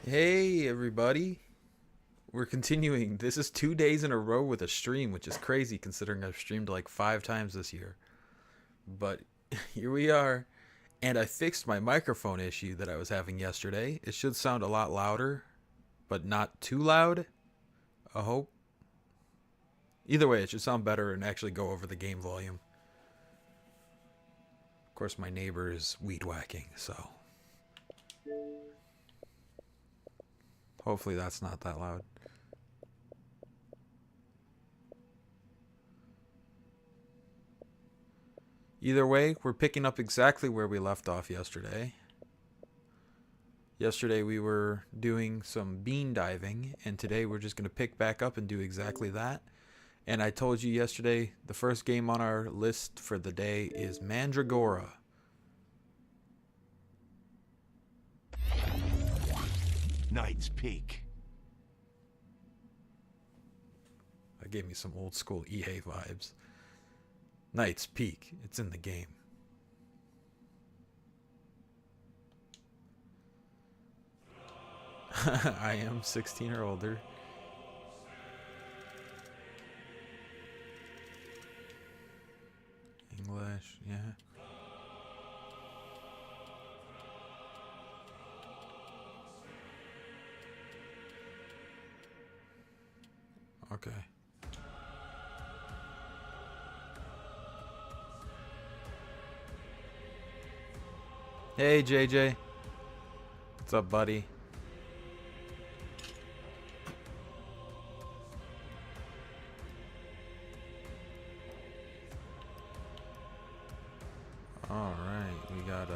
Hey everybody, we're continuing. This is 2 days in a row with a stream, which is crazy considering I've streamed like 5 times this year. But here we are, and I fixed my microphone issue that I was having yesterday. It should sound a lot louder, but not too loud, I hope. Either way, it should sound better and actually go over the game volume. Of course, my neighbor is weed whacking, so hopefully that's not that loud. Either way, we're picking up exactly where we left off yesterday. Yesterday we were doing some bean diving, and today we're just going to pick back up and do exactly that. And I told you yesterday, the first game on our list for the day is Mandragora. Knight's Peak. That gave me some old school EA vibes. Knight's Peak, it's in the game. I am 16 or older. English, yeah. Okay. Hey JJ. What's up, buddy? All right, we got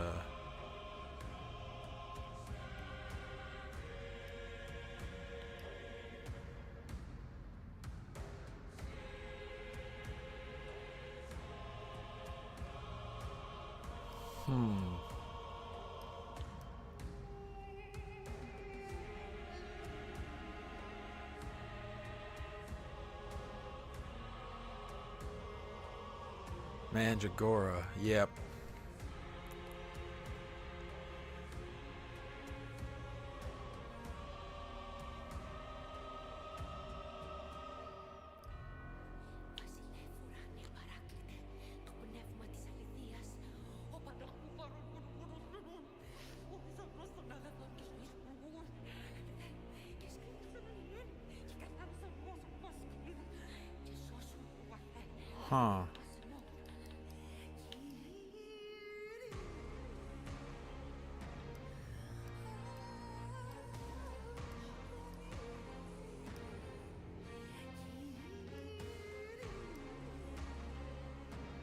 Mandragora. Yep. Huh.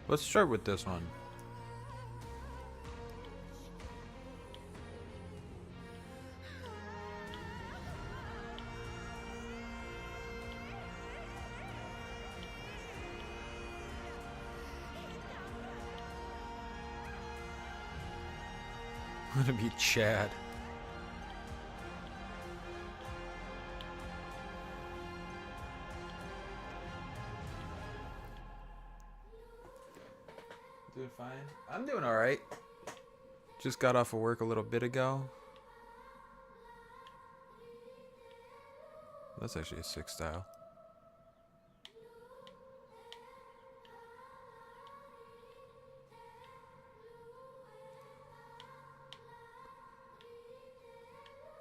Let's start with this one. I'm gonna be Chad. Doing fine. I'm doing all right. Just got off of work a little bit ago. That's actually a 6 style.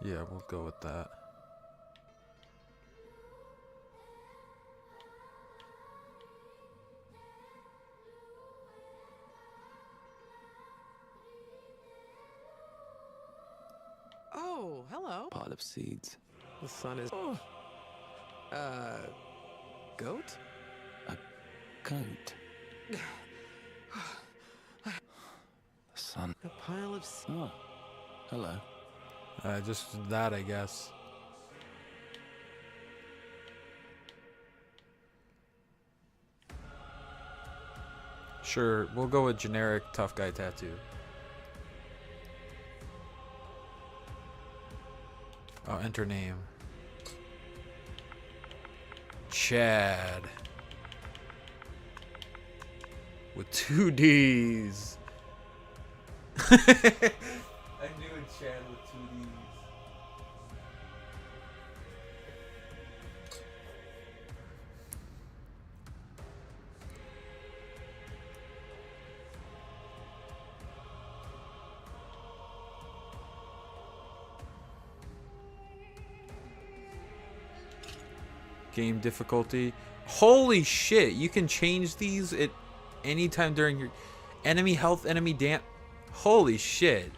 Yeah, we'll go with that. Oh, hello. Pot of seeds. The sun is. Oh. Goat? A goat. The sun. A pile of. Oh, hello. Just that, I guess. Sure, we'll go with generic tough guy tattoo. Oh, enter name. Chad. With 2 D's. I knew it, Chad, with 2 D's. Game difficulty. Holy shit, you can change these at any time during your enemy health, enemy damp. Holy shit.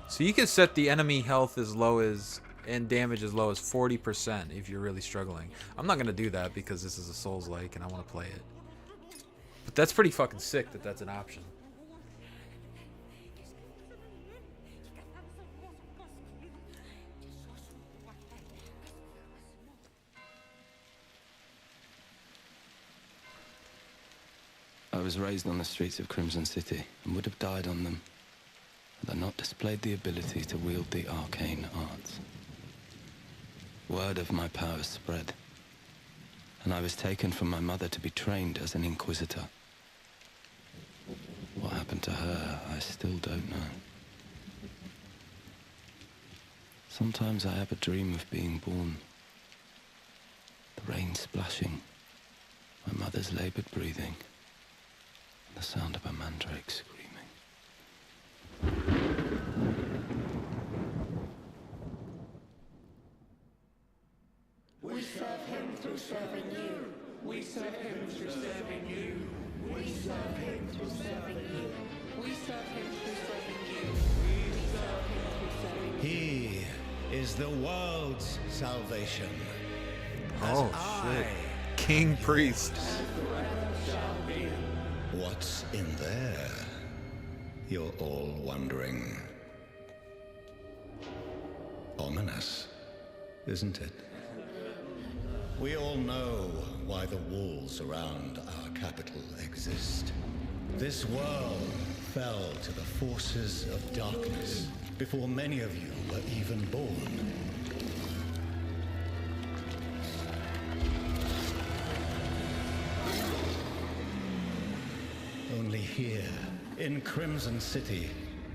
So you can set the enemy health as low as and damage as low as 40% if you're really struggling. I'm not going to do that because this is a Souls-like and I want to play it. But that's pretty fucking sick that that's an option. I was raised on the streets of Crimson City and would have died on them had I not displayed the ability to wield the arcane arts. Word of my powers spread, and I was taken from my mother to be trained as an inquisitor. What happened to her, I still don't know. Sometimes I have a dream of being born. The rain splashing, my mother's labored breathing, and the sound of a mandrake screaming. We serve him through serving you. We serve him through serving you. We serve him through serving you. We serve him through serving you. We serve him through serving you. He is the world's salvation. Oh shit. King Priest. What's in there? You're all wondering. Ominous, isn't it? We all know why the walls around our capital exist. This world fell to the forces of darkness before many of you were even born. Only here, in Crimson City,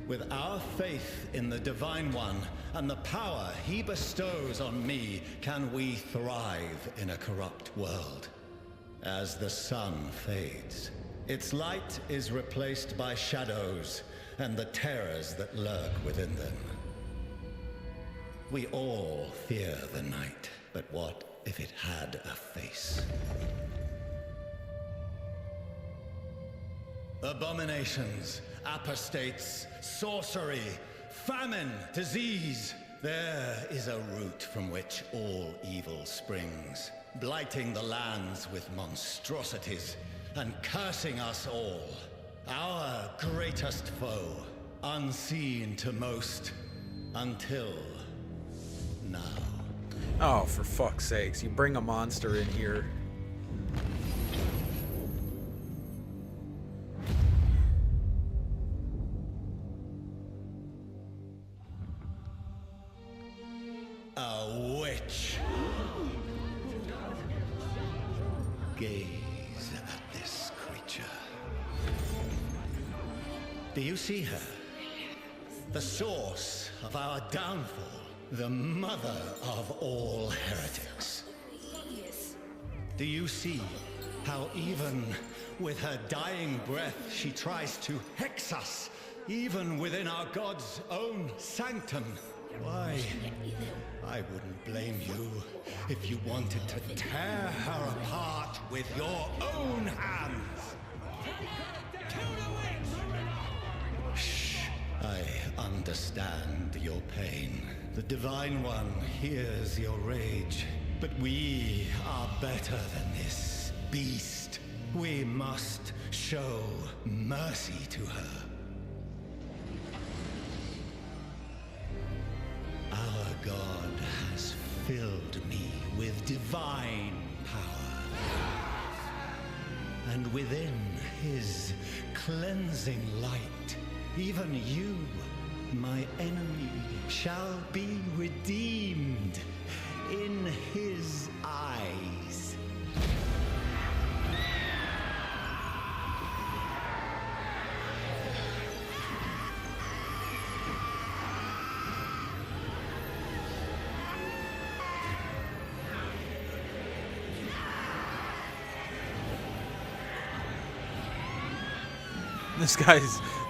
with our faith in the Divine One and the power he bestows on me, can we thrive in a corrupt world. As the sun fades, its light is replaced by shadows and the terrors that lurk within them. We all fear the night, but what if it had a face? Abominations, apostates, sorcery, famine, disease. There is a root from which all evil springs, blighting the lands with monstrosities and cursing us all. Our greatest foe, unseen to most, until now. Oh, for fuck's sakes. You bring a monster in here. A witch. Gaze at this creature. Do you see her? The source of our downfall. The mother of all heretics. Do you see how even with her dying breath she tries to hex us, even within our God's own sanctum? Why, I wouldn't blame you if you wanted to tear her apart with your own hands. Shh, I understand your pain. The Divine One hears your rage, but we are better than this beast. We must show mercy to her. Our God has filled me with divine power. And within his cleansing light, even you, my enemy, shall be redeemed in his eyes.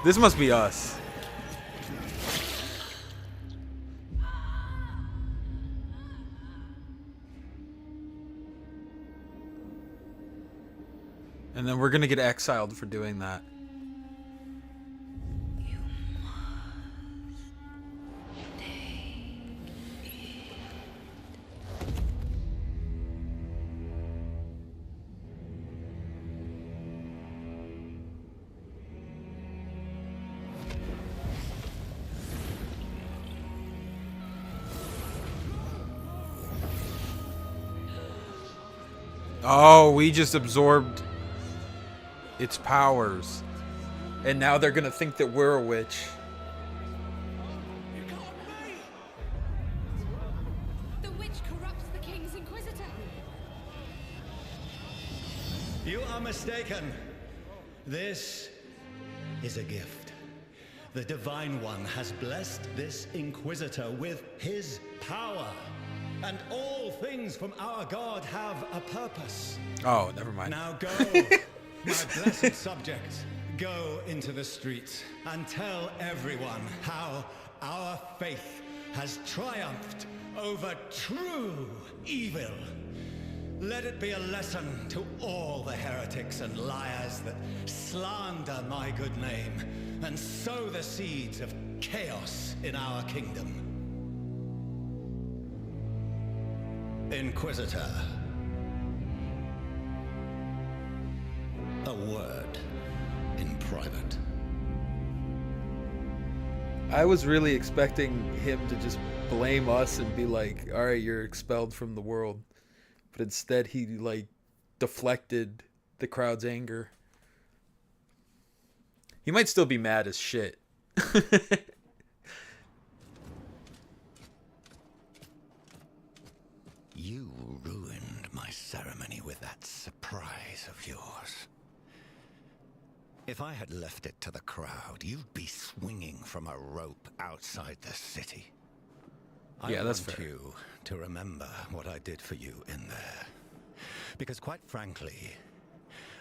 This must be us. And then we're gonna get exiled for doing that. Oh, we just absorbed its powers. And now they're gonna think that we're a witch. The witch corrupts the king's inquisitor. You are mistaken. This is a gift. The Divine One has blessed this Inquisitor with his power. And all things from our God have a purpose. Oh, never mind. Now go, my blessed subject. Go into the streets and tell everyone how our faith has triumphed over true evil. Let it be a lesson to all the heretics and liars that slander my good name and sow the seeds of chaos in our kingdom. Inquisitor. A word in private. I was really expecting him to just blame us and be like, all right, you're expelled from the world. But instead he like deflected the crowd's anger. He might still be mad as shit. You ruined my ceremony with that surprise of yours. If I had left it to the crowd, you'd be swinging from a rope outside the city. Yeah, that's want fair. you to remember what I did for you in there. Because quite frankly,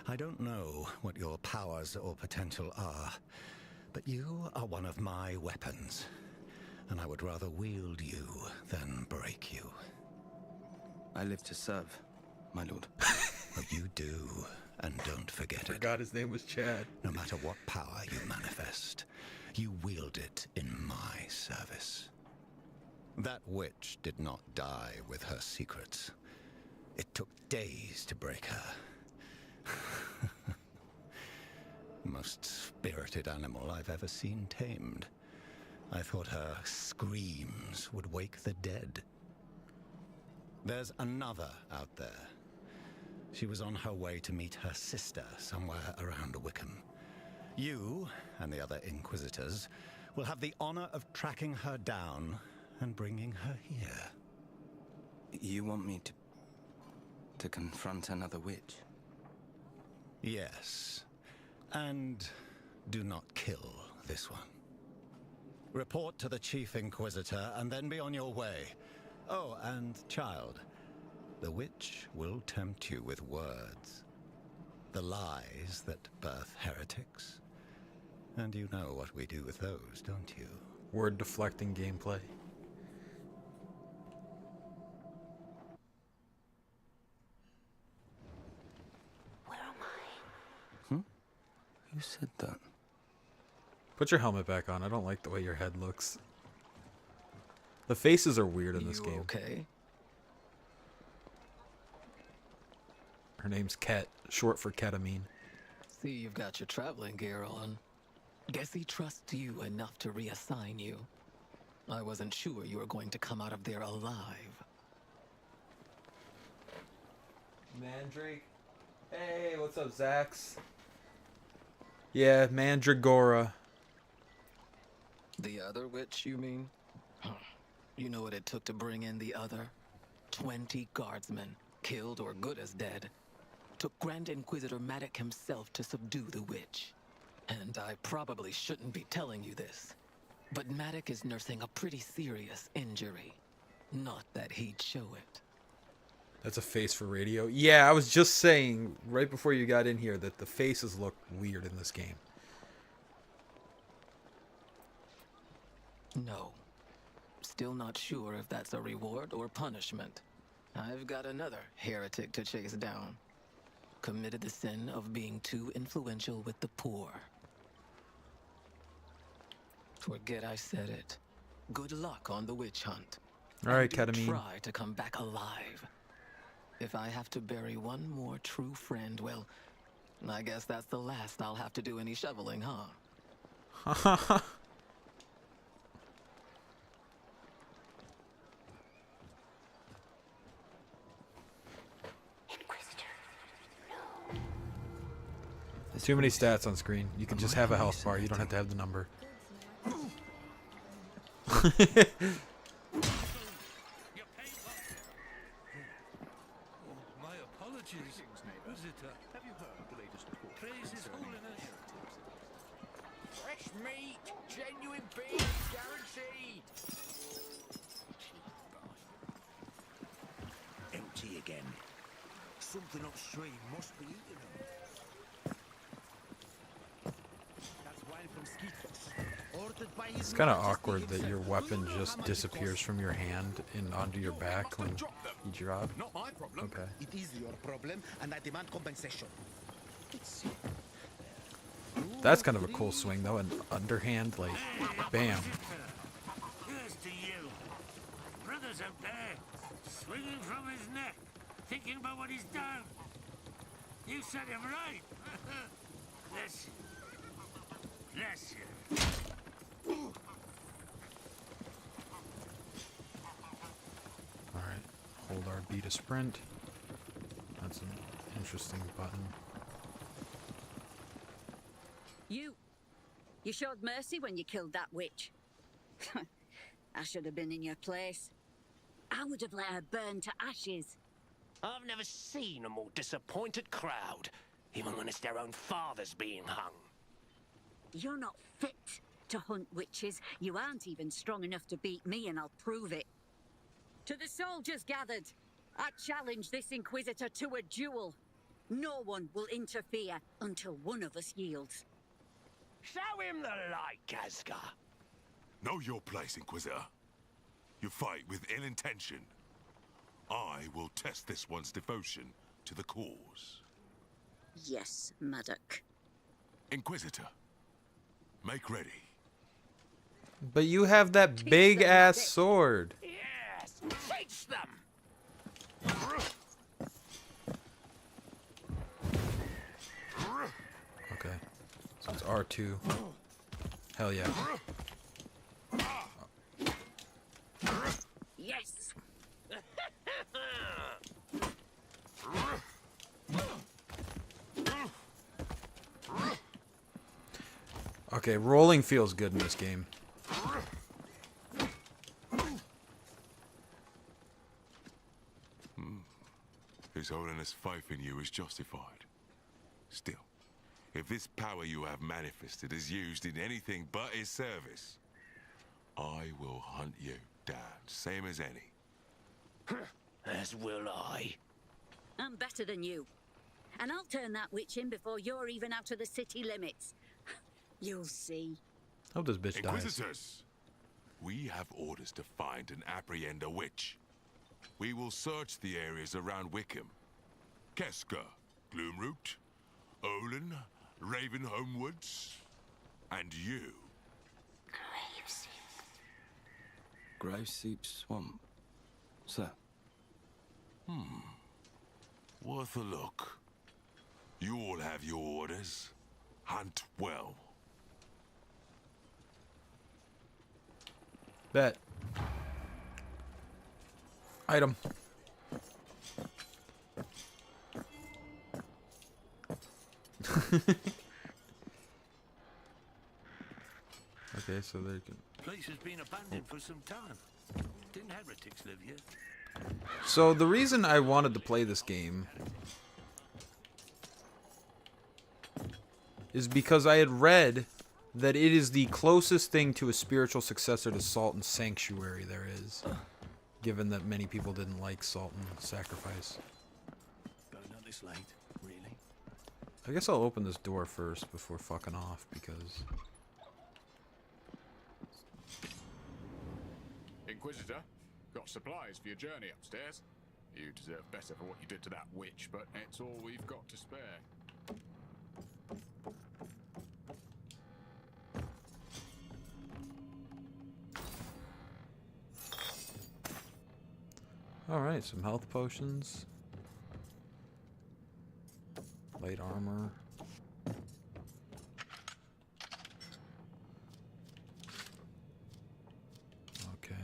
I don't know what your powers or potential are, but you are one of my weapons, and I would rather wield you than break you. I live to serve, my lord. But you do, and don't forget it. Forgot his name was Chad. No matter what power you manifest, you wield it in my service. That witch did not die with her secrets. It took days to break her. Most spirited animal I've ever seen tamed. I thought her screams would wake the dead. There's another out there. She was on her way to meet her sister somewhere around Wickham. You and the other Inquisitors will have the honor of tracking her down and bringing her here. You want me to confront another witch? Yes. And do not kill this one. Report to the Chief Inquisitor and then be on your way. Oh, and child, the witch will tempt you with words. The lies that birth heretics. And you know what we do with those, don't you? Word deflecting gameplay. Where am I? Who said that? Put your helmet back on. I don't like the way your head looks. The faces are weird in this game. Okay? Her name's Ket, short for ketamine. See, you've got your traveling gear on. Guess he trusts you enough to reassign you. I wasn't sure you were going to come out of there alive. Mandrake. Hey, what's up, Zax? Yeah, Mandragora. The other witch, you mean? You know what it took to bring in the other? 20 guardsmen, killed or good as dead. Took Grand Inquisitor Maddock himself to subdue the witch. And I probably shouldn't be telling you this, but Maddock is nursing a pretty serious injury. Not that he'd show it. That's a face for radio. Yeah, I was just saying right before you got in here that the faces look weird in this game. No. Still not sure if that's a reward or punishment. I've got another heretic to chase down. committed the sin of being too influential with the poor. Forget I said it. Good luck on the witch hunt. All right, And do ketamine. try to come back alive. If I have to bury one more true friend, well, I guess that's the last I'll have to do any shoveling, huh? Too many stats on screen. You can just have a health bar. You don't have to have the number. My apologies, visitor. Have you heard the latest report? Praise His Holiness. Fresh meat, genuine beef, guaranteed. Empty again. Something upstream must be eating them. That's wine from Skitos. Ordered by His It's kind of Majesty awkward that himself. your weapon Don't know just how much it disappears costs. from your hand and onto your back when you drop. Not my problem. Okay. It is your problem, and I demand compensation. It's That's kind of a cool swing, though. An underhand, like, bam. Here's to you. Brother's out there, swinging from his neck, thinking about what he's done. You said him right. Bless you. Bless you. Alright. Hold RB to sprint. That's an interesting button. You showed mercy when you killed that witch. I should have been in your place. I would have let her burn to ashes. I've never seen a more disappointed crowd, even when it's their own father's being hung. You're not fit to hunt witches. You aren't even strong enough to beat me, and I'll prove it. To the soldiers gathered, I challenge this Inquisitor to a duel. No one will interfere until one of us yields. Show him the light, Kazka. Know your place, Inquisitor. You fight with ill intention. I will test this one's devotion to the cause. Yes, Maddock. Inquisitor, make ready. But you have that big ass sword. Yes, teach them. Okay. So it's R2. Hell yeah. Yes! Okay, rolling feels good in this game. His Holiness' faith in you is justified. Still, if this power you have manifested is used in anything but his service, I will hunt you down, same as any. As will I. I'm better than you. And I'll turn that witch in before you're even out of the city limits. You'll see. Hope this bitch dies. Inquisitors, we have orders to find and apprehend a witch. We will search the areas around Wickham. Keska, Gloomroot, Olin, Ravenholm Woods, and you. Graveseep Swamp. Sir. Worth a look. You all have your orders. Hunt well. Bet. Item. Okay, so they can. Place has been abandoned for some time. Didn't heretics live here? So the reason I wanted to play this game is because I had read that it is the closest thing to a spiritual successor to Salt and Sanctuary there is, given that many people didn't like Salt and Sacrifice. Going out this late, really? I guess I'll open this door first before fucking off, because... Inquisitor, got supplies for your journey upstairs. You deserve better for what you did to that witch, but it's all we've got to spare. Alright, some health potions. Light armor. Okay.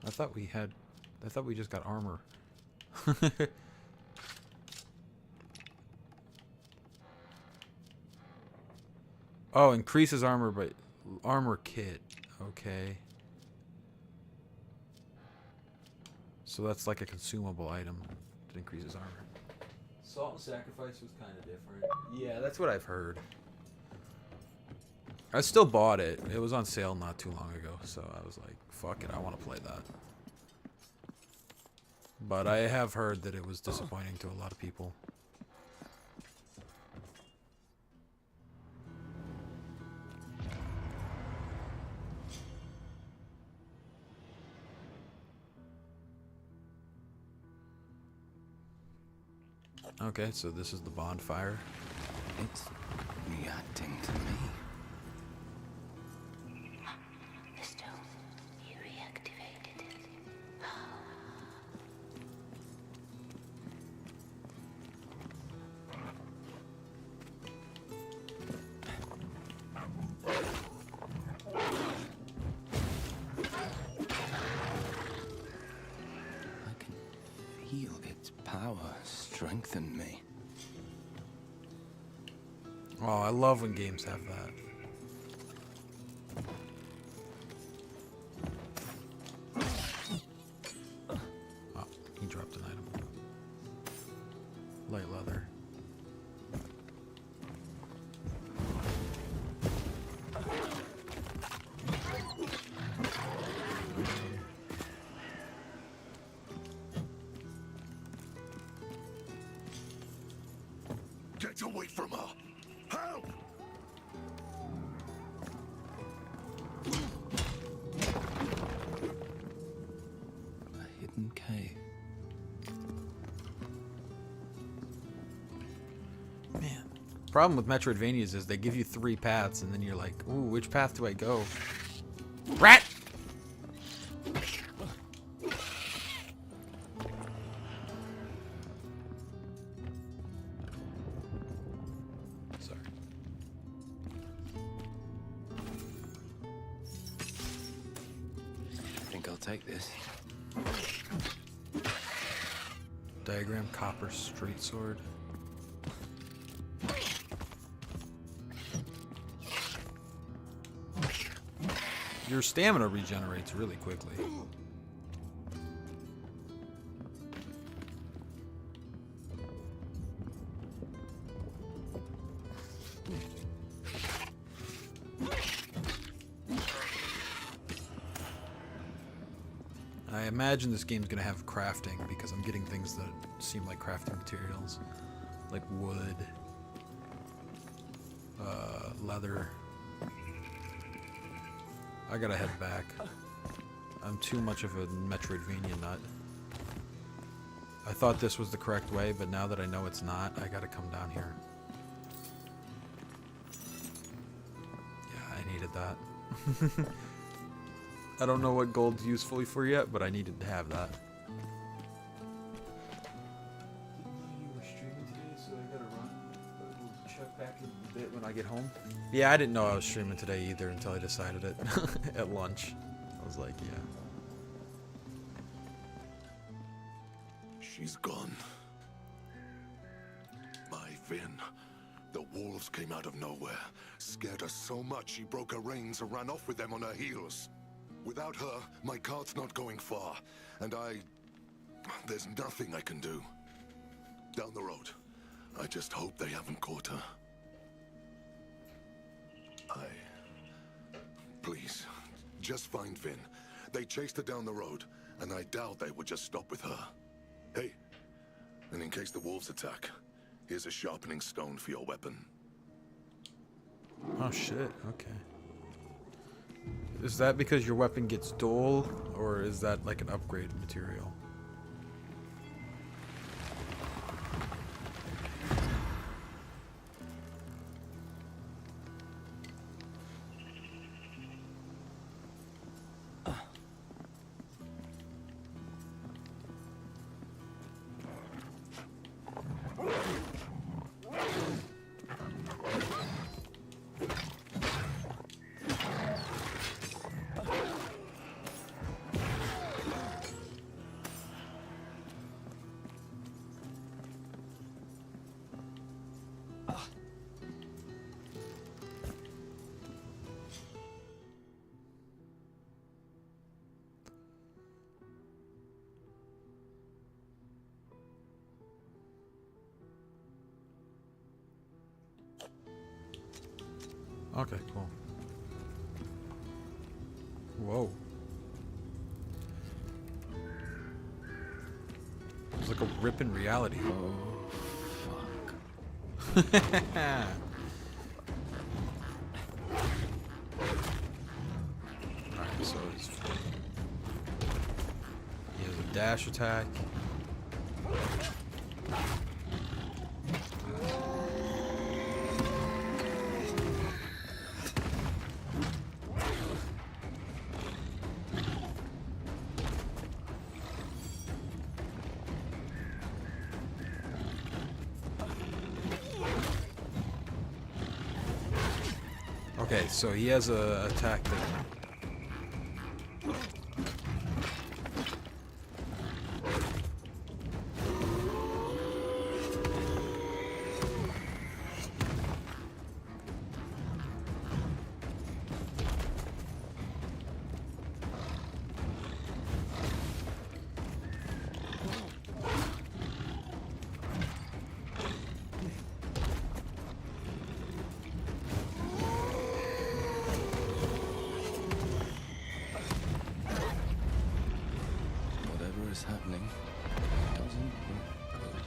I thought we just got armor. Oh, increases armor, but armor kit. Okay. So that's like a consumable item that increases armor. Salt and Sacrifice was kind of different. Yeah, that's what I've heard. I still bought it. It was on sale not too long ago, so I was like, fuck it, I want to play that. But I have heard that it was disappointing to a lot of people. Okay, so this is the bonfire. It's reacting to me. The stone, you reactivated it. I can feel its power strengthen me. Oh, I love when games have that. Oh, he dropped an item. Light leather. Get away from her! Help! A hidden cave. Man. Problem with Metroidvanias is they give you 3 paths and then you're like, ooh, which path do I go? Rat! Sorry. I think I'll take this. Diagram, copper, straight sword. Your stamina regenerates really quickly. I imagine this game's gonna have crafting because I'm getting things that seem like crafting materials, like wood, leather. I gotta head back. I'm too much of a Metroidvania nut. I thought this was the correct way, but now that I know it's not, I gotta come down here. Yeah, I needed that. I don't know what gold's useful for yet, but I needed to have that. You were streaming today, so I gotta run. We'll check back in a bit when I get home. Yeah, I didn't know I was streaming today either until I decided it at lunch. I was like, yeah. She's gone. My Vin. The wolves came out of nowhere, scared her so much she broke her reins and ran off with them on her heels. Without her, my cart's not going far, and there's nothing I can do. Down the road. I just hope they haven't caught her. Please, just find Vin. They chased her down the road, and I doubt they would just stop with her. Hey, and in case the wolves attack, here's a sharpening stone for your weapon. Oh shit, okay. Is that because your weapon gets dull, or is that like an upgrade material? Okay, cool. Whoa. It's like a rip in reality. Oh, fuck. Alright, so he has a dash attack. Okay, so he has a attack that Whatever is happening doesn't look good.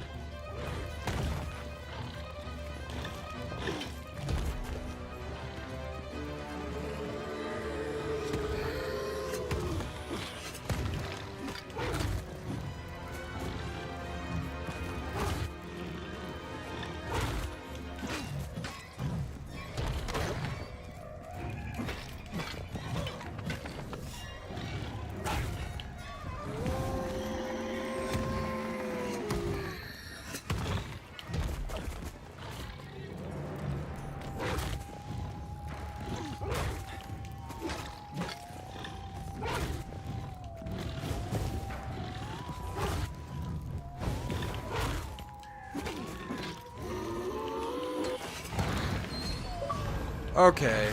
Okay.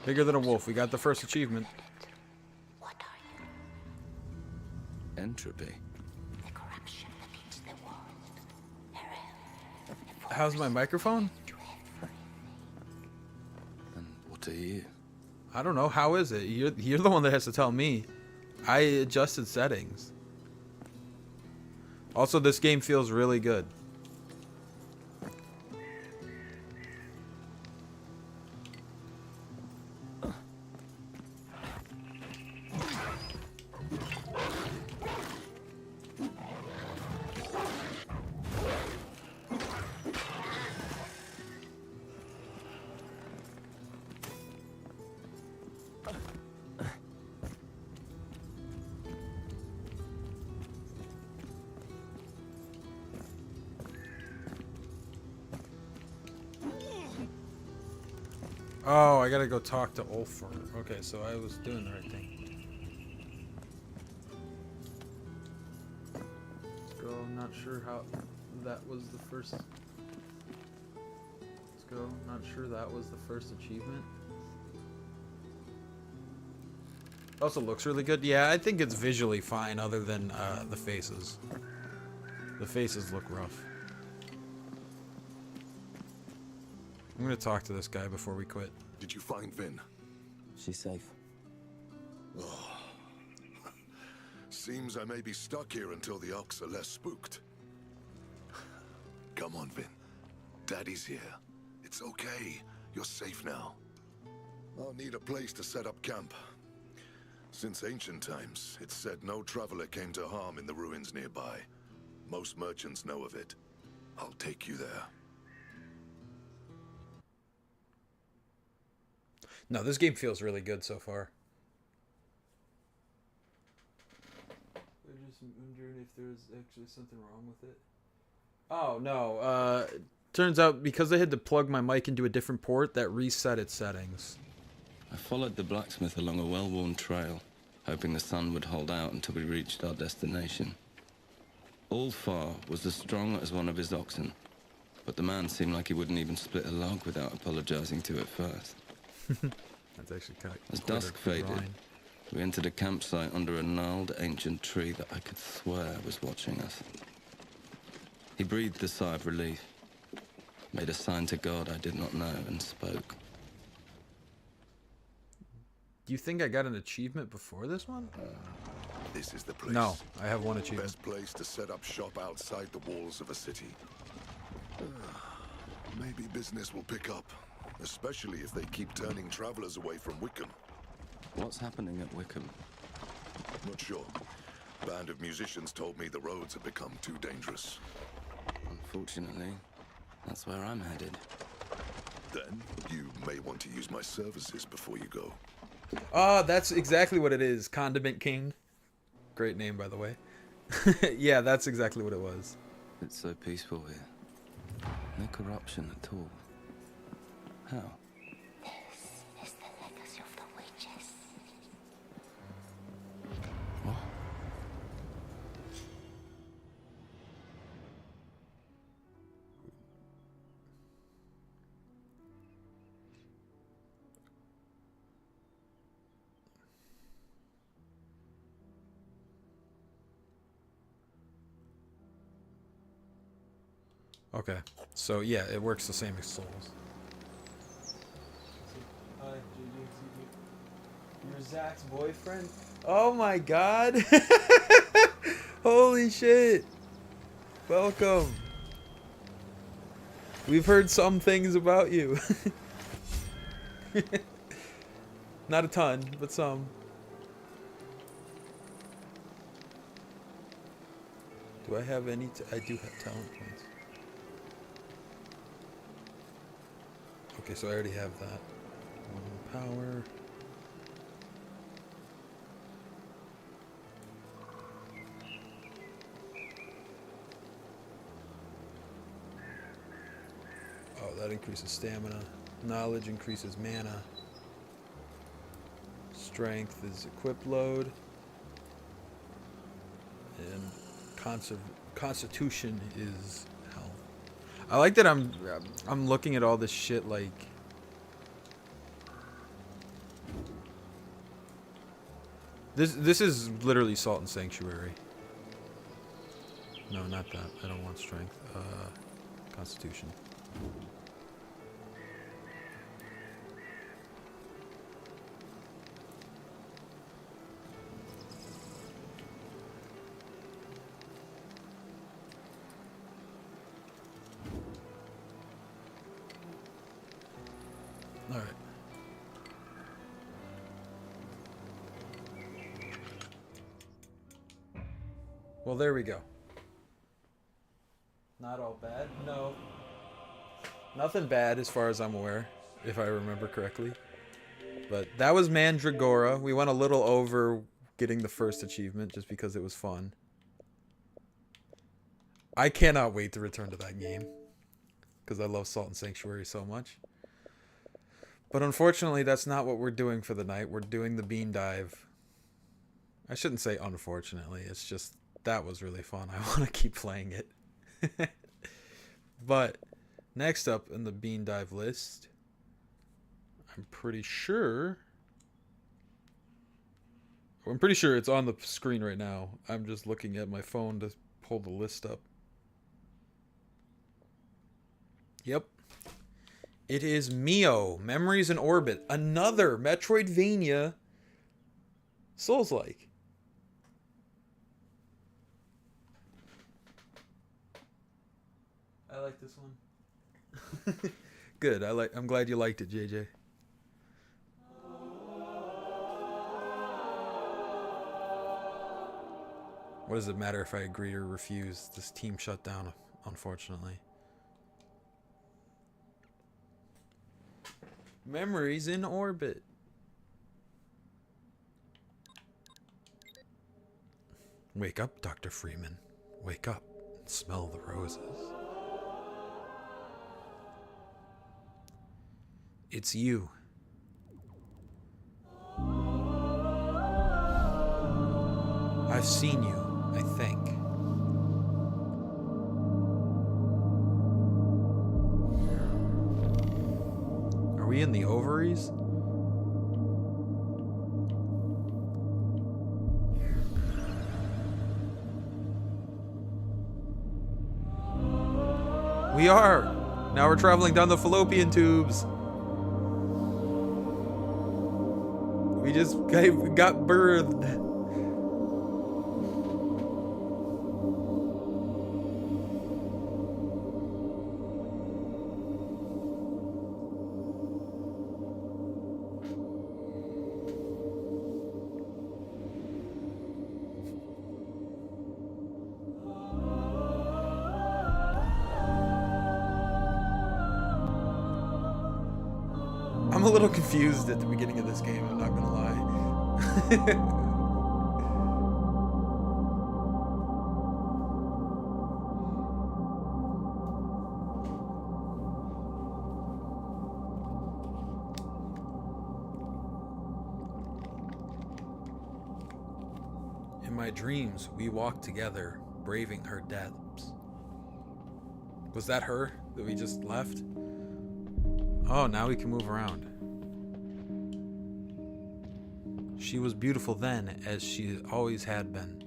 Bigger than a wolf. We got the first achievement. What are you? Entropy. The corruption that eats the world. Herel. How's my microphone? And what are you? I don't know. How is it? You're the one that has to tell me. I adjusted settings. Also, this game feels really good. Oh, I gotta go talk to Ulfur. Okay, so I was doing the right thing. Let's go. I'm not sure how that was the first. Let's go. Not sure that was the first achievement. Also looks really good. Yeah, I think it's visually fine other than the faces. The faces look rough. I'm gonna talk to this guy before we quit. Did you find Vin? She's safe. Oh. Seems I may be stuck here until the Ox are less spooked. Come on, Vin. Daddy's here. It's okay. You're safe now. I'll need a place to set up camp. Since ancient times, it's said no traveler came to harm in the ruins nearby. Most merchants know of it. I'll take you there. No, this game feels really good so far. I just wondering if there's actually something wrong with it. Oh, no. Turns out because I had to plug my mic into a different port, that reset its settings. I followed the blacksmith along a well-worn trail, hoping the sun would hold out until we reached our destination. Allfar was as strong as one of his oxen, but the man seemed like he wouldn't even split a log without apologizing to it first. That's actually kind of... As dusk faded, we entered a campsite under a gnarled ancient tree that I could swear was watching us. He breathed a sigh of relief, made a sign to God I did not know, and spoke. Do you think I got an achievement before this one? This is the place. No, I have one achievement. Best place to set up shop outside the walls of a city. Maybe business will pick up, especially if they keep turning travelers away from Wickham. What's happening at Wickham? Not sure. Band of musicians told me the roads have become too dangerous. Unfortunately, that's where I'm headed. Then you may want to use my services before you go. Ah, that's exactly what it is. Condiment King. Great name, by the way. Yeah, that's exactly what it was. It's so peaceful here. No corruption at all. How? This is the legacy of the witches. What? Okay, so yeah, it works the same as Souls. Hi, JJ. You're Zach's boyfriend? Oh my god! Holy shit! Welcome! We've heard some things about you. Not a ton, but some. Do I have any? I do have talent points. Okay, so I already have that. Power. Oh, that increases stamina. Knowledge increases mana. Strength is equip load. And constitution is health. I like that I'm looking at all this shit like this is literally Salt and Sanctuary. No, not that. I don't want strength. Constitution. All right. Well, there we go. Not all bad. No. Nothing bad as far as I'm aware, if I remember correctly. But that was Mandragora. We went a little over getting the first achievement just because it was fun. I cannot wait to return to that game because I love Salt and Sanctuary so much. But unfortunately, that's not what we're doing for the night. We're doing the bean dive. I shouldn't say unfortunately. It's just that was really fun. I want to keep playing it. But next up in the bean dive list, I'm pretty sure it's on the screen right now. I'm just looking at my phone to pull the list up. Yep. It is Mio, Memories in Orbit, another Metroidvania Souls-like. I like this one. Good. I'm glad you liked it, JJ. What does it matter if I agree or refuse? This team shut down, unfortunately. Memories in orbit. Wake up, Dr. Freeman. Wake up and smell the roses. It's you. I've seen you, I think. Are we in the ovaries? We are! Now we're traveling down the fallopian tubes. We just got birthed. I'm a little confused at the beginning of this game, I'm not gonna lie. In my dreams, we walked together, braving her depths. Was that her that we just left? Oh, now we can move around. She was beautiful then, as she always had been.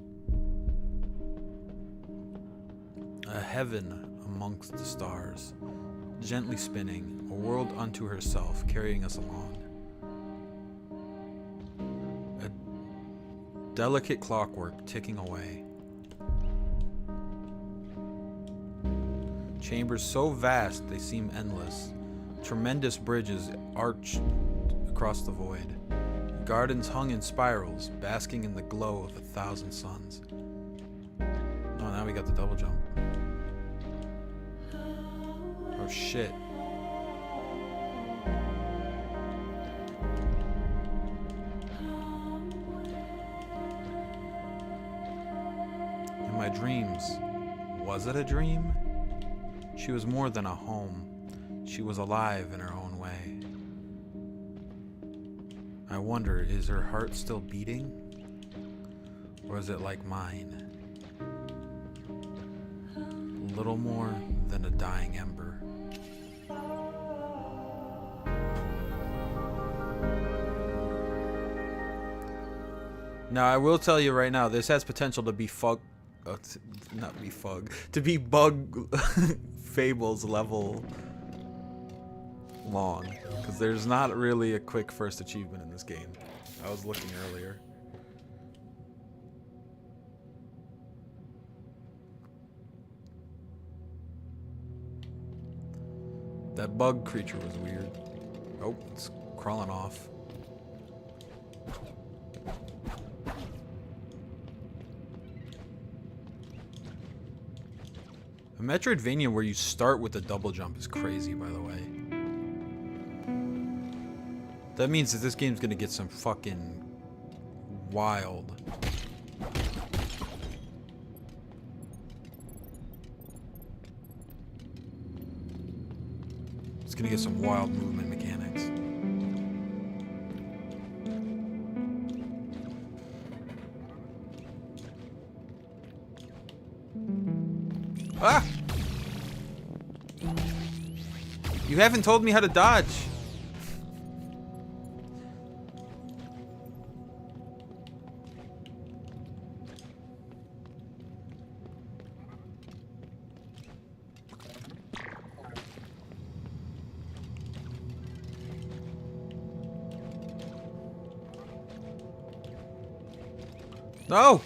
A heaven amongst the stars, gently spinning, a world unto herself, carrying us along. A delicate clockwork ticking away. Chambers so vast they seem endless. Tremendous bridges arched across the void. Gardens hung in spirals, basking in the glow of 1,000 suns. Oh, now we got the double jump. Oh shit. In my dreams, was it a dream? She was more than a home. She was alive in her own way. I wonder, is her heart still beating? Or is it like mine? Little more than a dying ember. Now, I will tell you right now, this has potential to be to be Bug Fables level long, because there's not really a quick first achievement in this game. I was looking earlier. That bug creature was weird. Oh, it's crawling off. A Metroidvania where you start with a double jump is crazy, by the way. That means that this game's gonna get some fucking wild. It's gonna get some wild movement mechanics. Ah! You haven't told me how to dodge. No!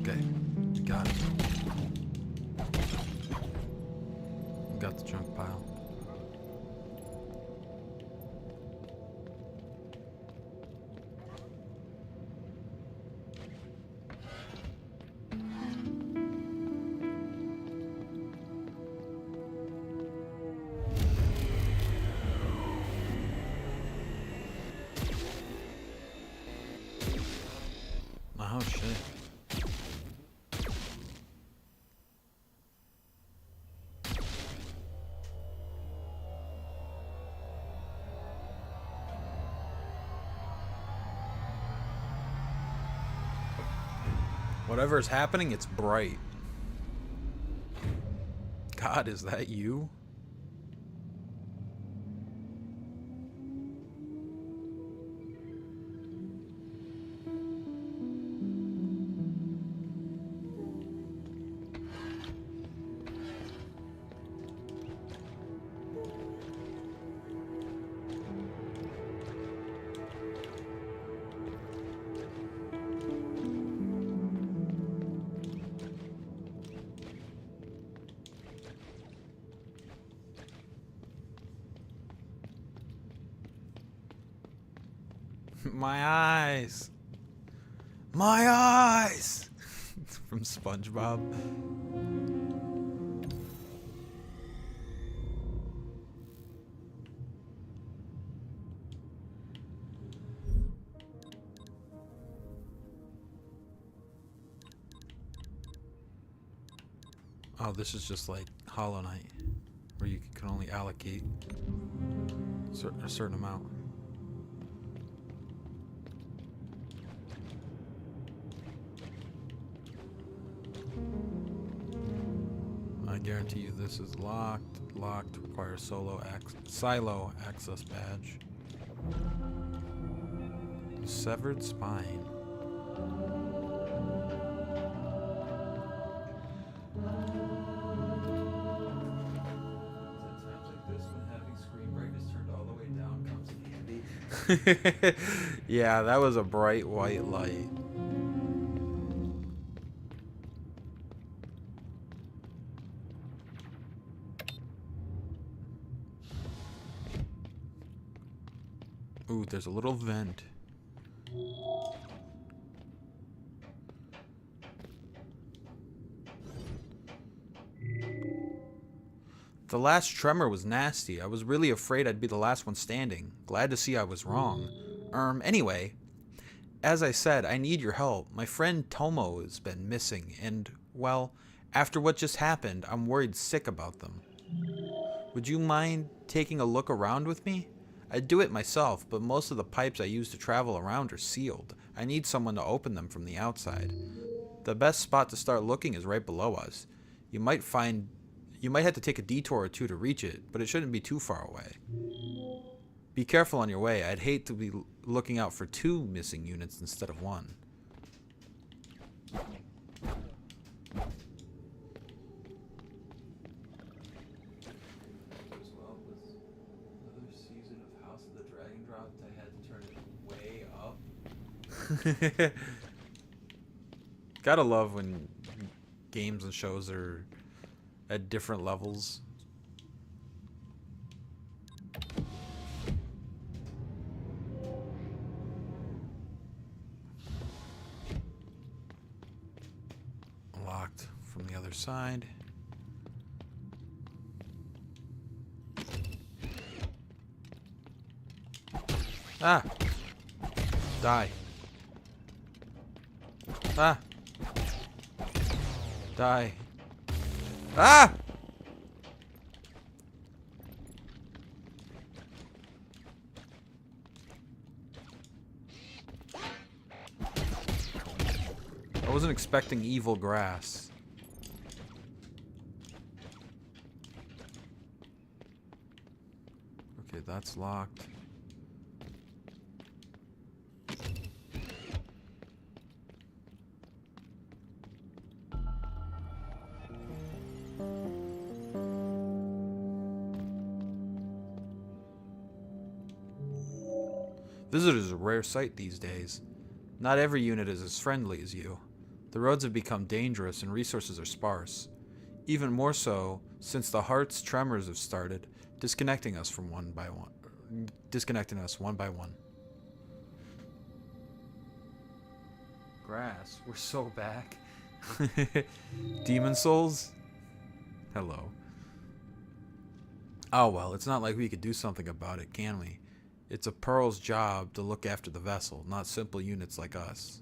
Okay, got it. Got the junk pile. Oh shit. Whatever is happening, it's bright. God, is that you? My eyes. My eyes. From SpongeBob. Oh, this is just like Hollow Knight, where you can only allocate a certain amount. I guarantee you this is locked. Locked requires silo access badge. Severed spine. Yeah, that was a bright white light. Ooh, there's a little vent. The last tremor was nasty. I was really afraid I'd be the last one standing. Glad to see I was wrong. Anyway, as I said, I need your help. My friend Tomo has been missing, and, well, after what just happened, I'm worried sick about them. Would you mind taking a look around with me? I'd do it myself, but most of the pipes I use to travel around are sealed. I need someone to open them from the outside. The best spot to start looking is right below us. You might have to take a detour or two to reach it, but it shouldn't be too far away. Be careful on your way. I'd hate to be looking out for 2 missing units instead of 1. Gotta love when games and shows are at different levels. Locked from the other side. Ah! Die. Ah! Die. Ah! I wasn't expecting evil grass. Okay, that's locked. Visitors are a rare sight these days. Not every unit is as friendly as you. The roads have become dangerous and resources are sparse. Even more so since the heart's tremors have started, disconnecting us one by one. Grass, we're so back. Demon souls? Hello. Oh well, it's not like we could do something about it, can we? It's a Pearl's job to look after the vessel, not simple units like us.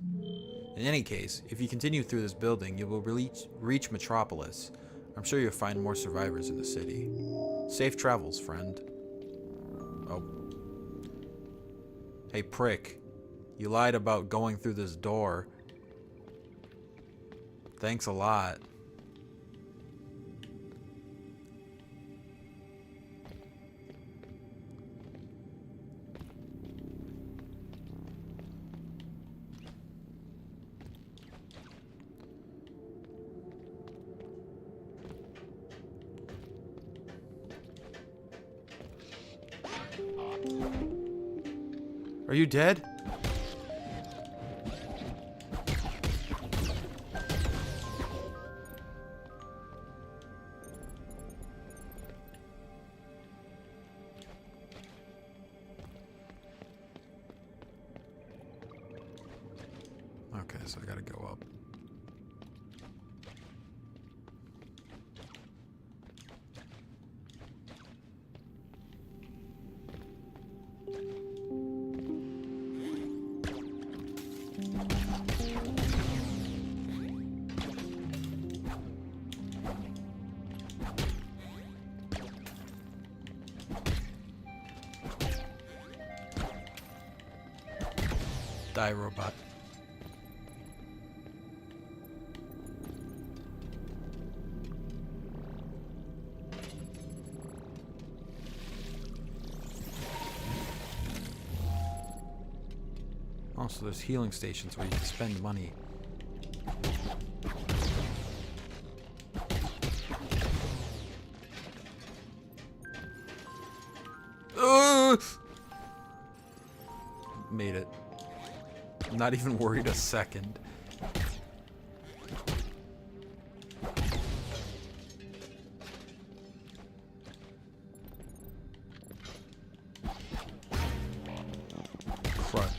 In any case, if you continue through this building, you will reach Metropolis. I'm sure you'll find more survivors in the city. Safe travels, friend. Oh. Hey, prick. You lied about going through this door. Thanks a lot. Are you dead? Okay, so I gotta go up. Die, robot. Oh, so there's healing stations where you can spend money. Made it. I'm not even worried a second. Crud.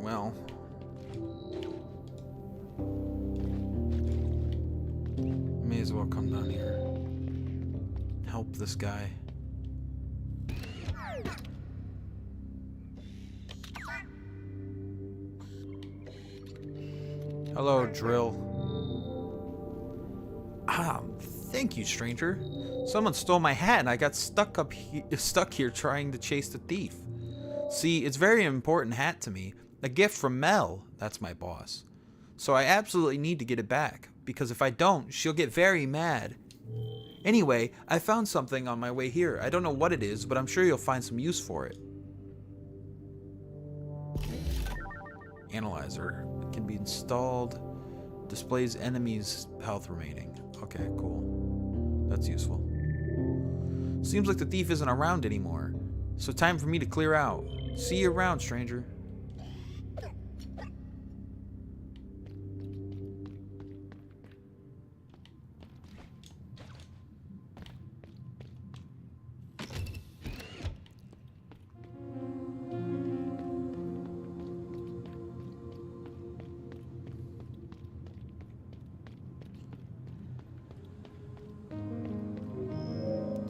Well. May as well come down here. Help this guy. Hello, Drill. Thank you, stranger. Someone stole my hat and I got stuck here trying to chase the thief. See, it's a very important hat to me. A gift from Mel, that's my boss. So I absolutely need to get it back, because if I don't, she'll get very mad. Anyway, I found something on my way here. I don't know what it is, but I'm sure you'll find some use for it. Analyzer can be installed. Displays enemies' health remaining. Okay, cool. That's useful. Seems like the thief isn't around anymore. So time for me to clear out. See you around, stranger.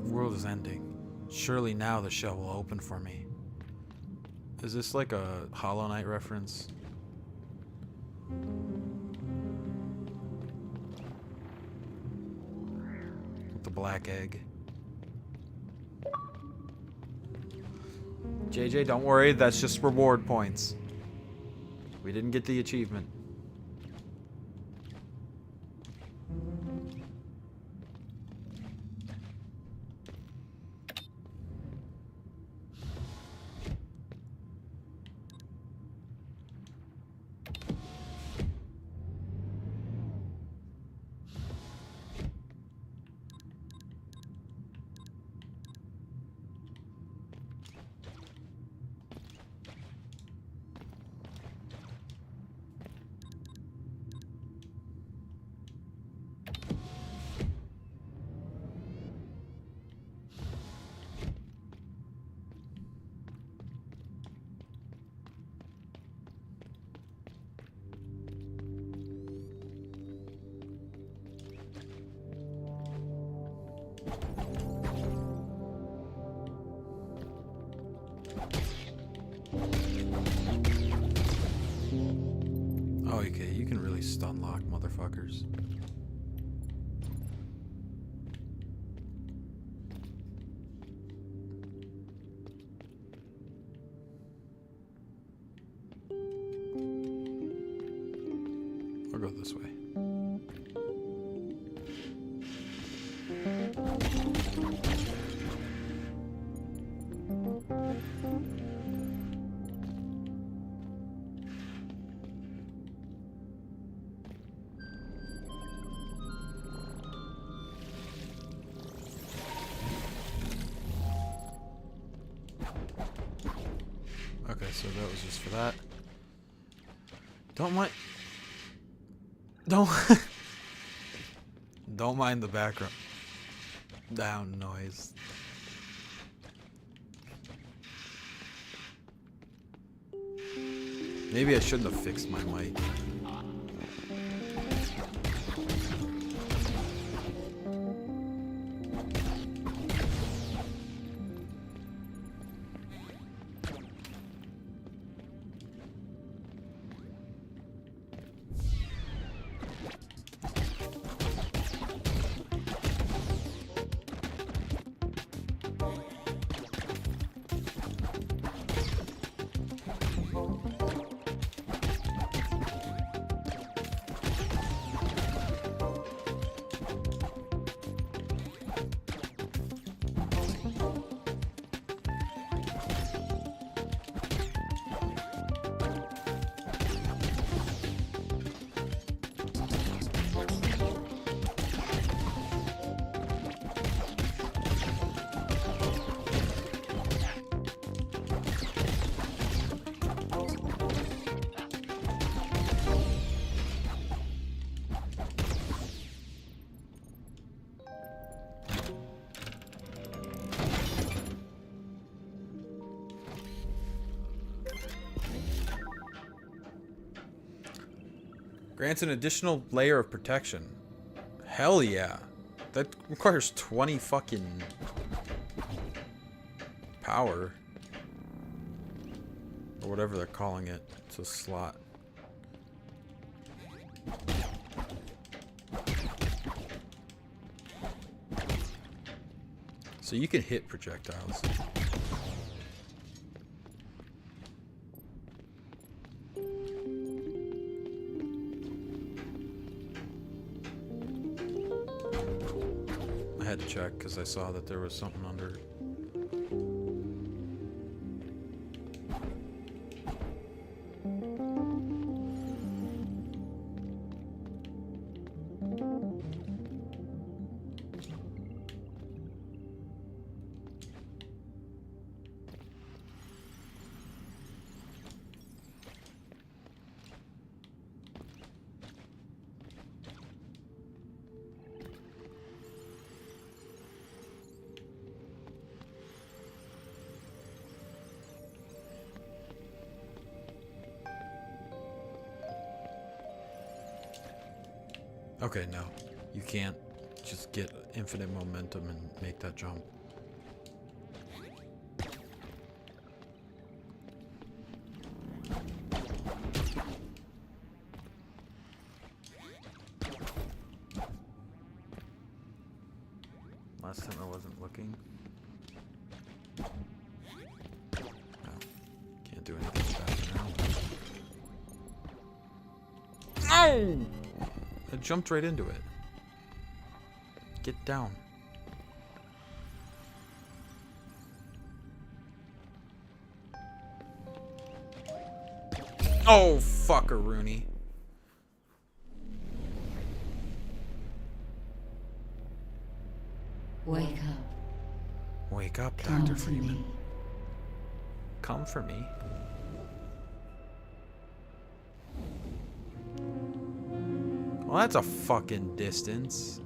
The world is ending. Surely now the shell will open for me. Is this like a Hollow Knight reference? With the black egg. JJ, don't worry, that's just reward points. We didn't get the achievement. okay, you can really stun lock motherfuckers. I'll go this way. Okay, so that was just for that. Don't mind. Don't. Don't mind the background down noise. Maybe I shouldn't have fixed my mic. Grants an additional layer of protection. Hell yeah. That requires 20 fucking power. Or whatever they're calling it. It's a slot. So you can hit projectiles. I had to check because I saw that there was something under. Okay, no. You can't just get infinite momentum and make that jump. Last time I wasn't looking. No. Can't do anything faster now. No! I jumped right into it. Get down. Oh, fuckaroonie. Wake up. Wake up, Come Dr. to Freeman. me. Come for me. Well, that's a fucking distance.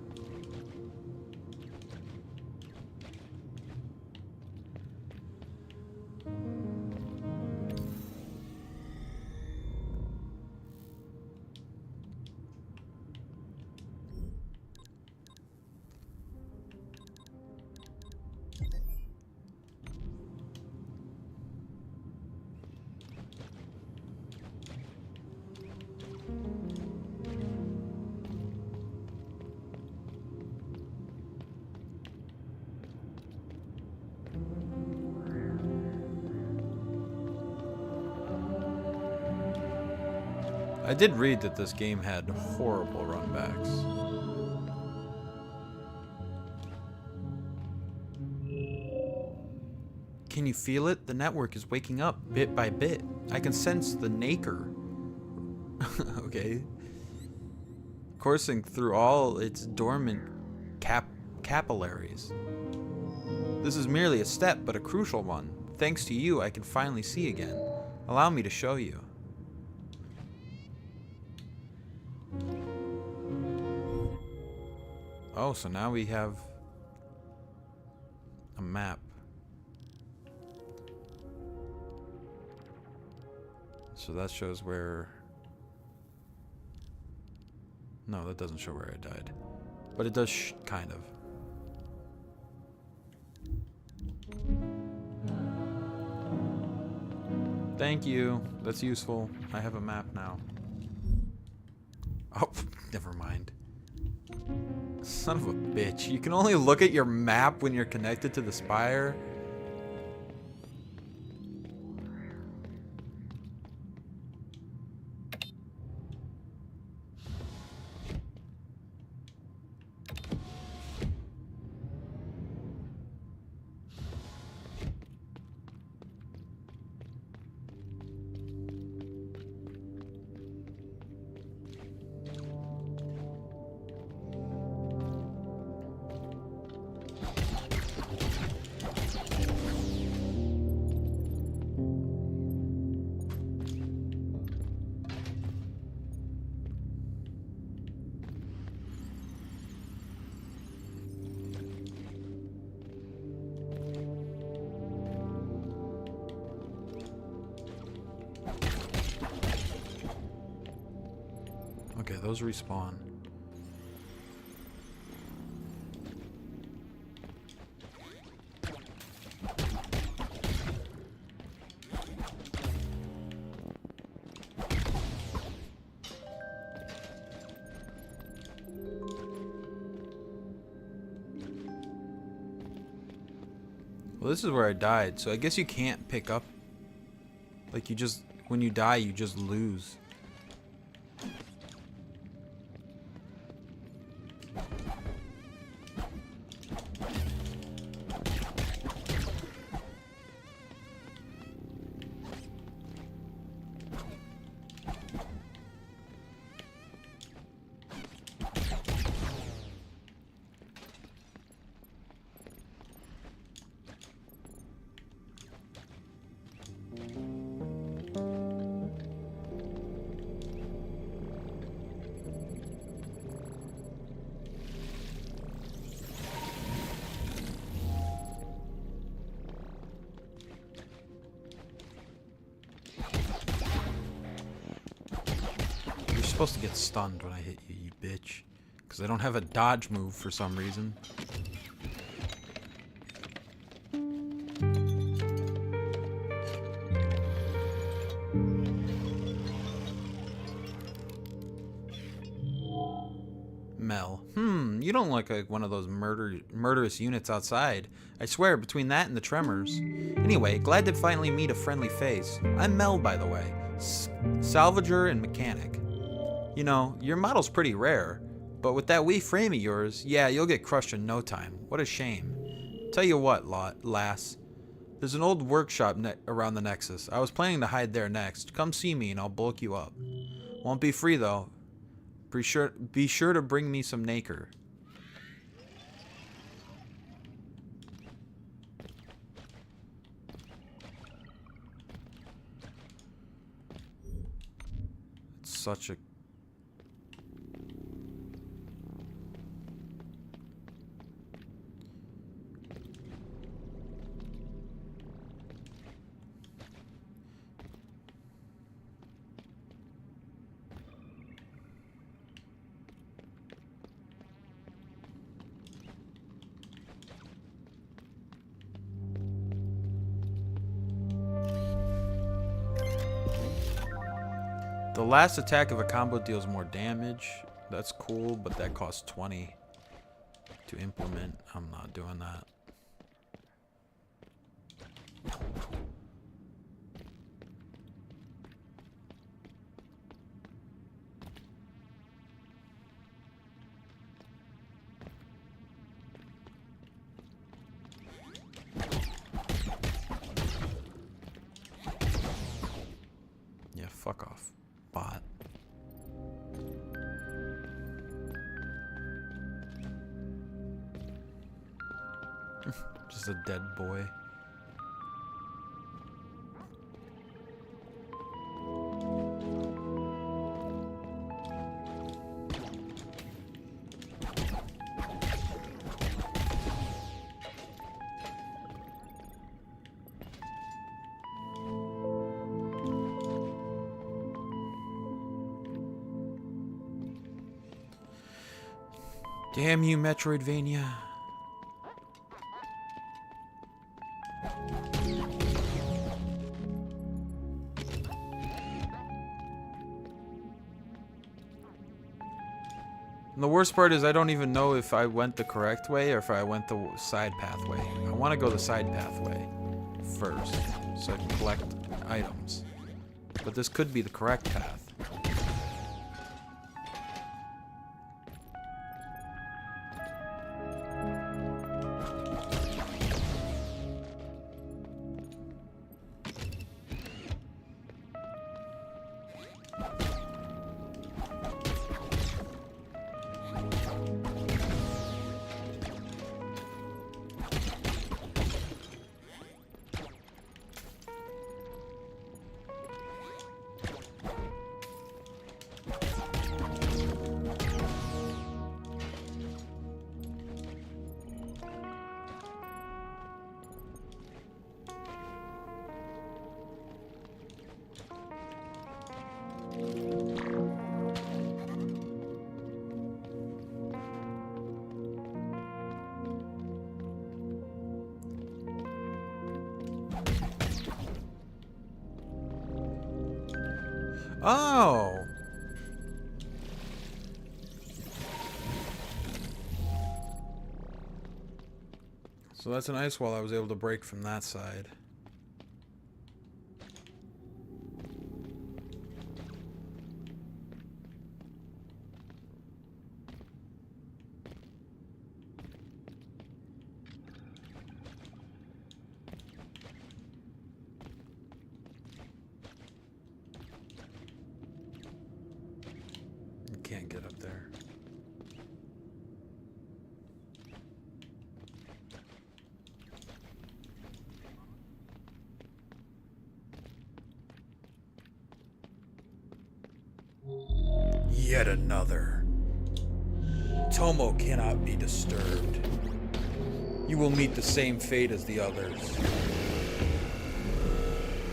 I did read that this game had horrible runbacks. Can you feel it? The network is waking up bit by bit. I can sense the nacre. Okay. Coursing through all its dormant capillaries. This is merely a step, but a crucial one. Thanks to you, I can finally see again. Allow me to show you. Oh, so now we have a map. So that shows where... No, that doesn't show where I died. But it does kind of. Thank you. That's useful. I have a map now. Oh, never mind. Son of a bitch. You can only look at your map when you're connected to the spire. Okay, those respawn. Well, this is where I died, so I guess you can't pick up. Like, you just, when you die, you just lose. Supposed to get stunned when I hit you, you bitch. Because I don't have a dodge move for some reason. Mel. You don't look like one of those murderous units outside. I swear, between that and the tremors. Anyway, glad to finally meet a friendly face. I'm Mel, by the way. Salvager and mechanic. You know, your model's pretty rare, but with that wee frame of yours, yeah, you'll get crushed in no time. What a shame. Tell you what, lass. There's an old workshop around the Nexus. I was planning to hide there next. Come see me and I'll bulk you up. Won't be free, though. Be sure to bring me some nacre. It's such a... The last attack of a combo deals more damage. That's cool, but that costs 20 to implement. I'm not doing that. Fuck off, bot. Just a dead boy. Damn you, Metroidvania. And the worst part is I don't even know if I went the correct way or if I went the side pathway. I want to go the side pathway first so I can collect items. But this could be the correct path. Oh! So that's an ice wall I was able to break from that side. Can't get up there. Yet another. Tomo cannot be disturbed. You will meet the same fate as the others.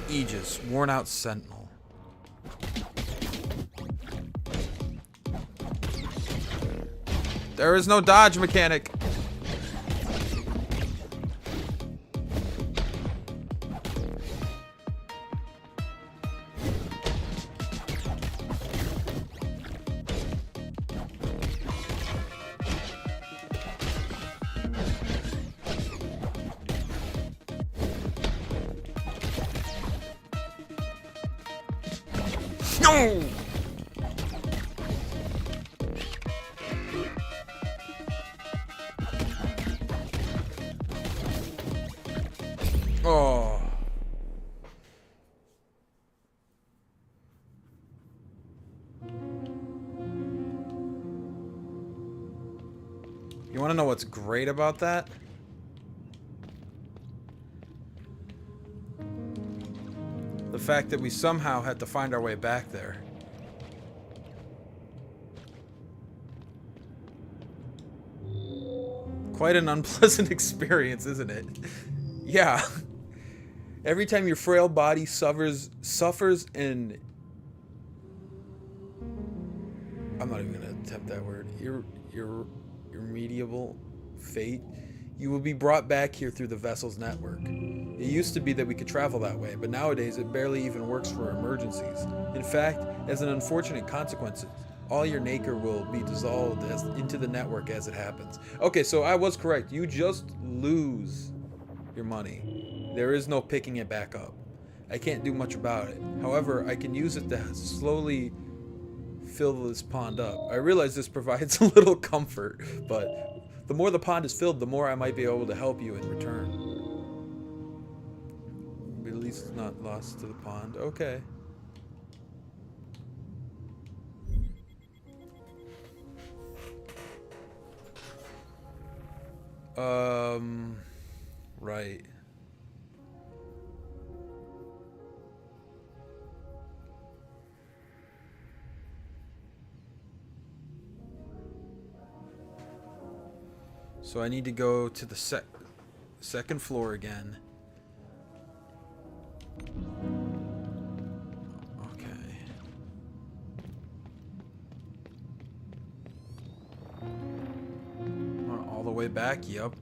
Aegis, worn out sentinel. There is no dodge mechanic. No! Oh. You want to know what's great about that? The fact that we somehow had to find our way back there. Quite an unpleasant experience, isn't it? Yeah. Every time your frail body suffers an... I'm not even going to attempt that word. Irremediable fate. You will be brought back here through the vessel's network. It used to be that we could travel that way, but nowadays it barely even works for emergencies. In fact, as an unfortunate consequence, all your nacre will be dissolved into the network as it happens. Okay, so I was correct. You just lose your money. There is no picking it back up. I can't do much about it. However, I can use it to slowly fill this pond up. I realize this provides a little comfort, but the more the pond is filled, the more I might be able to help you in return. At least it's not lost to the pond. Okay. Right. So I need to go to the second floor again. Okay. All the way back, yep.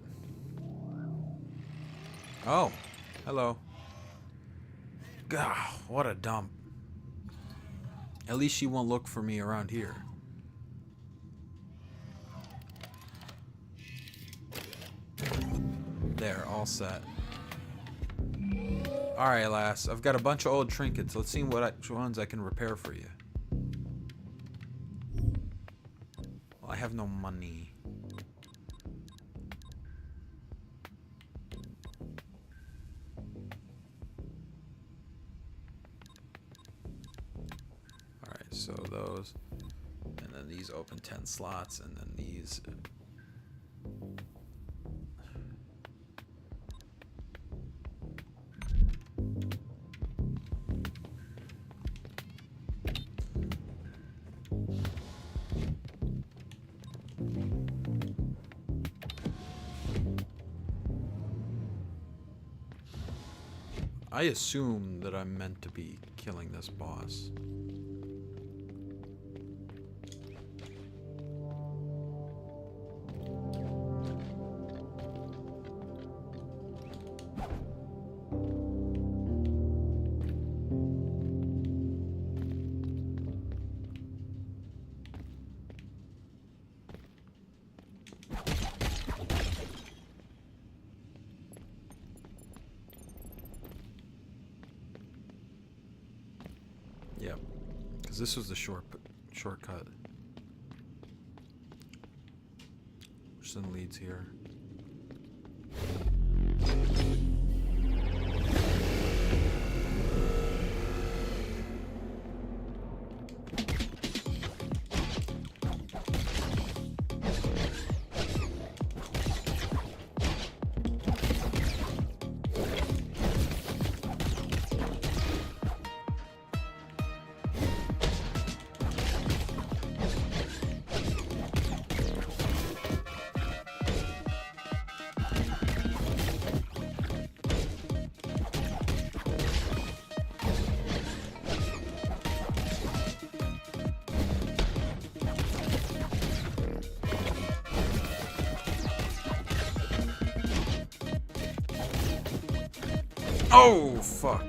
Oh, hello. Gah, what a dump. At least she won't look for me around here. There, all set. Alright, lass. I've got a bunch of old trinkets. Let's see which ones I can repair for you. Well, I have no money. Alright, so those. And then these open 10 slots. And then these... I assume that I'm meant to be killing this boss. Yep, because this was the shortcut, which then leads here. Oh, fuck.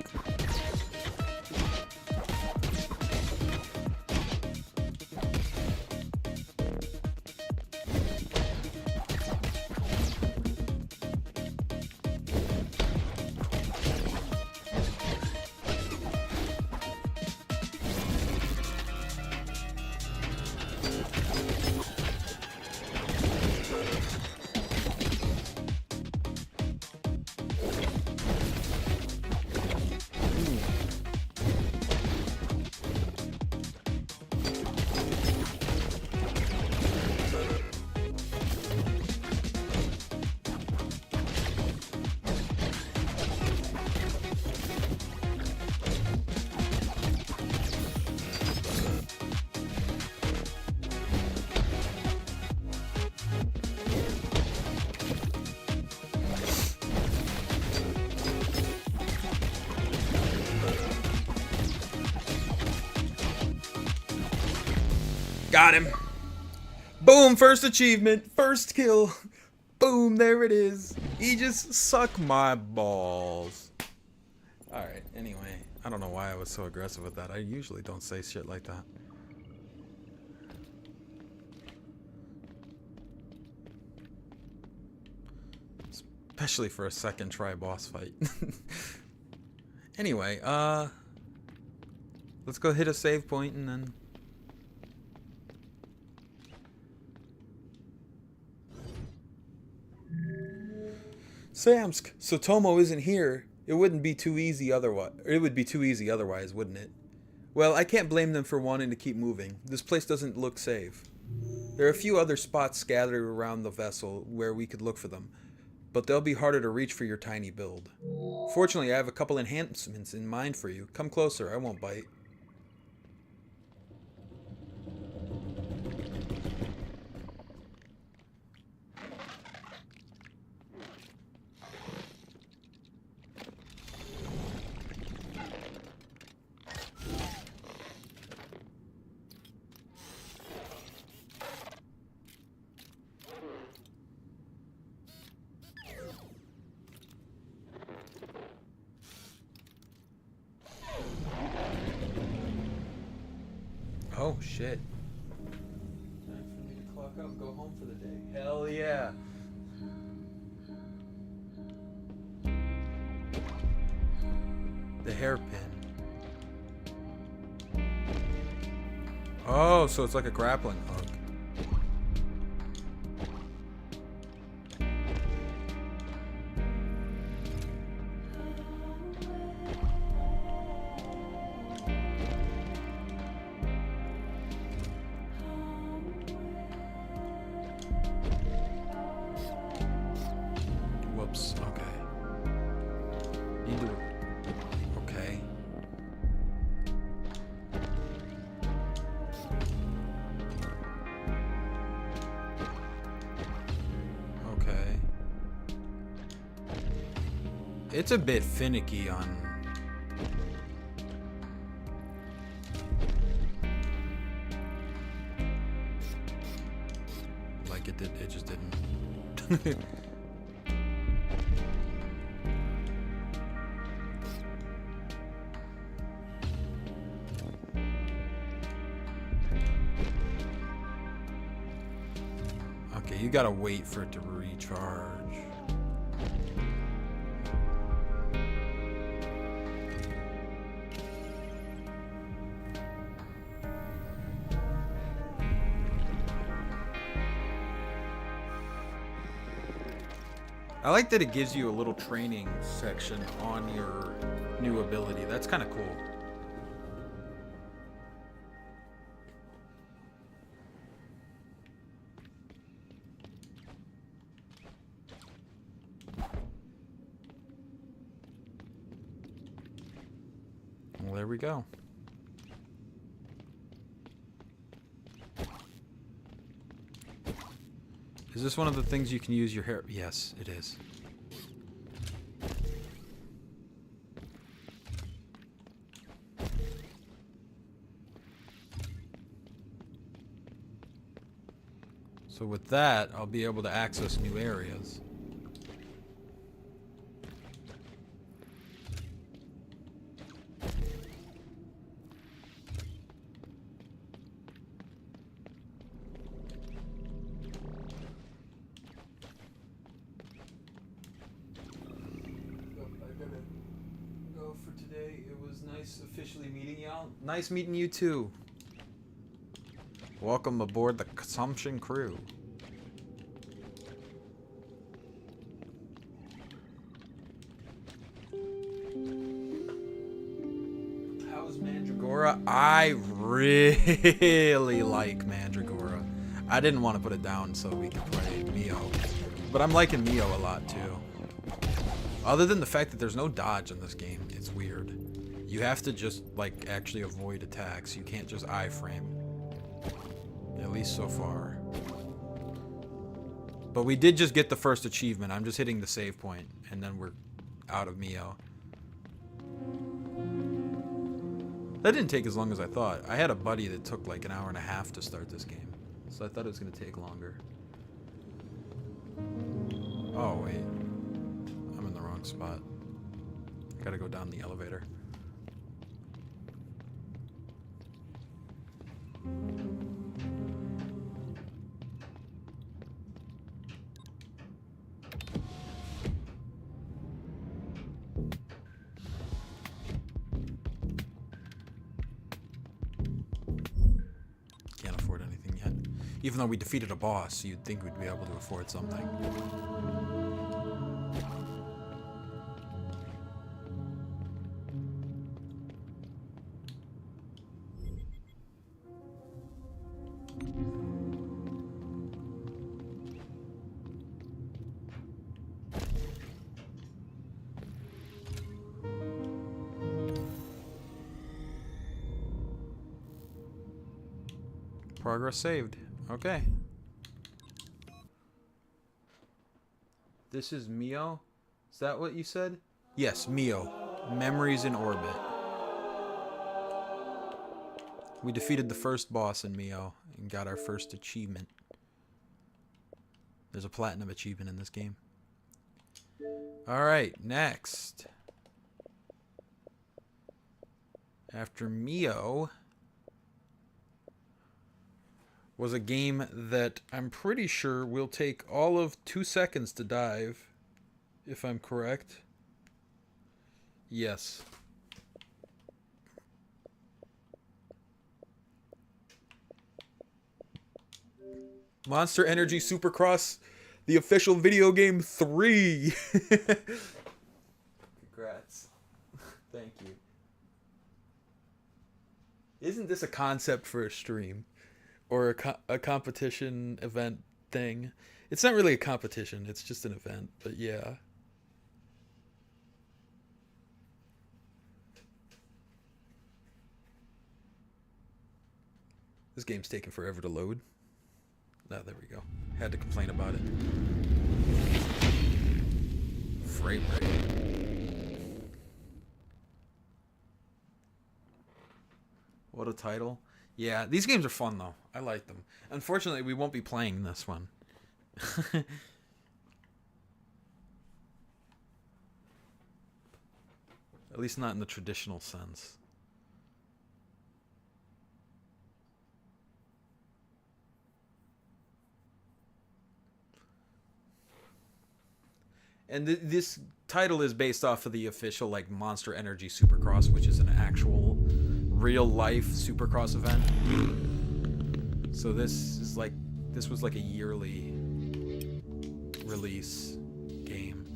Got him. Boom, first achievement, first kill. Boom, there it is. He just sucked my balls. Alright, anyway. I don't know why I was so aggressive with that. I usually don't say shit like that. Especially for a second try boss fight. Anyway, let's go hit a save point and then... Samsk, so Tomo isn't here. It wouldn't be too easy otherwise. It would be too easy otherwise, wouldn't it? Well, I can't blame them for wanting to keep moving. This place doesn't look safe. There are a few other spots scattered around the vessel where we could look for them, but they'll be harder to reach for your tiny build. Fortunately, I have a couple enhancements in mind for you. Come closer, I won't bite. Oh, shit. Time for me to clock up, go home for the day. Hell yeah. The hairpin. Oh, so it's like a grappling hook. Whoops, okay. Need to... Okay. Okay. It's a bit finicky on... Like it just didn't. Okay, you gotta wait for it to recharge. I like that it gives you a little training section on your new ability. That's kind of cool. Well, there we go. Is this one of the things you can use your hair? Yes, it is. So with that, I'll be able to access new areas. For today. It was nice officially meeting y'all. Nice meeting you too. Welcome aboard the Consumption crew. How's Mandragora? I really like Mandragora. I didn't want to put it down so we could play Mio, but I'm liking Mio a lot too. Other than the fact that there's no dodge in this game, it's weird. You have to just, like, actually avoid attacks. You can't just iframe. At least so far. But we did just get the first achievement. I'm just hitting the save point, and then we're out of Mio. That didn't take as long as I thought. I had a buddy that took like an hour and a half to start this game. So I thought it was going to take longer. Oh, wait. I'm in the wrong spot. Gotta go down the elevator. Can't afford anything yet. Even though we defeated a boss, you'd think we'd be able to afford something. Progress saved. Okay. This is Mio? Is that what you said? Yes, Mio. Memories in Orbit. We defeated the first boss in Mio and got our first achievement. There's a platinum achievement in this game. Alright, next. After Mio was a game that I'm pretty sure will take all of 2 seconds to dive, if I'm correct. Yes. Monster Energy Supercross, the official video game 3. Congrats. Thank you. Isn't this a concept for a stream? Or a competition event thing? It's not really a competition, it's just an event, but yeah. This game's taking forever to load. Oh, there we go. Had to complain about it. Frame rate. What a title. Yeah, these games are fun though. I like them. Unfortunately, we won't be playing this one. At least not in the traditional sense. And this title is based off of the official like Monster Energy Supercross, which is an actual real life Supercross event. So this was like a yearly release game.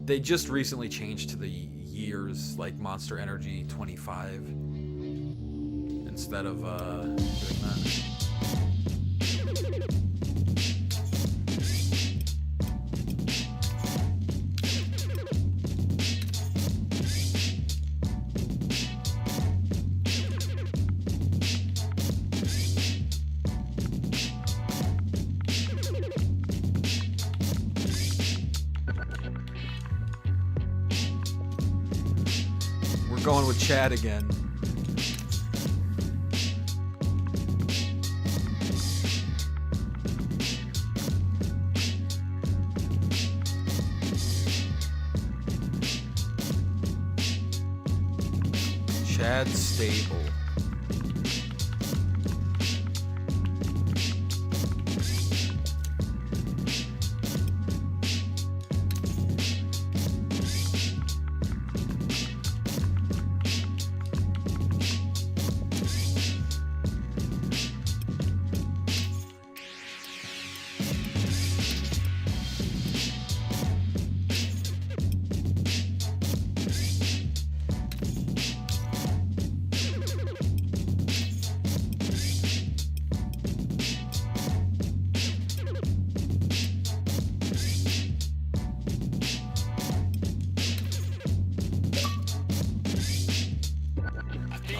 They just recently changed to the years, like Monster Energy 25 instead of doing that. Going with Chad again. Chad Stable.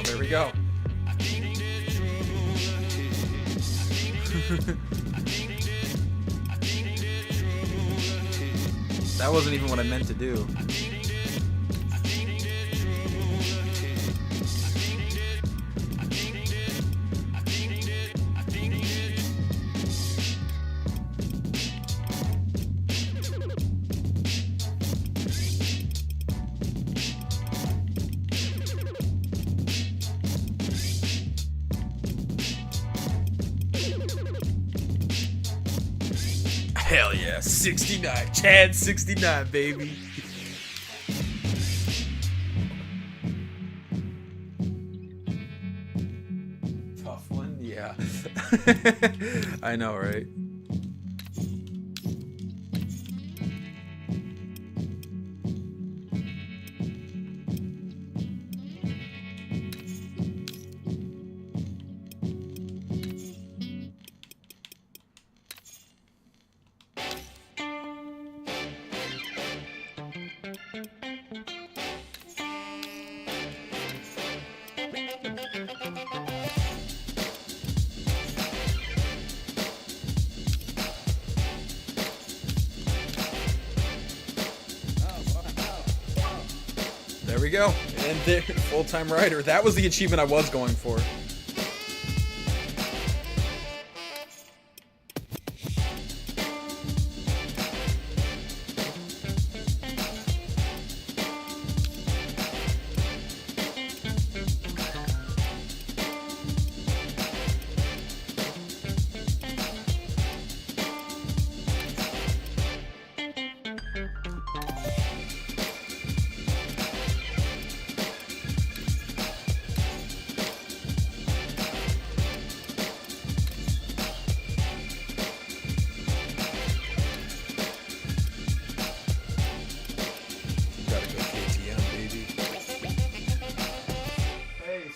There we go. That wasn't even what I meant to do. Hell yeah, 69. Chad 69, baby. Tough one, yeah. I know, right? we go. And there, full-time writer. That was the achievement I was going for.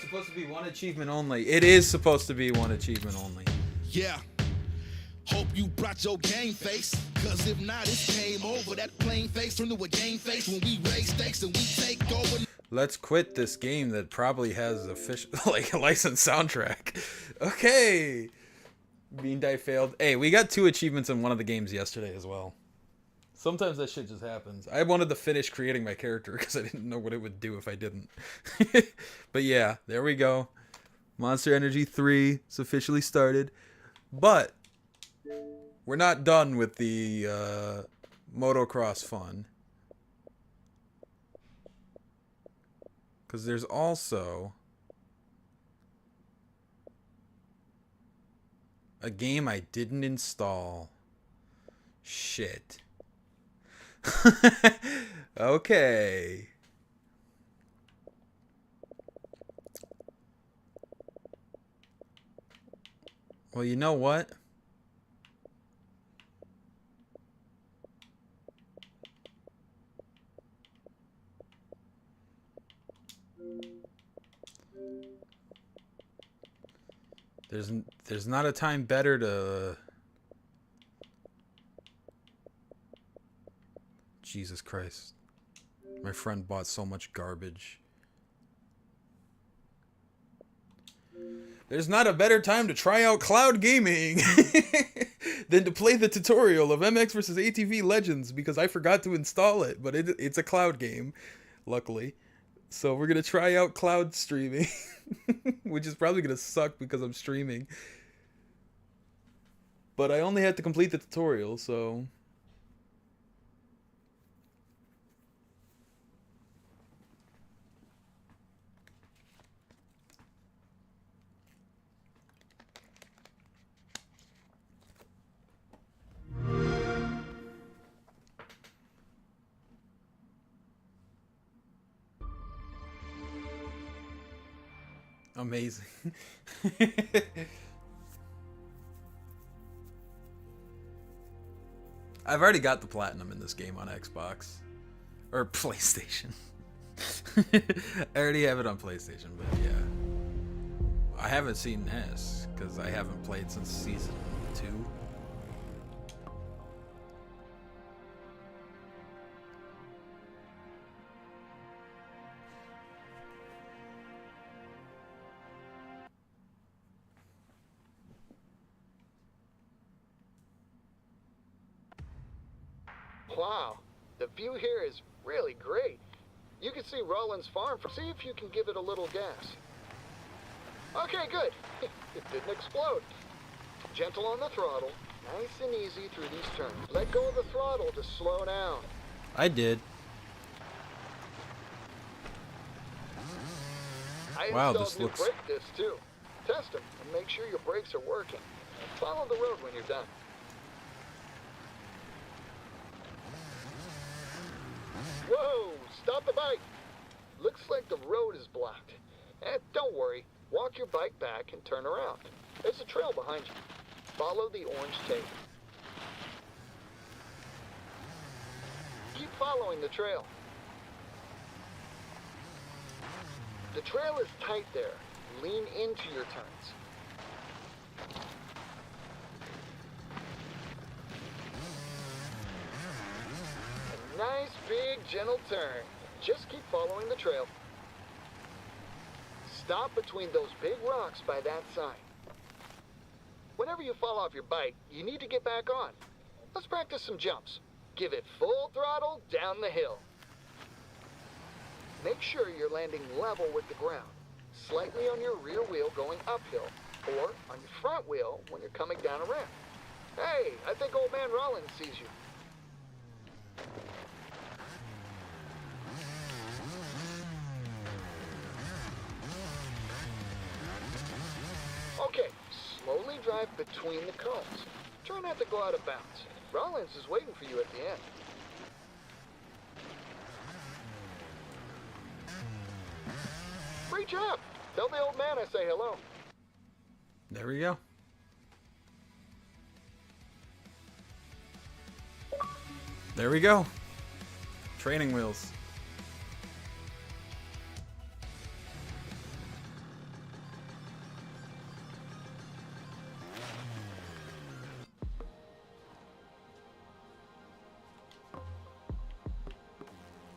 Supposed to be one achievement only. It is supposed to be one achievement only. Yeah. Hope you brought your game face. Cause if not, it's game over. That plain face turned to a game face when we raise stakes and we take over. Let's quit this game that probably has a licensed soundtrack. Okay. Bean Die failed. Hey, we got 2 achievements in one of the games yesterday as well. Sometimes that shit just happens. I wanted to finish creating my character because I didn't know what it would do if I didn't. But yeah, there we go. Monster Energy 3 is officially started. But we're not done with the motocross fun. Because there's also a game I didn't install. Shit. Okay. Well, you know what? There's not a time better to... Jesus Christ. My friend bought so much garbage. There's not a better time to try out cloud gaming than to play the tutorial of MX vs. ATV Legends because I forgot to install it, but it's a cloud game, luckily. So we're going to try out cloud streaming, which is probably going to suck because I'm streaming. But I only had to complete the tutorial, so... Amazing. I've already got the platinum in this game on Xbox. Or PlayStation. I already have it on PlayStation, but yeah. I haven't seen this, because I haven't played since Season 2. Wow, the view here is really great. You can see Roland's farm. See if you can give it a little gas. Okay, good. It didn't explode. Gentle on the throttle. Nice and easy through these turns. Let go of the throttle to slow down. I did. Wow, this looks... brake discs too. Test them and make sure your brakes are working. Follow the road when you're done. Whoa! Stop the bike! Looks like the road is blocked. Don't worry. Walk your bike back and turn around. There's a trail behind you. Follow the orange tape. Keep following the trail. The trail is tight there. Lean into your turns. A nice, big, gentle turn. Just keep following the trail. Stop between those big rocks by that sign. Whenever you fall off your bike, you need to get back on. Let's practice some jumps. Give it full throttle down the hill. make sure you're landing level with the ground, slightly on your rear wheel going uphill, or on your front wheel when you're coming down a ramp. Hey, I think old man Rollins sees you. Okay, slowly drive between the cones. Try not to go out of bounds. Rollins is waiting for you at the end. Reach up. Tell the old man I say hello. There we go. There we go. Training wheels.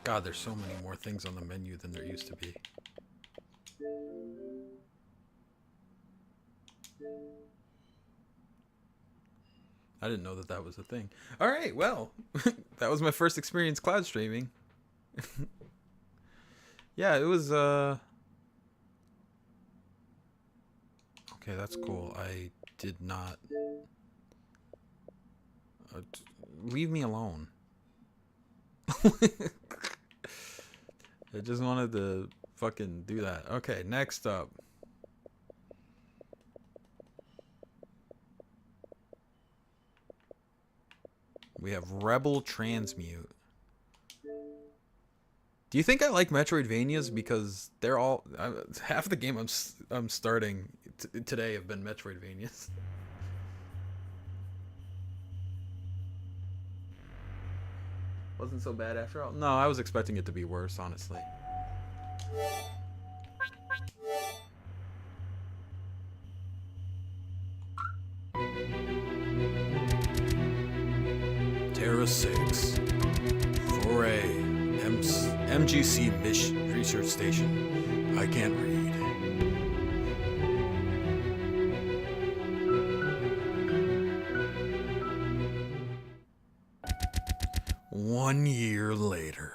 God, there's so many more things on the menu than there used to be. I didn't know that that was a thing. All right, well, that was my first experience cloud streaming. Yeah, it was, okay, that's cool. I did not... leave me alone. I just wanted to fucking do that. Okay, next up. We have Rebel Transmute. Do you think I like Metroidvanias? Because they're all... half the game I'm starting today have been Metroidvanias. Wasn't so bad after all. No, I was expecting it to be worse, honestly. Terra 6. Foray. MGC Mission Research Station. I can't read. One year later.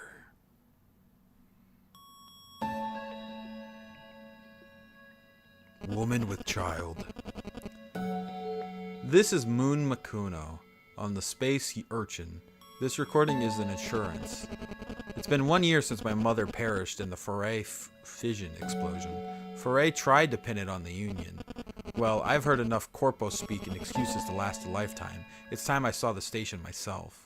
Woman with child. This is Moon Makuno on the Space Urchin. This recording is an assurance. It's been 1 year since my mother perished in the Foray fission explosion. Foray tried to pin it on the Union. Well, I've heard enough corpo speak and excuses to last a lifetime. It's time I saw the station myself.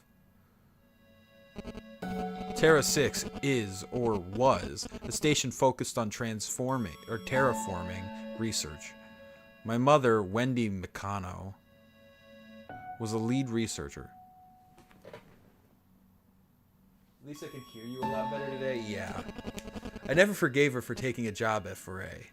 Terra 6 is, or was, a station focused on transforming, or terraforming, research. My mother, Wendy Mikano, was a lead researcher. At least I can hear you a lot better today. Yeah. I never forgave her for taking a job at Foray.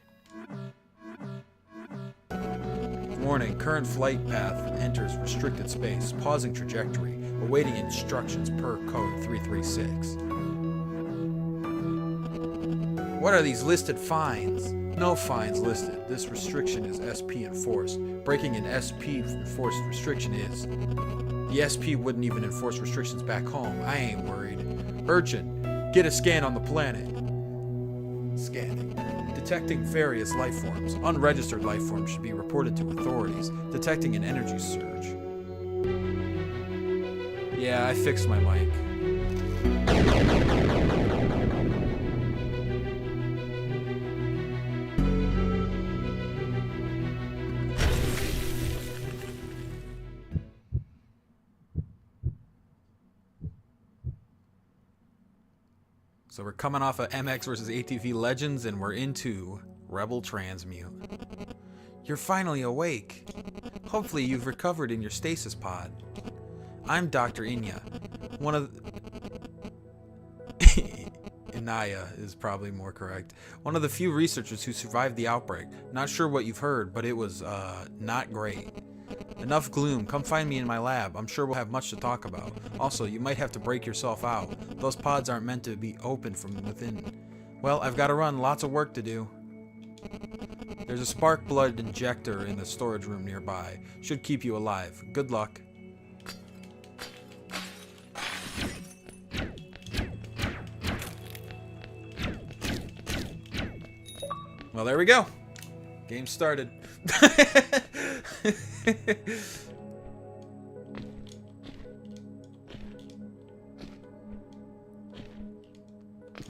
Warning, current flight path enters restricted space, pausing trajectory, awaiting instructions per code 336. What are these listed fines? No fines listed. This restriction is SP enforced. Breaking an SP enforced restriction is... The SP wouldn't even enforce restrictions back home. I ain't worried. Urchin, get a scan on the planet. Scanning. Detecting various life forms. Unregistered life forms should be reported to authorities. Detecting an energy surge. Yeah, I fixed my mic. So we're coming off of MX versus ATV Legends, and we're into Rebel Transmute. You're finally awake. Hopefully you've recovered in your stasis pod. I'm Dr. Inya, one of... Inaya is probably more correct. One of the few researchers who survived the outbreak. Not sure what you've heard, but it was, not great. Enough gloom. Come find me in my lab. I'm sure we'll have much to talk about. Also, you might have to break yourself out. Those pods aren't meant to be open from within. Well, I've got to run. Lots of work to do. There's a spark blood injector in the storage room nearby. Should keep you alive. Good luck. Well, there we go. Game started.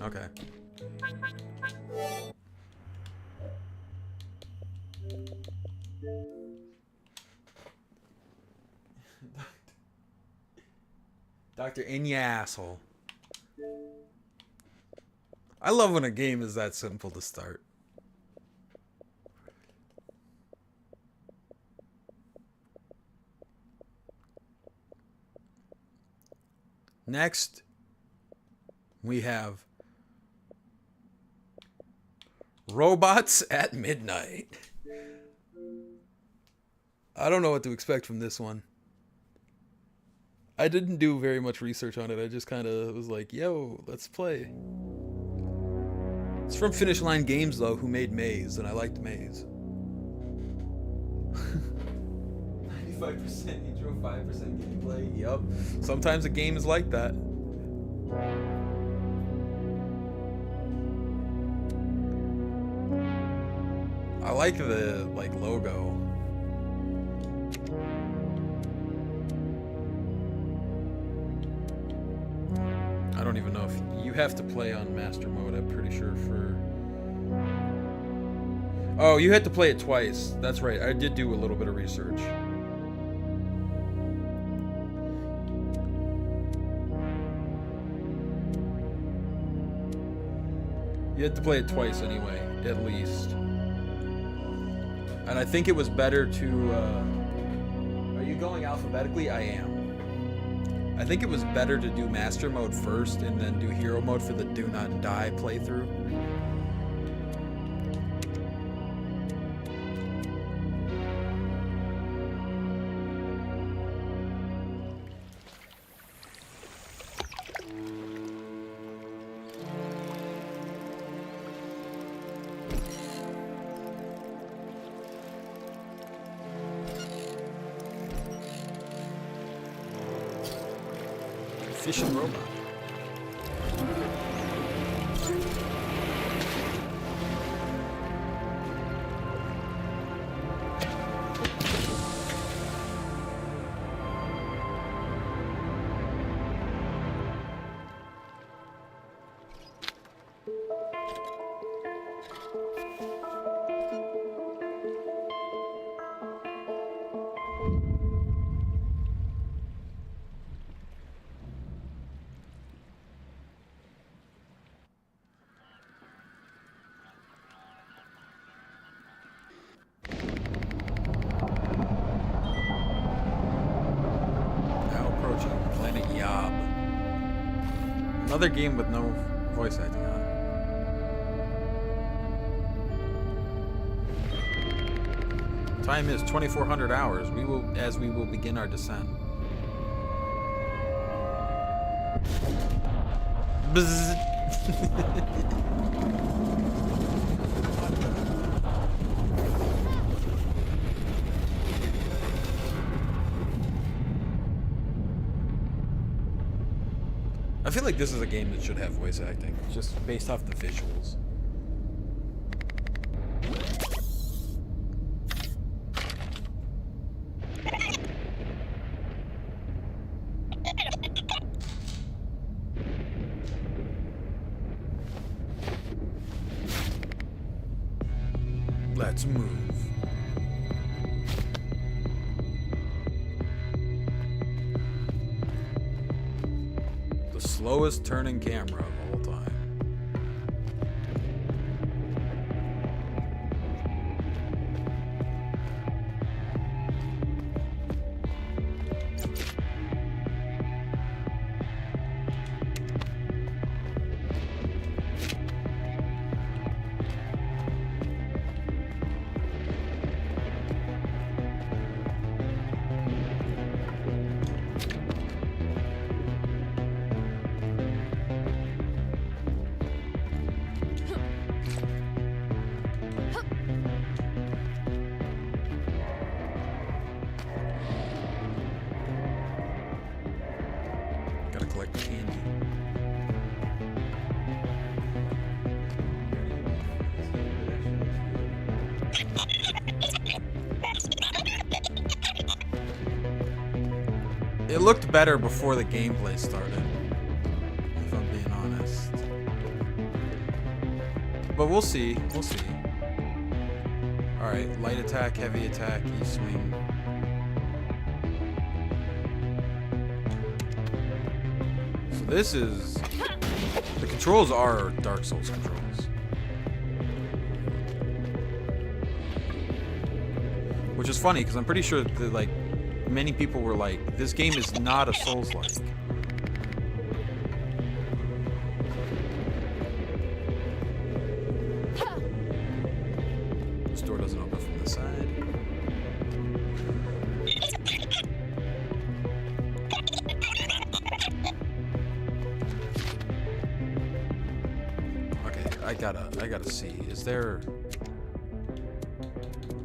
Okay. Doctor in your asshole. I love when a game is that simple to start. Next, we have Robots at Midnight. I don't know what to expect from this one. I didn't do very much research on it. I just kind of was like, yo, let's play. It's from Finish Line Games, though, who made Maze, and I liked Maze. 95% intro, 5% gameplay. Yup. Sometimes a game is like that. I like the logo. I don't even know if you have to play on master mode. I'm pretty sure for. Oh, you had to play it twice. That's right. I did do a little bit of research. You had to play it twice anyway, at least. And I think it was better to... Are you going alphabetically? I am. I think it was better to do Master Mode first and then do Hero Mode for the Do Not Die playthrough. Efficient robot. Another game with no voice acting on it. Time is 2,400 hours. We will begin our descent. Bzzz. I feel like this is a game that should have voice acting, just based off the visuals. Let's move. Slowest turning camera of all time. It looked better before the gameplay started, if I'm being honest. But we'll see. We'll see. Alright, light attack, heavy attack, E-swing. So this is... The controls are Dark Souls controls. Which is funny, because I'm pretty sure that, like, many people were like, this game is not a Souls-like. This door doesn't open from the side. Okay, I gotta see. Is there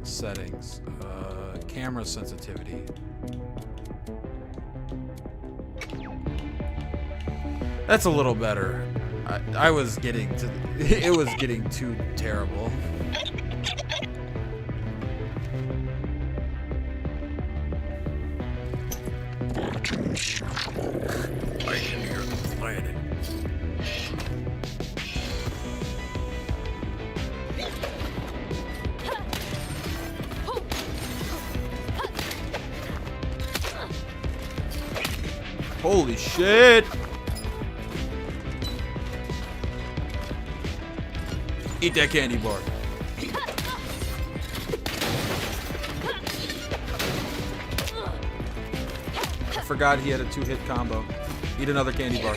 settings? Camera sensitivity. That's a little better. I was getting to... It was getting too terrible. I can hear the planet. Holy shit! Eat that candy bar. I forgot he had a 2-hit combo. Eat another candy bar.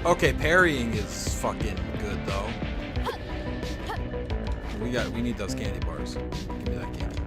Okay, parrying is fucking good though. We need those candy bars. Give me that candy.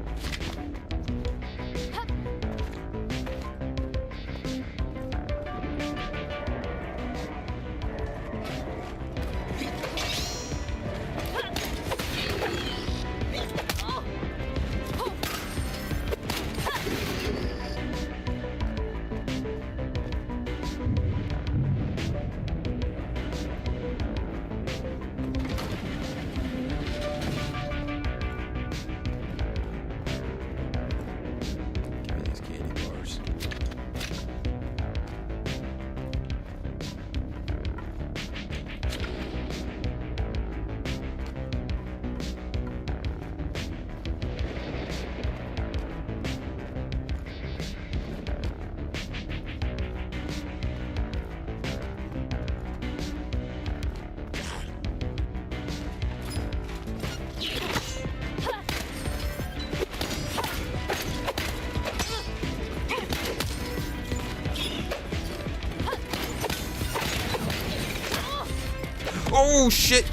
Oh shit!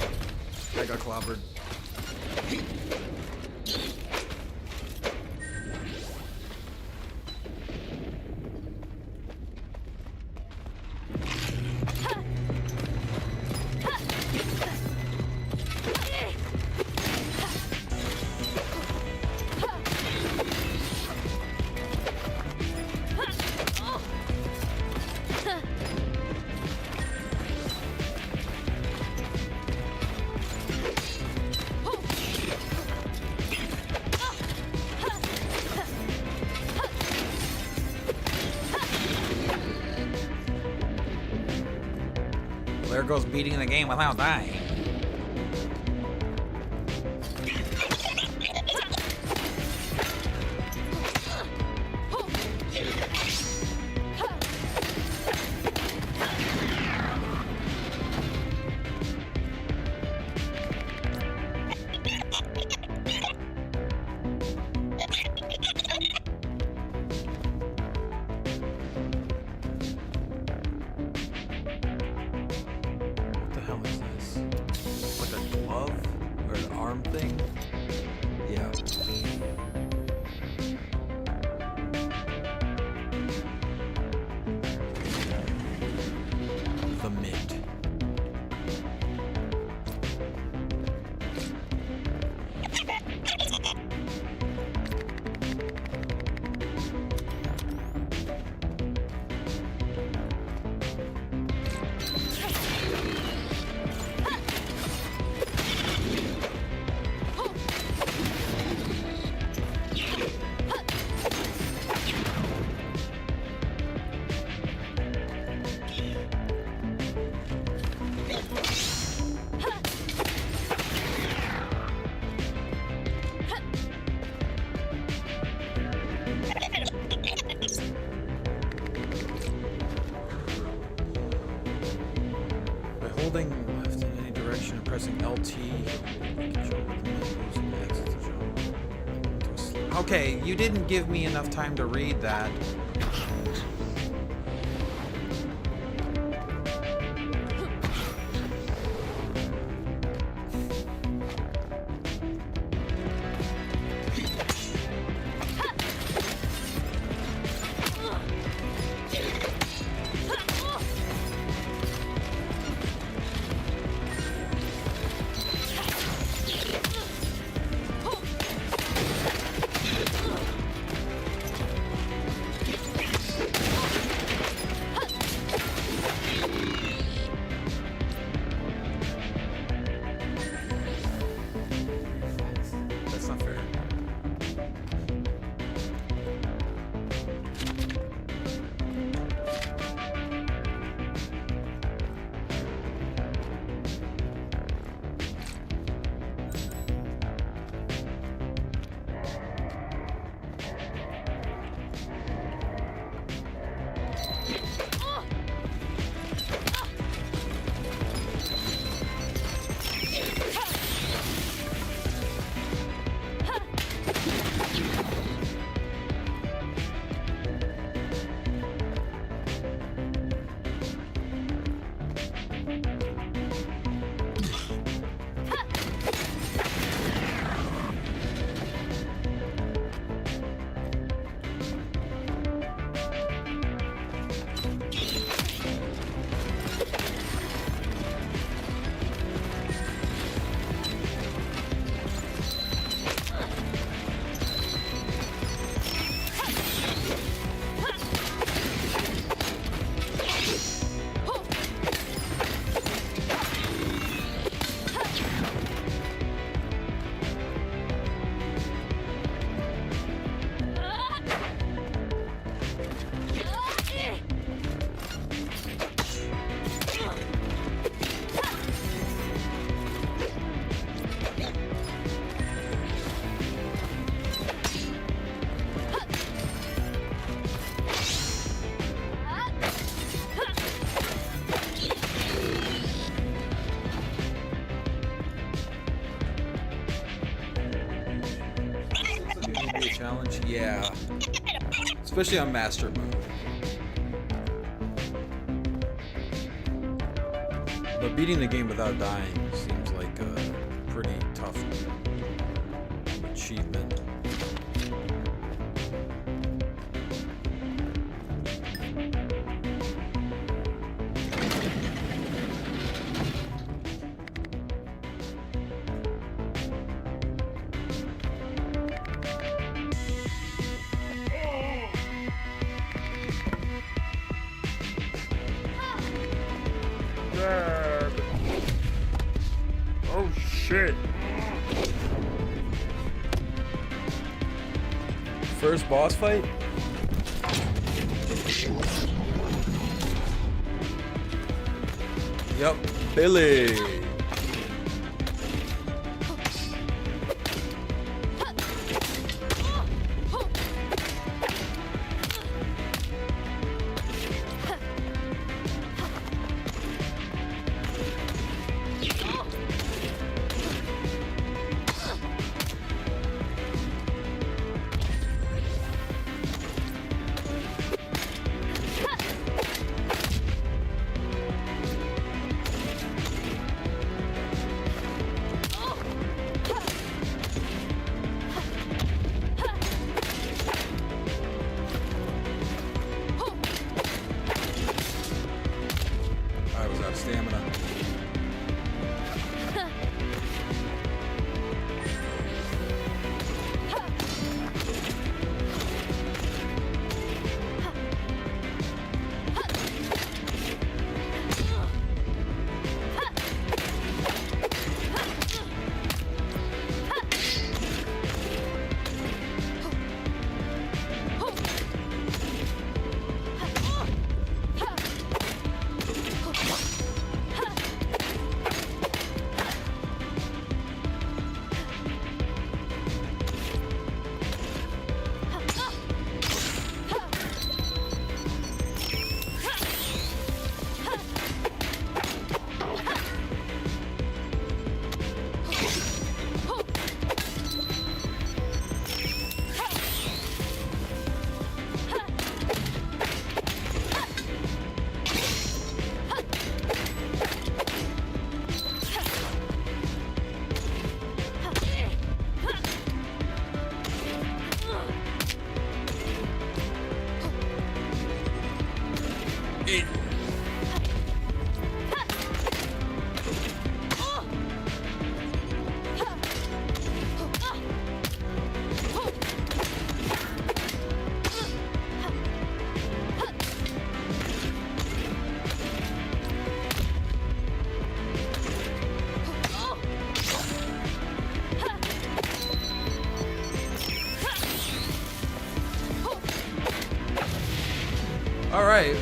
I got clobbered. There goes beating the game without dying. Thing? Yeah. The mint. holding left in any direction and pressing LT. Okay, you didn't give me enough time to read that. That's not fair. Challenge, yeah. Especially on Master Mode. But beating the game without dying seems like a pretty tough achievement. Oh shit. First boss fight? Yep, Billy. it. All right.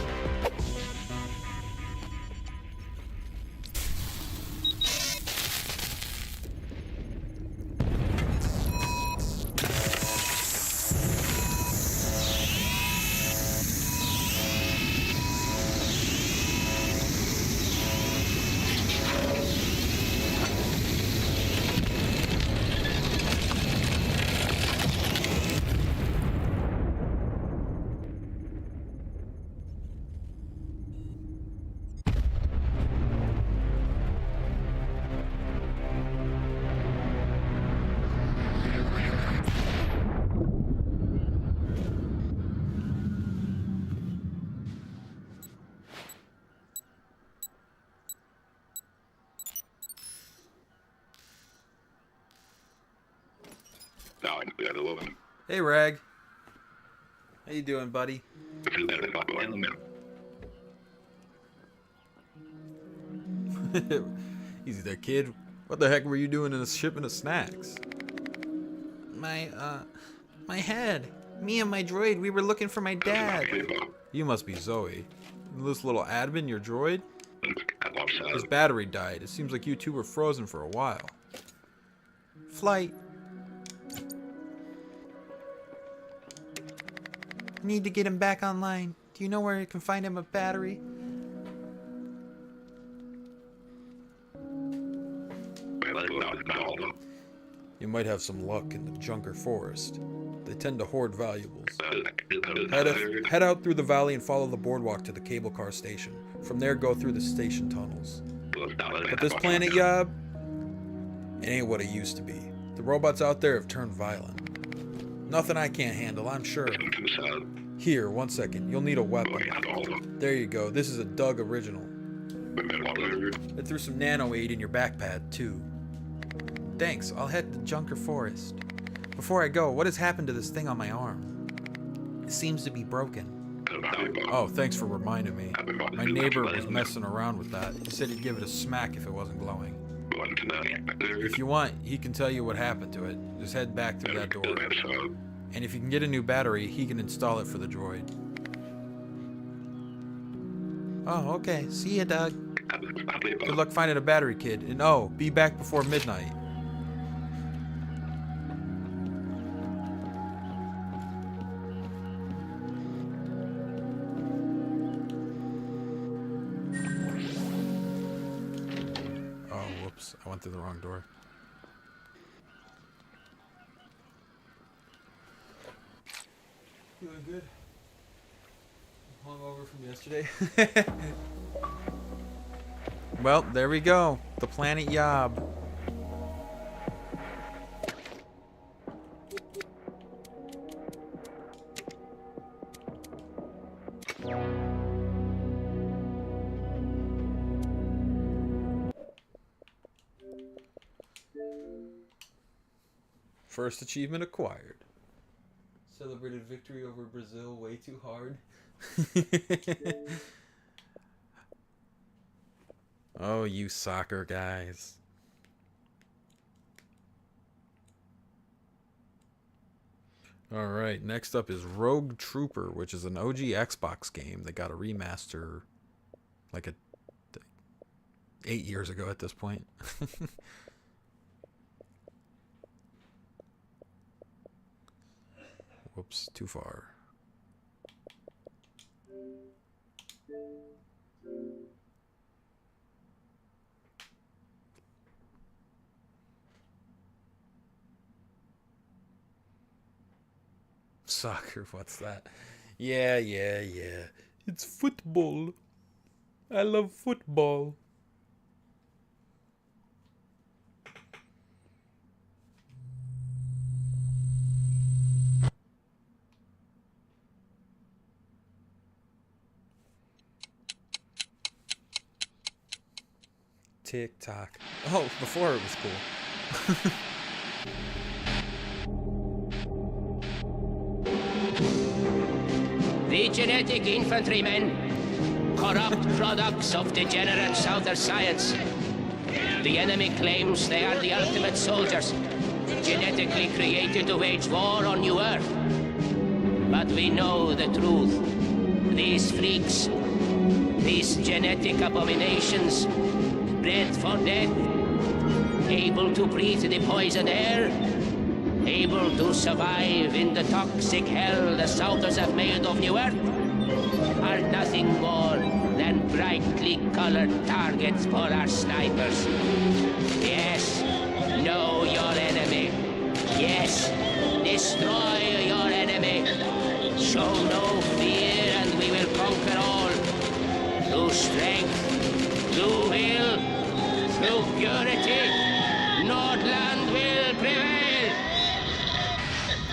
Hey, Rag. How you doing, buddy? Easy there, kid. What the heck were you doing in a shipment of snacks? My head. Me and my droid, we were looking for my dad. You must be Zoe. This little admin, your droid? His battery died. It seems like you two were frozen for a while. Flight. Need to get him back online. Do you know where you can find him a battery? You might have some luck in the Junker Forest. They tend to hoard valuables. Head out through the valley and follow the boardwalk to the cable car station. From there, go through the station tunnels. But this planet, Yob, it ain't what it used to be. The robots out there have turned violent. Nothing I can't handle, I'm sure. Here, 1 second. You'll need a weapon. There you go. This is a Doug original. I threw some nano aid in your backpack, too. Thanks. I'll head to Junker Forest. Before I go, what has happened to this thing on my arm? It seems to be broken. Oh, thanks for reminding me. My neighbor was messing around with that. He said he'd give it a smack if it wasn't glowing. If you want, he can tell you what happened to it. Just head back through that door. And if you can get a new battery, he can install it for the droid. Oh, okay. See ya, Doug. Good luck finding a battery, kid. And oh, be back before midnight. Oh, whoops. I went through the wrong door. Feeling good? I'm hungover from yesterday. Well, there we go. The planet Yob. First achievement acquired. Celebrated victory over Brazil way too hard. Oh, you soccer guys. Alright, next up is Rogue Trooper, which is an OG Xbox game that got a remaster like 8 years ago at this point. Whoops, too far. Soccer, what's that? Yeah. It's football. I love football. Tick tock. Oh, before it was cool. The genetic infantrymen, corrupt products of degenerate Souther science. The enemy claims they are the ultimate soldiers, genetically created to wage war on New Earth. But we know the truth. These freaks, these genetic abominations, bred for death, able to breathe the poison air, able to survive in the toxic hell the Southers have made of New Earth, are nothing more than brightly colored targets for our snipers. Yes, know your enemy. Yes, destroy your enemy. Show no fear and we will conquer all. Through strength, through will, through purity, Nordland will prevail.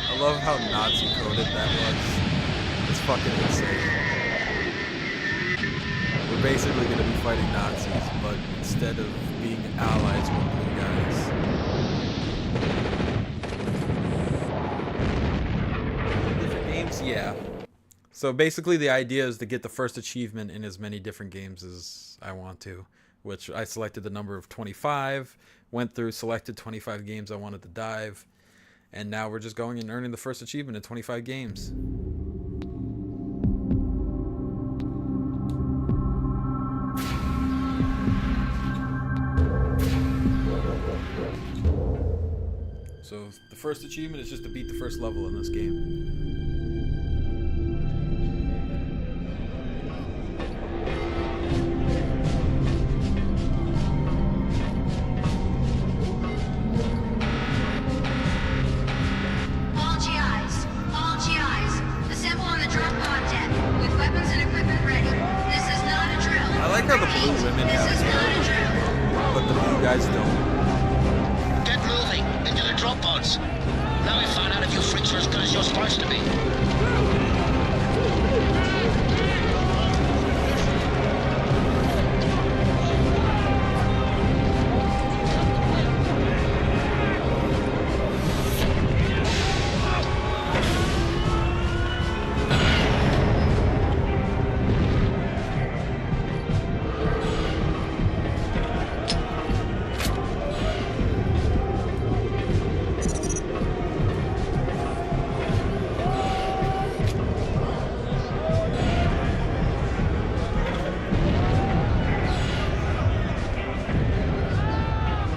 I love how Nazi coded that was. It's fucking insane. We're basically going to be fighting Nazis, but instead of being allies with blue guys. Different games? Yeah. So basically the idea is to get the first achievement in as many different games as I want to, which I selected the number of 25, went through, selected 25 games I wanted to dive, and now we're just going and earning the first achievement in 25 games. So the first achievement is just to beat the first level in this game. I like how the blue women have it, but the blue guys don't. Get moving into the drop pods. Now we found out if you freaks are as good as you're supposed to be.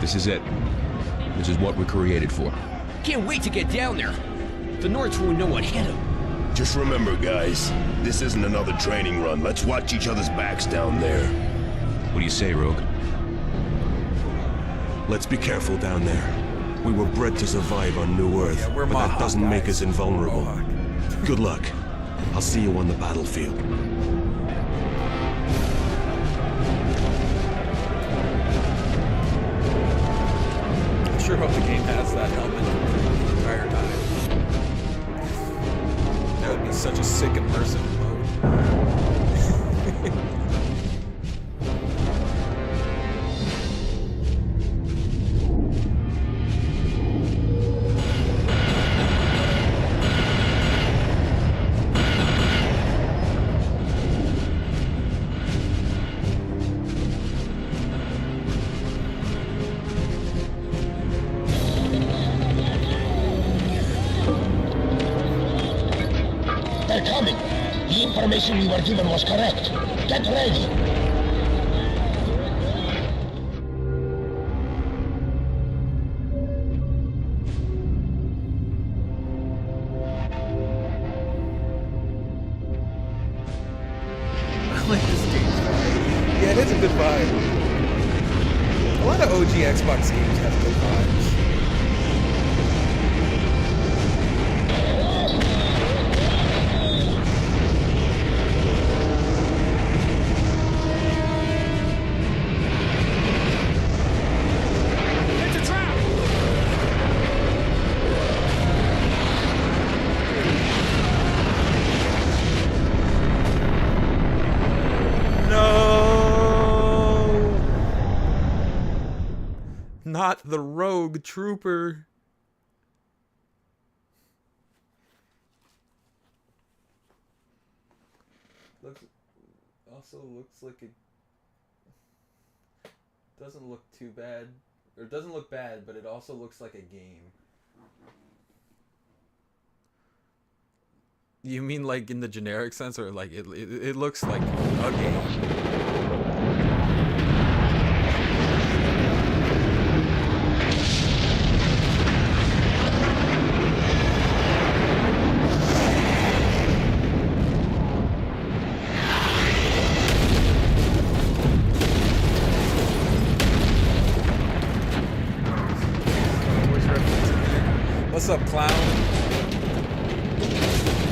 This is it. This is what we're created for. Can't wait to get down there. The Nords won't know what hit them. Just remember, guys, this isn't another training run. Let's watch each other's backs down there. What do you say, Rogue? Let's be careful down there. We were bred to survive on New Earth, Yeah, we're but that Mohawk doesn't make guys. us invulnerable. Good luck. I'll see you on the battlefield. I sure hope the game has that helmet the entire time. That would be such a sick immersive mode. They're coming. The information we were given was correct. Get ready. I like this game. Yeah, it is a good vibe. A lot of OG Xbox games have good vibes. not the rogue trooper. Looks like it doesn't look too bad, or it doesn't look bad, but it also looks like a game. You mean like in the generic sense, or like it looks like a game? What's up, clown?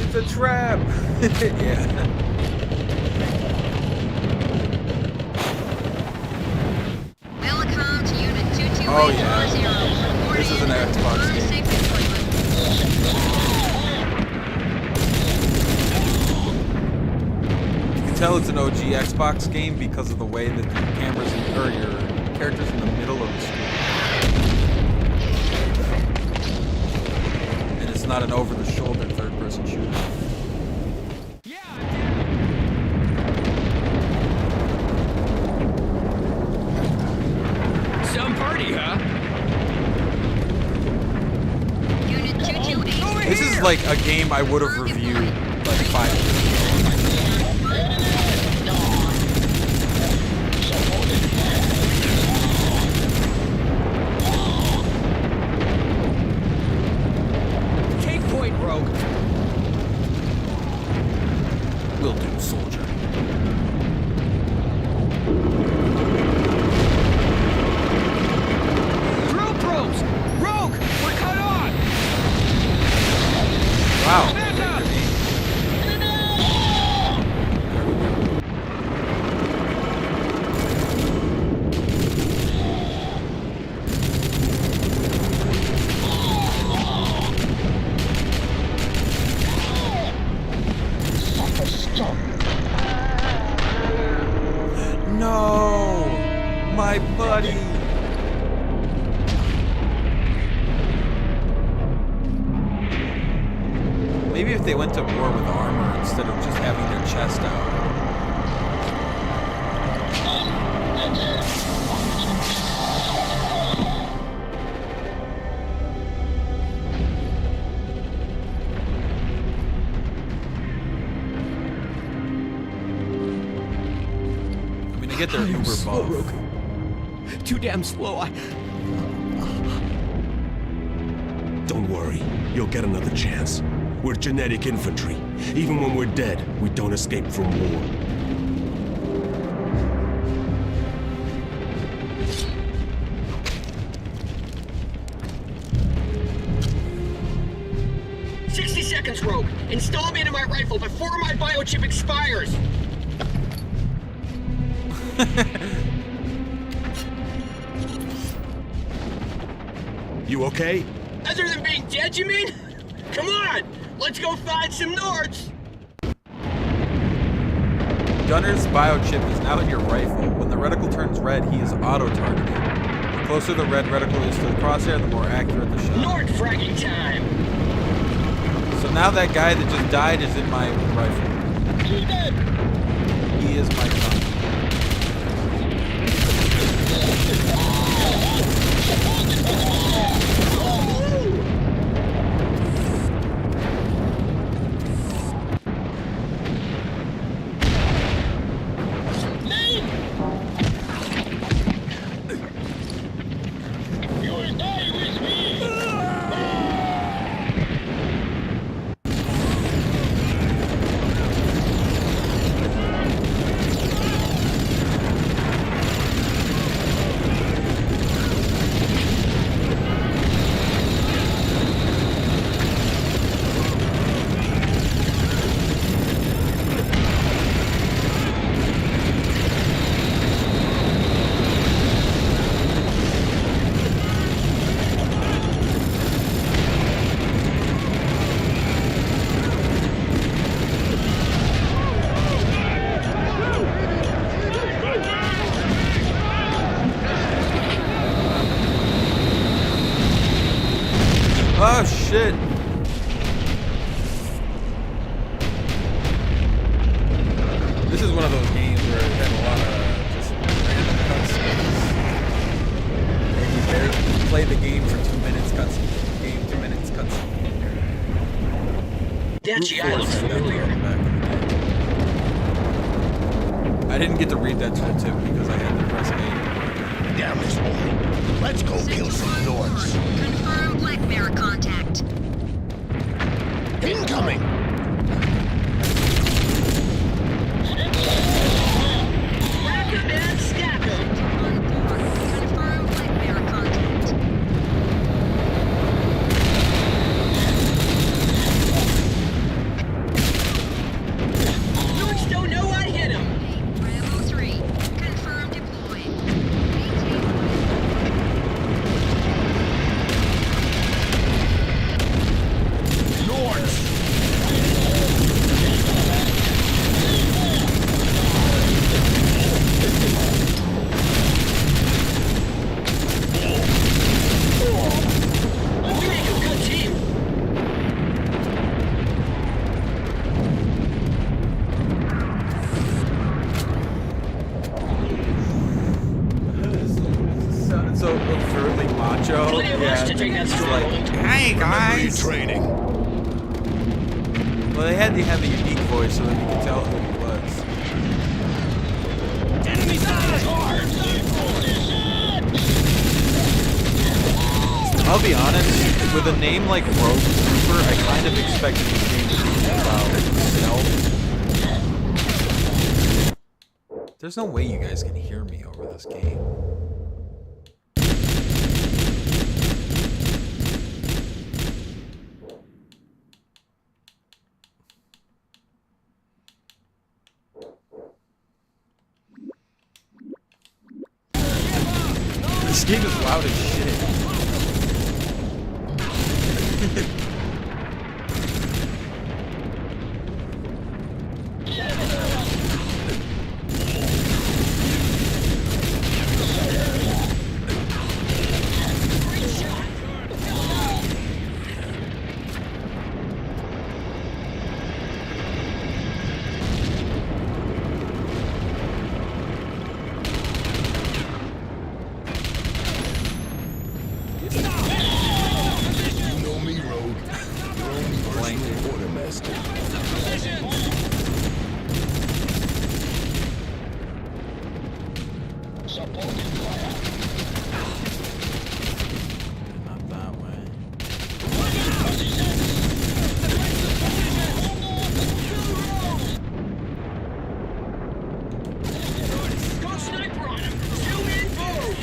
It's a trap! Yeah. Welcome to Unit 22840. Oh, yeah. This is an Xbox game. You can tell it's an OG Xbox game because of the way that the cameras or your characters in the middle of the screen. Not an over-the-shoulder third-person shooter. Some party, huh? Unit 228. This is like a game I would have reviewed like 5 years ago. Rogue. Will do, soldier. Drill probes! Rogue! We're cut on! Wow. No, my buddy. Maybe if they went to war with armor instead of just having their chest out. Get their Uber buff. Too damn slow. Don't worry. You'll get another chance. We're genetic infantry. Even when we're dead, we don't escape from war. Rogue. Install me into my rifle before my biochip expires. You okay? Other than being dead, you mean? Come on, let's go find some Nords. Gunner's biochip is now in your rifle. When the reticle turns red, he is auto-targeted. The closer the red reticle is to the crosshair, the more accurate the shot. Nord fragging time! So now that guy that just died is in my rifle. He's dead! He is my son. shit. This is one of those games where it had a lot of just random cutscenes. And you barely play the game for 2 minutes cutscene. Game 2 minutes cutscene. That GI looks familiar. I didn't get to read that tooltip because I had to press A. Damn this boy. Let's go kill some Nords. Confirm Black Mirror contact. Incoming! Record and stacker. Confirm Black Mirror contact. Nords don't know I hit him. Bravo 3. Confirm deployed. We make a good team. Sounded so overtly macho. Plenty of us to take that it's stronghold. like, hey guys. Training. Well, they had to have a unique voice so that we could tell who he was. Enemy side hard. I'll be honest, with a name like Rogue Trooper, I kind of expected this game to be about stealth. There's no way you guys can hear me over this game. This game is loud as shit. You know me, Rogue. Your only personal quartermaster. Not that way. Go sniper on him. Zoom in, boom.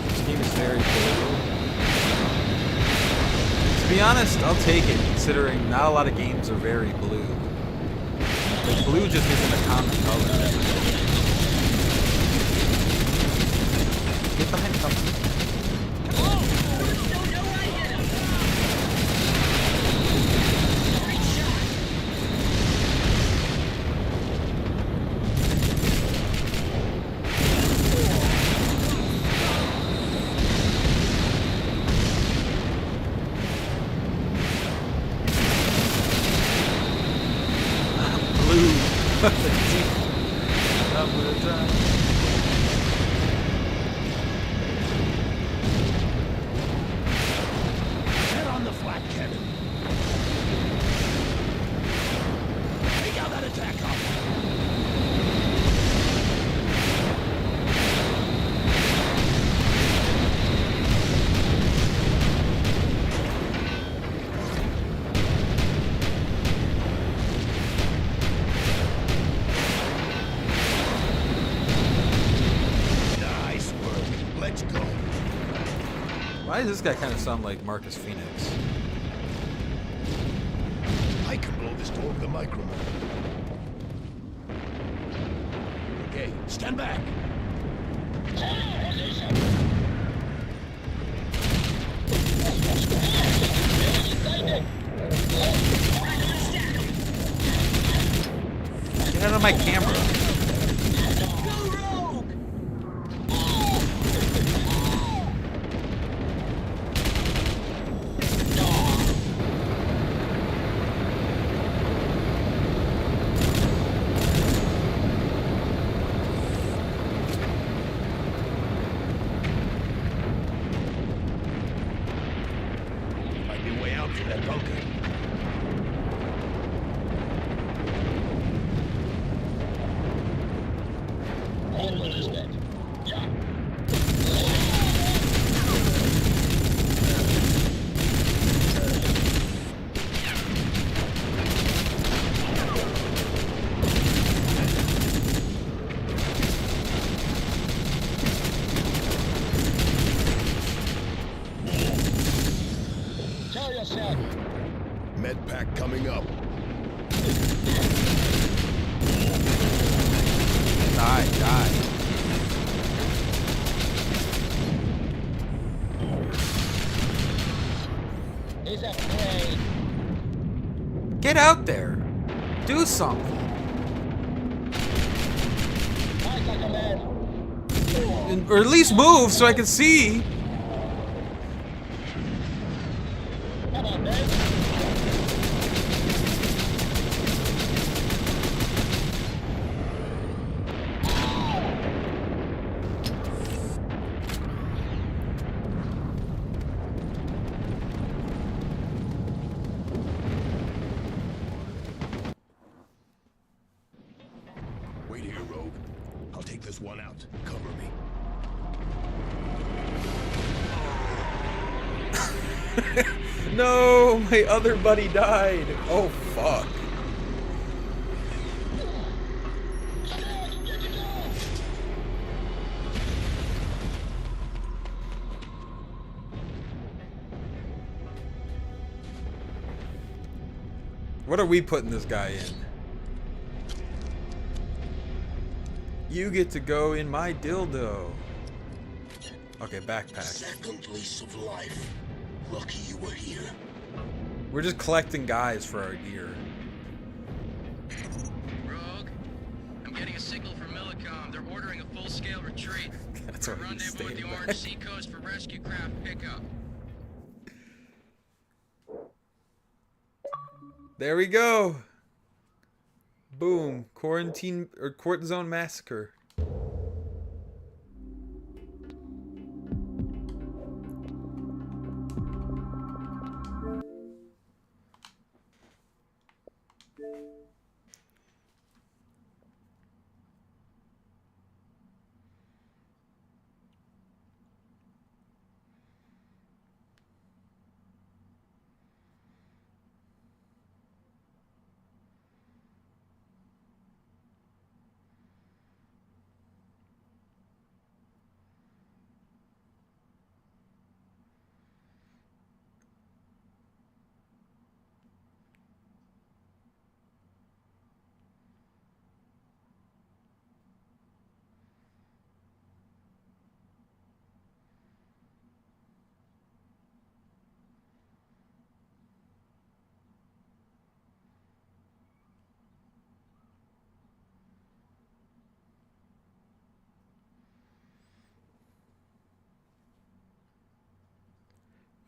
This game is very blue. To be honest, I'll take it, considering not a lot of games are very blue. Like, blue just isn't a common color. Get behind cover. Blue. Up with a drive. Head on the flat cannon. Take out that attack hopper. Nice work. Let's go. Why does this guy kind of sound like Marcus Phoenix? I can blow this door with a microphone. Okay, stand back. my camera? Might be a way out through that bunker. Hold this bit. Yeah. Tell yourself. Med pack coming up. Die, die. He's afraid. Get out there. Do something. Fight like a man. Or at least move so I can see. Come on, man. Wait here, Rogue. I'll take this one out. Cover me. No, my other buddy died. Oh, fuck. What are we putting this guy in? You get to go in my dildo. Okay, backpack. Second lease of life. Lucky you were here. We're just collecting guys for our gear. Rogue, I'm getting a signal from Millicom. They're ordering a full-scale retreat. That's why he's Rendezvous at staying the back. Orange Sea Coast for rescue craft pickup. There we go. Boom. Quarantine or court zone massacre.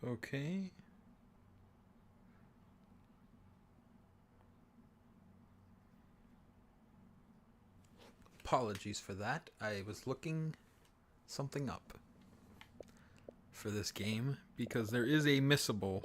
Okay. Apologies for that. I was looking something up for this game because there is a missable.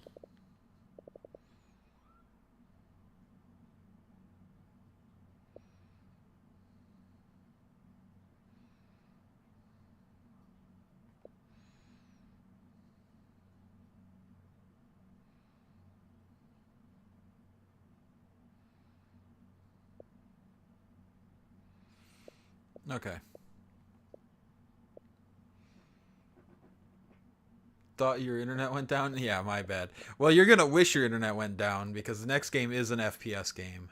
Okay. Thought your internet went down? Yeah, my bad. Well, you're gonna wish your internet went down because the next game is an FPS game.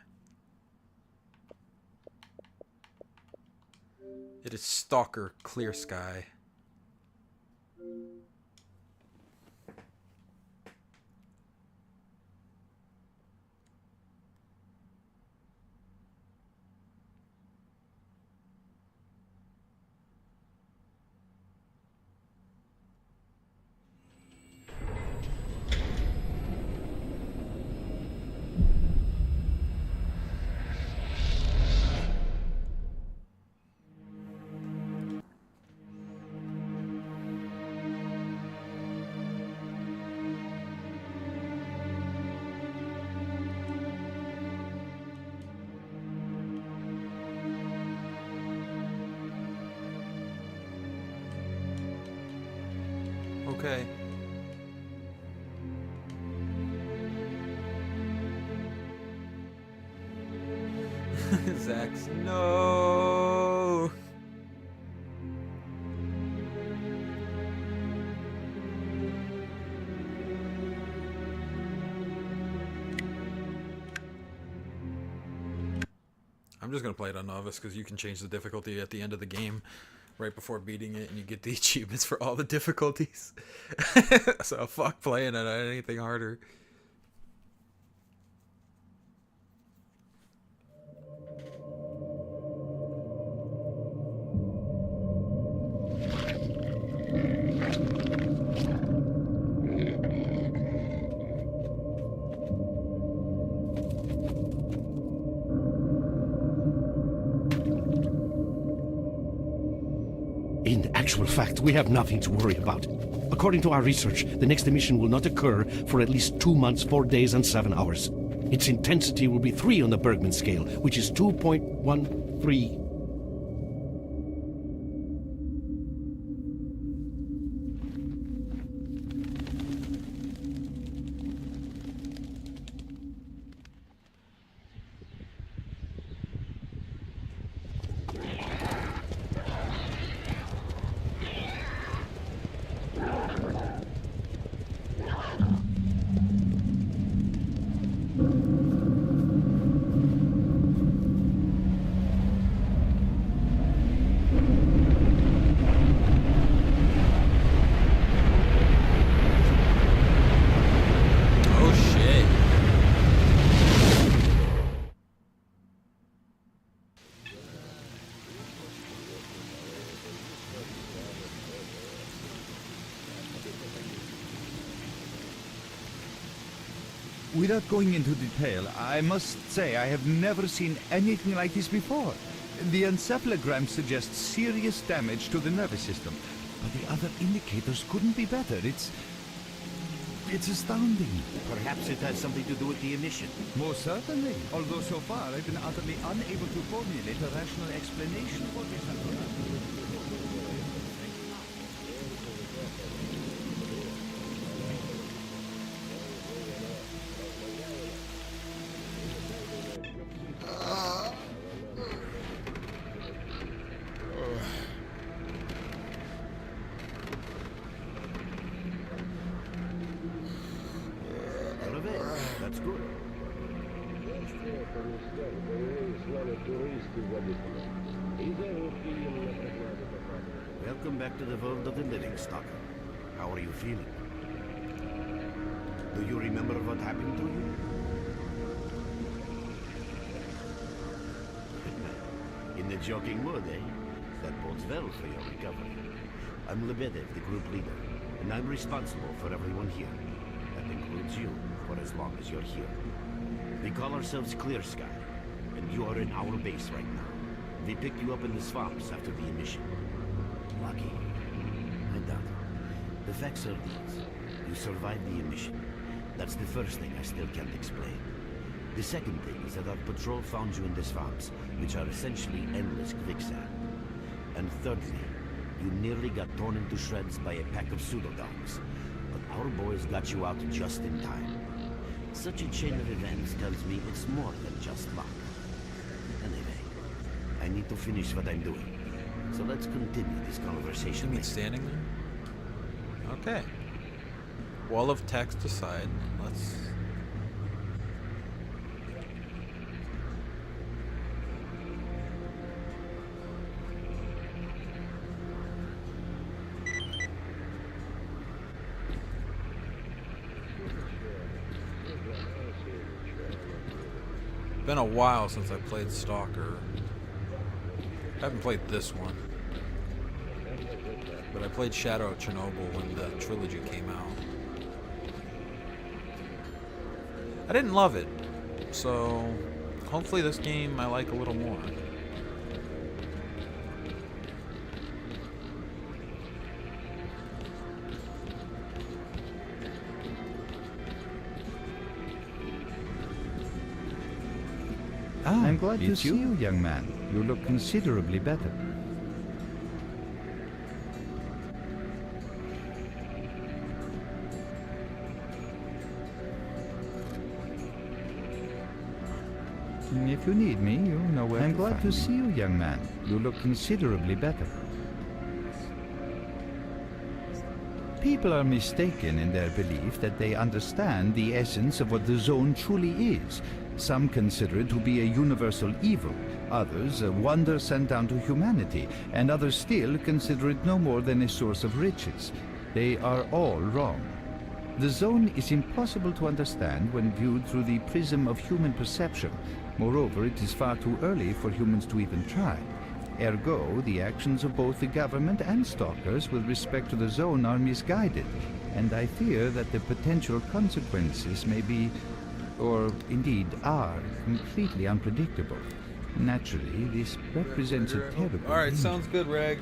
It is Stalker Clear Sky. okay. Zax, no. I'm just gonna play it on novice because you can change the difficulty at the end of the game, right before beating it, and you get the achievements for all the difficulties. So fuck playing it on anything harder. In actual fact, we have nothing to worry about. According to our research, the next emission will not occur for at least 2 months, 4 days, and 7 hours. Its intensity will be 3 on the Bergman scale, which is 2.13. Without going into detail, I must say I have never seen anything like this before. The encephalogram suggests serious damage to the nervous system, but the other indicators couldn't be better. It's astounding. Perhaps it has something to do with the emission. Most certainly. Although so far I've been utterly unable to formulate a rational explanation for this. That's good. Welcome back to the world of the living, Stalker. How are you feeling? Do you remember what happened to you? In the joking mood, eh? That bodes well for your recovery. I'm Lebedev, the group leader, and I'm responsible for everyone here. That includes you, for as long as you're here. We call ourselves Clear Sky, and you are in our base right now. We picked you up in the swamps after the emission. Lucky. I doubt it. The facts are these. You survived the emission. That's the first thing I still can't explain. The second thing is that our patrol found you in the swamps, which are essentially endless quicksand. And thirdly, you nearly got torn into shreds by a pack of pseudo-dogs. But our boys got you out just in time. Such a chain of events tells me it's more than just luck. Anyway, I need to finish what I'm doing. So let's continue this conversation. You mean standing there? Okay. Wall of text aside, let's... Been a while since I played Stalker. I haven't played this one. But I played Shadow of Chernobyl when the trilogy came out. I didn't love it, so hopefully this game I like a little more. I'm glad to see you, young man. You look considerably better. If you need me, you know where I'm glad to see you, young man. You look considerably better. People are mistaken in their belief that they understand the essence of what the Zone truly is. Some consider it to be a universal evil, others a wonder sent down to humanity, and others still consider it no more than a source of riches. They are all wrong. The Zone is impossible to understand when viewed through the prism of human perception. Moreover, it is far too early for humans to even try. Ergo, the actions of both the government and stalkers with respect to the Zone are misguided, and I fear that the potential consequences may be, or indeed are, completely unpredictable. Naturally, this represents a terrible Alright, danger. sounds good, Reg.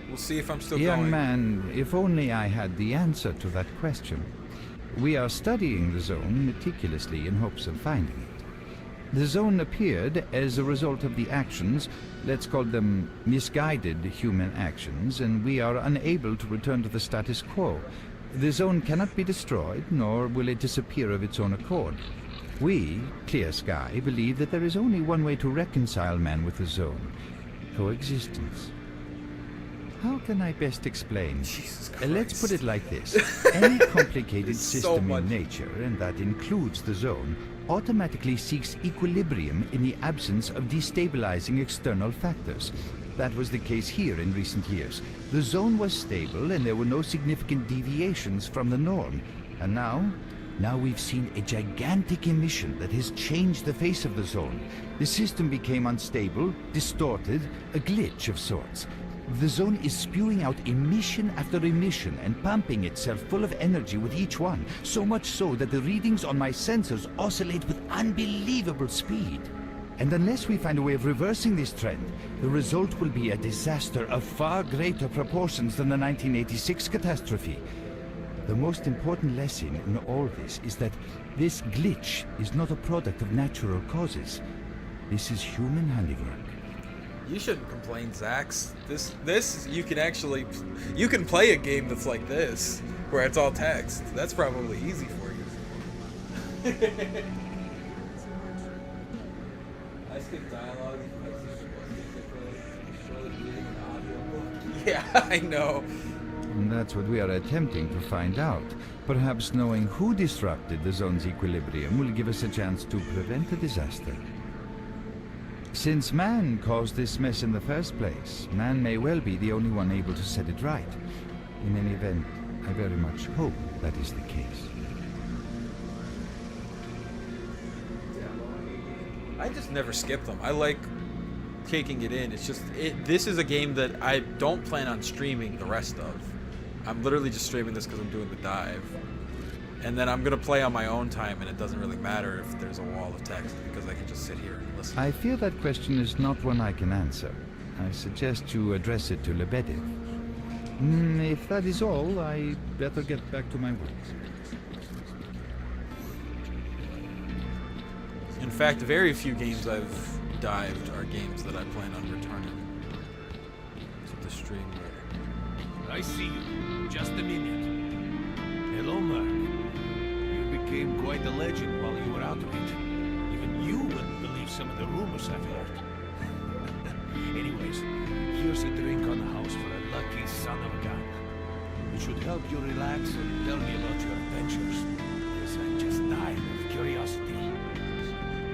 We'll see if I'm still Young going. man, if only I had the answer to that question. We are studying the Zone meticulously in hopes of finding it. The Zone appeared as a result of the actions, let's call them misguided human actions, and we are unable to return to the status quo. The Zone cannot be destroyed, nor will it disappear of its own accord. We, Clear Sky, believe that there is only one way to reconcile man with the Zone: coexistence. How can I best explain? Let's put it like this. Any complicated system in nature, and that includes the Zone, automatically seeks equilibrium in the absence of destabilizing external factors. That was the case here in recent years. The Zone was stable and there were no significant deviations from the norm. And now we've seen a gigantic emission that has changed the face of the Zone. The system became unstable, distorted, a glitch of sorts. The Zone is spewing out emission after emission and pumping itself full of energy with each one, so much so that the readings on my sensors oscillate with unbelievable speed. And unless we find a way of reversing this trend, the result will be a disaster of far greater proportions than the 1986 catastrophe. The most important lesson in all this is that this glitch is not a product of natural causes. This is human handiwork. You shouldn't complain, Zax. This you can play a game that's like this, where it's all text. That's probably easy for you. I skip dialogue. Yeah, I know. And that's what we are attempting to find out. Perhaps knowing who disrupted the Zone's equilibrium will give us a chance to prevent a disaster. Since man caused this mess in the first place, man may well be the only one able to set it right. In any event, I very much hope that is the case. I just never skip them. I like taking it in. It's just this is a game that I don't plan on streaming the rest of. I'm literally just streaming this because I'm doing the dive. And then I'm going to play on my own time, and it doesn't really matter if there's a wall of text because I can just sit here and listen. I fear that question is not one I can answer. I suggest you address it to Lebedev. If that is all, I better get back to my work. In fact, very few games I've dived are games that I plan on returning to the stream later. I see you. Just a minute. Hello, Mark. You became quite a legend while you were out of it. Even you wouldn't believe some of the rumors I've heard. Anyways, here's a drink on the house for a lucky son of a gun. It should help you relax and tell me about your adventures. Because I'm just dying of curiosity.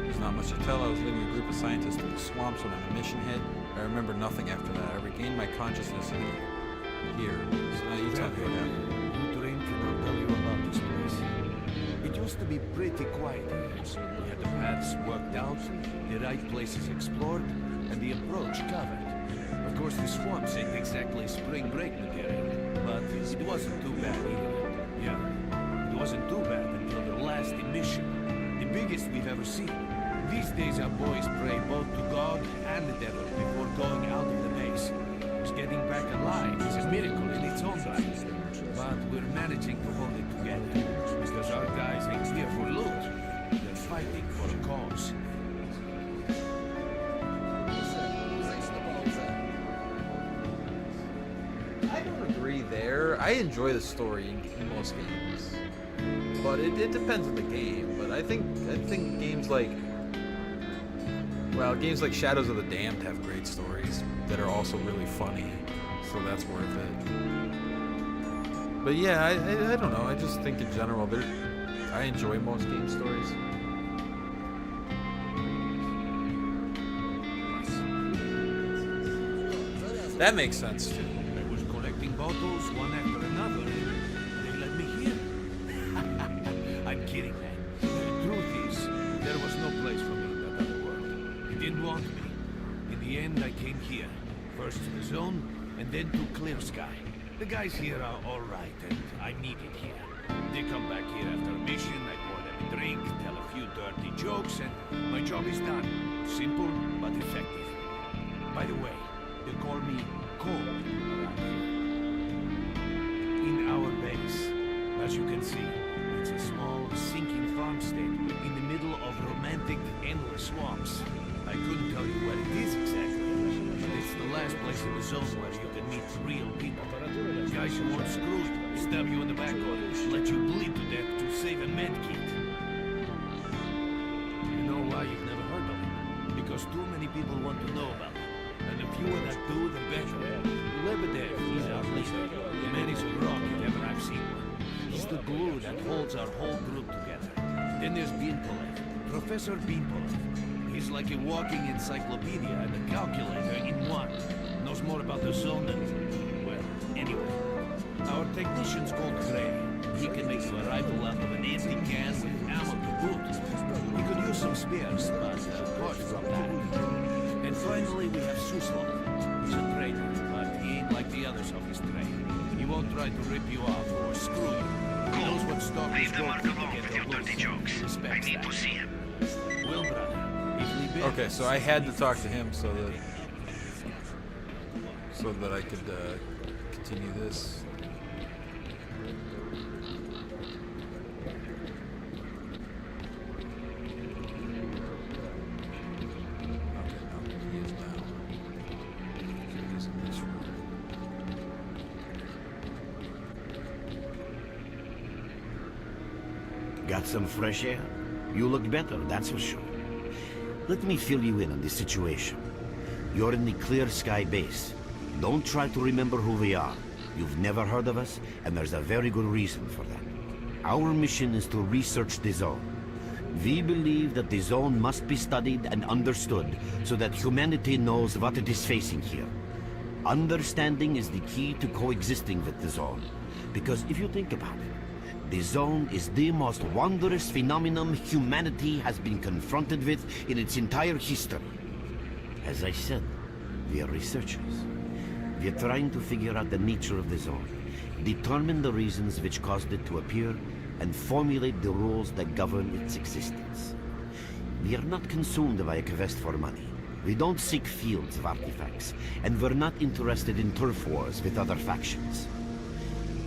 There's not much to tell. I was leading a group of scientists through the swamps when a mission hit. I remember nothing after that. I regained my consciousness here. So now you tell me what happened. You drink and I'll tell you about this place. It used to be pretty quiet here. We had the paths worked out, the right places explored, and the approach covered. Of course, the swamps ain't exactly spring break material, but it wasn't too bad either. Yeah, it wasn't too bad until the last emission, the biggest we've ever seen. These days our boys pray both to God and the devil before going out of the base. Because getting back alive is a miracle in its own right. But we're managing to hold it together. Because our guys ain't here for loot. They're fighting for a cause. I don't agree there. I enjoy the story in most games, but it depends on the game. But I think games like Well, games like Shadows of the Damned have great stories that are also really funny, so that's worth it. But yeah, I don't know. I just think in general, I enjoy most game stories. That makes sense too. I was collecting bottles one after another. They let me here. I'm kidding, man. The truth is, there was no place for me in that other world. It didn't want me. In the end, I came here. First to the zone, and then to Clear Sky. The guys here are all right, and I'm needed here. They come back here after a mission, I pour them a drink, tell a few dirty jokes, and my job is done. Simple, but effective. By the way, they call me Cole around here. In our base, as you can see, it's a small, sinking farmstead in the middle of romantic, endless swamps. I couldn't tell you where it is exactly, but it's the last place in the zone where you can meet real people. Guys who won't screw you, stab you in the back or let you bleed to death to save a med kit. You know why you've never heard of it? Because too many people want to know about it. And the fewer that do, the better. Lebedev, he's our leader. The man is a rock if ever I've seen one. He's the glue that holds our whole group together. Then there's Beanpolev, Professor Beanpolev. He's like a walking encyclopedia and a calculator in one. Knows more about the zone than... well, anyway. Our technician's called Gray. He can make a rifle out of an empty can with ammo to boot. He could use some spares, but apart from that... And finally, we have Suslov. He's a traitor, but he ain't like the others of his trade. He won't try to rip you off or screw you. He knows what stalkers Leave the go mark through alone to with get your their dirty loot. jokes. I need to see him. Well, brother, if we bet... Okay, so I had to talk to him so that I could continue this. Got some fresh air? You look better, that's for sure. Let me fill you in on the situation. You're in the Clear Sky base. Don't try to remember who we are. You've never heard of us, and there's a very good reason for that. Our mission is to research the zone. We believe that the zone must be studied and understood so that humanity knows what it is facing here. Understanding is the key to coexisting with the zone. Because if you think about it, the zone is the most wondrous phenomenon humanity has been confronted with in its entire history. As I said, we are researchers. We are trying to figure out the nature of the zone, determine the reasons which caused it to appear, and formulate the rules that govern its existence. We are not consumed by a quest for money. We don't seek fields of artifacts, and we're not interested in turf wars with other factions.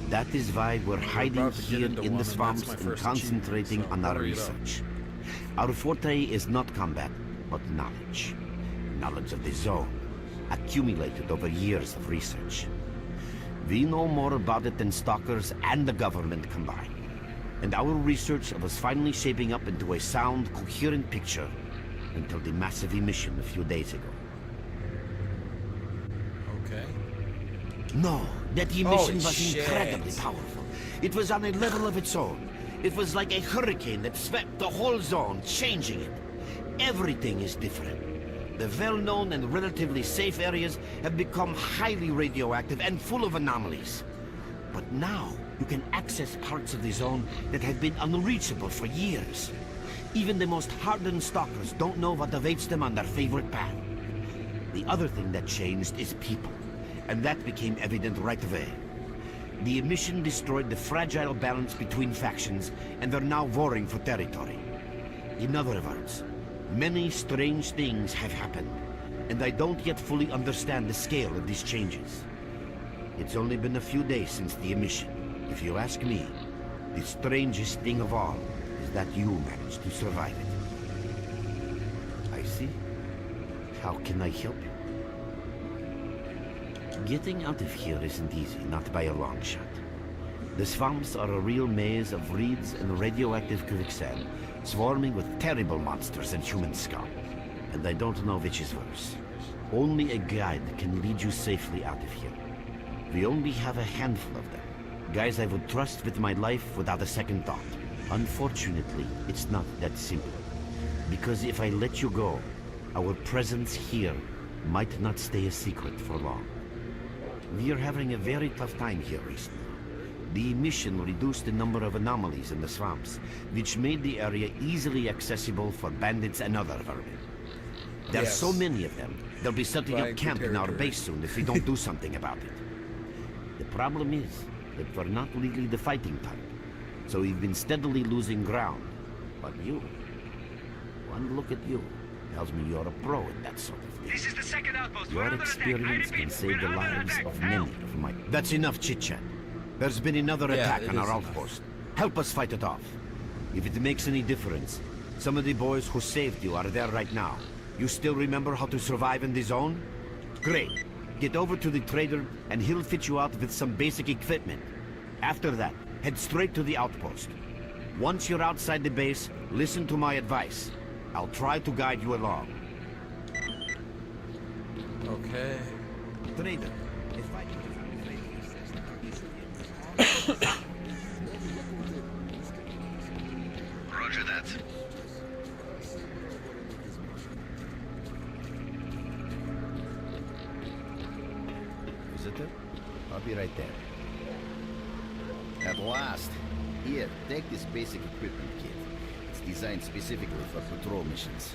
That is why we're hiding here in the swamps and concentrating on our research. Our forte is not combat, but knowledge. Knowledge of the zone, accumulated over years of research. We know more about it than stalkers and the government combined. And our research was finally shaping up into a sound, coherent picture until the massive emission a few days ago. Okay. No, that emission was shit. incredibly powerful. It was on a level of its own. It was like a hurricane that swept the whole zone, changing it. Everything is different. The well-known and relatively safe areas have become highly radioactive and full of anomalies. But now, you can access parts of the zone that have been unreachable for years. Even the most hardened stalkers don't know what awaits them on their favorite path. The other thing that changed is people, and that became evident right away. The emission destroyed the fragile balance between factions, and they're now warring for territory. In other words, many strange things have happened, and I don't yet fully understand the scale of these changes. It's only been a few days since the emission. If you ask me, the strangest thing of all is that you managed to survive it. I see. How can I help you? Getting out of here isn't easy, not by a long shot. The swamps are a real maze of reeds and radioactive quicksand, swarming with terrible monsters and human scum. and I don't know which is worse. Only a guide can lead you safely out of here. We only have a handful of them. Guys I would trust with my life without a second thought. Unfortunately, it's not that simple. Because if I let you go, our presence here might not stay a secret for long. We are having a very tough time here recently. The emission reduced the number of anomalies in the swamps, which made the area easily accessible for bandits and other vermin. There's so many of them, they'll be setting up camp in our base soon if we don't do something about it. The problem is that we're not legally the fighting type, so we've been steadily losing ground. But you, one look at you, tells me you're a pro at that sort of thing. This is the second outpost. Your experience can save the lives of many of my... That's enough chit-chat. There's been another attack on our outpost. Help us fight it off. If it makes any difference, some of the boys who saved you are there right now. You still remember how to survive in the zone? Great. Get over to the trader and he'll fit you out with some basic equipment. After that, head straight to the outpost. Once you're outside the base, listen to my advice. I'll try to guide you along. Okay. Trader, if I Roger that. Visitor? I'll be right there. At last. Here, take this basic equipment kit. It's designed specifically for patrol missions.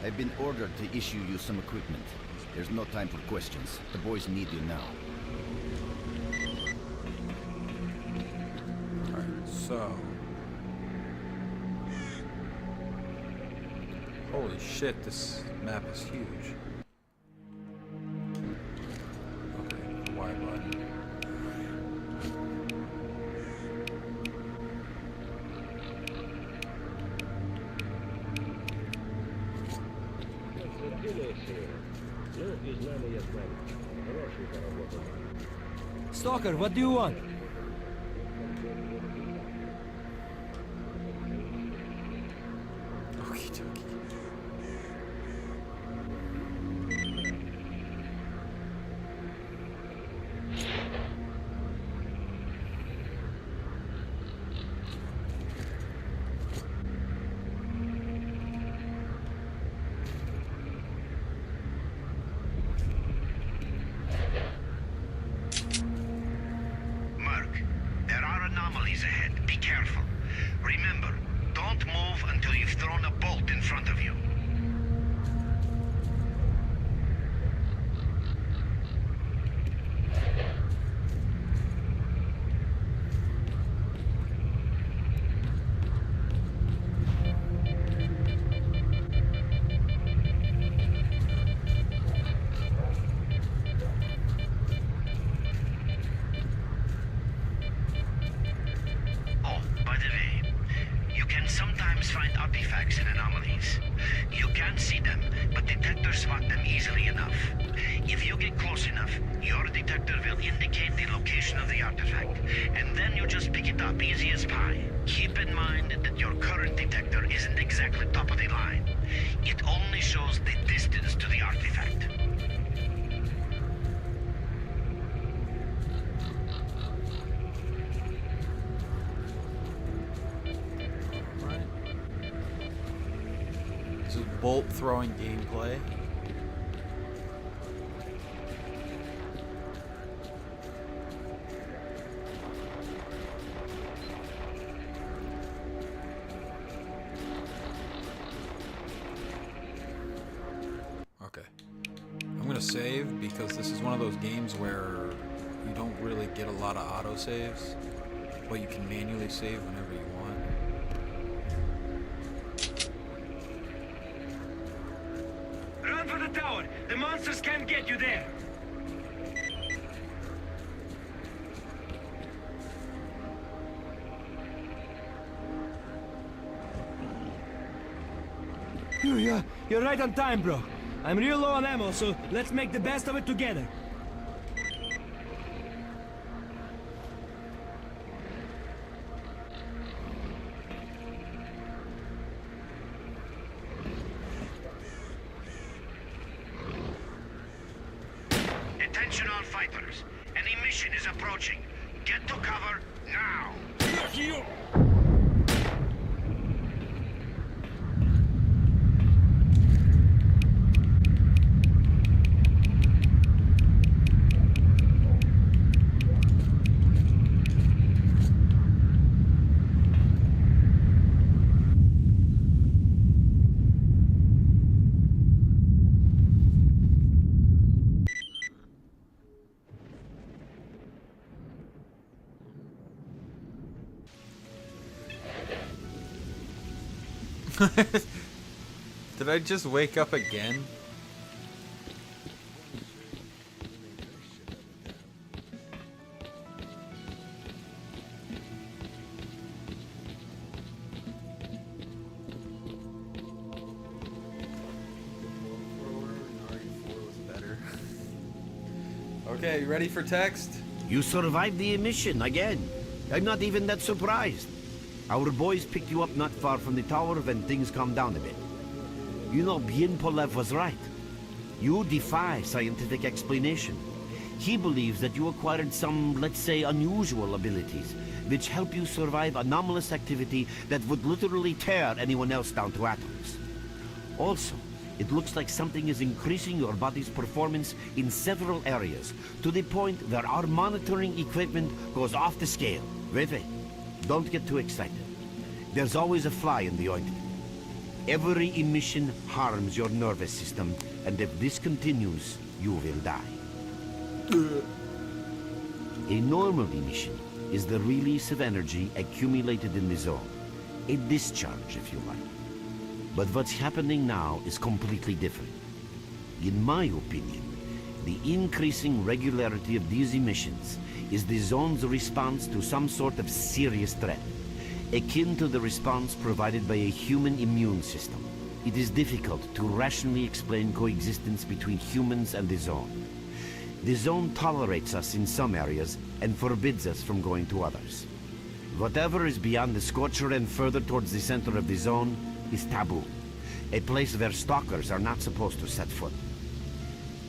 I've been ordered to issue you some equipment. There's no time for questions. The boys need you now. Alright, so... Holy shit, this map is huge. Okay, the Y button. Stalker, what do you want? Okie dokie. Anomalies ahead. Be careful. Remember, don't move until you've thrown a bolt in front of you. Sometimes find artifacts and anomalies. You can't see them, but detectors spot them easily enough. If you get close enough, your detector will indicate the location of the artifact, and then you just pick it up easy as pie. Keep in mind that your current detector isn't exactly top of the line. It only shows the distance to the artifact. This is bolt throwing gameplay. Okay. I'm gonna save because this is one of those games where you don't really get a lot of autosaves, but you can manually save whenever you want. Run for the tower! The monsters can't get you there! You're right on time, bro. I'm real low on ammo, so let's make the best of it together. Attention all fighters. An emission is approaching. Get to cover now. Did I just wake up again? Okay, you ready for text? You survived the emission again. I'm not even that surprised. Our boys picked you up not far from the tower when things calmed down a bit. You know, Bien Polev was right. You defy scientific explanation. He believes that you acquired some, let's say, unusual abilities, which help you survive anomalous activity that would literally tear anyone else down to atoms. Also, it looks like something is increasing your body's performance in several areas, to the point where our monitoring equipment goes off the scale. Wait. Don't get too excited. There's always a fly in the ointment. Every emission harms your nervous system, and if this continues, you will die. A normal emission is the release of energy accumulated in the zone. A discharge, if you like. But what's happening now is completely different. In my opinion, the increasing regularity of these emissions is the zone's response to some sort of serious threat, akin to the response provided by a human immune system. It is difficult to rationally explain coexistence between humans and the zone. The zone tolerates us in some areas and forbids us from going to others. Whatever is beyond the Scorcher and further towards the center of the zone is taboo, a place where stalkers are not supposed to set foot.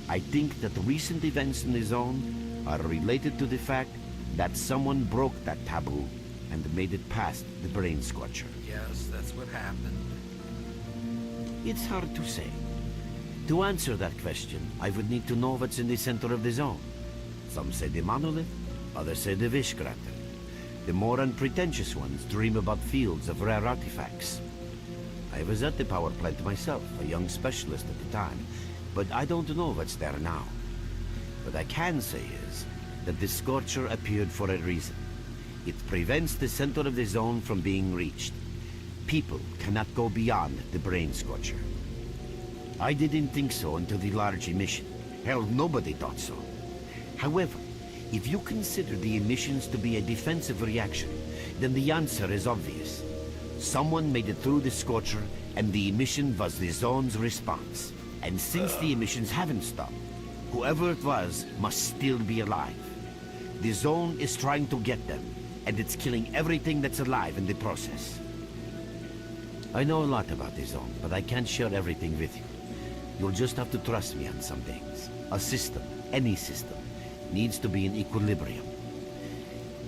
I think that recent events in the zone are related to the fact that someone broke that taboo and made it past the brain scorcher. Yes, that's what happened. It's hard to say. To answer that question, I would need to know what's in the center of the zone. Some say the monolith, others say the Vishkrater. The more unpretentious ones dream about fields of rare artifacts. I was at the power plant myself, a young specialist at the time, but I don't know what's there now. What I can say is that the Scorcher appeared for a reason. It prevents the center of the zone from being reached. People cannot go beyond the brain scorcher. I didn't think so until the large emission. Hell, nobody thought so. However, if you consider the emissions to be a defensive reaction, then the answer is obvious. Someone made it through the scorcher, and the emission was the zone's response. And since the emissions haven't stopped, whoever it was must still be alive. The zone is trying to get them, and it's killing everything that's alive in the process. I know a lot about the zone, but I can't share everything with you. You'll just have to trust me on some things. A system, any system, needs to be in equilibrium.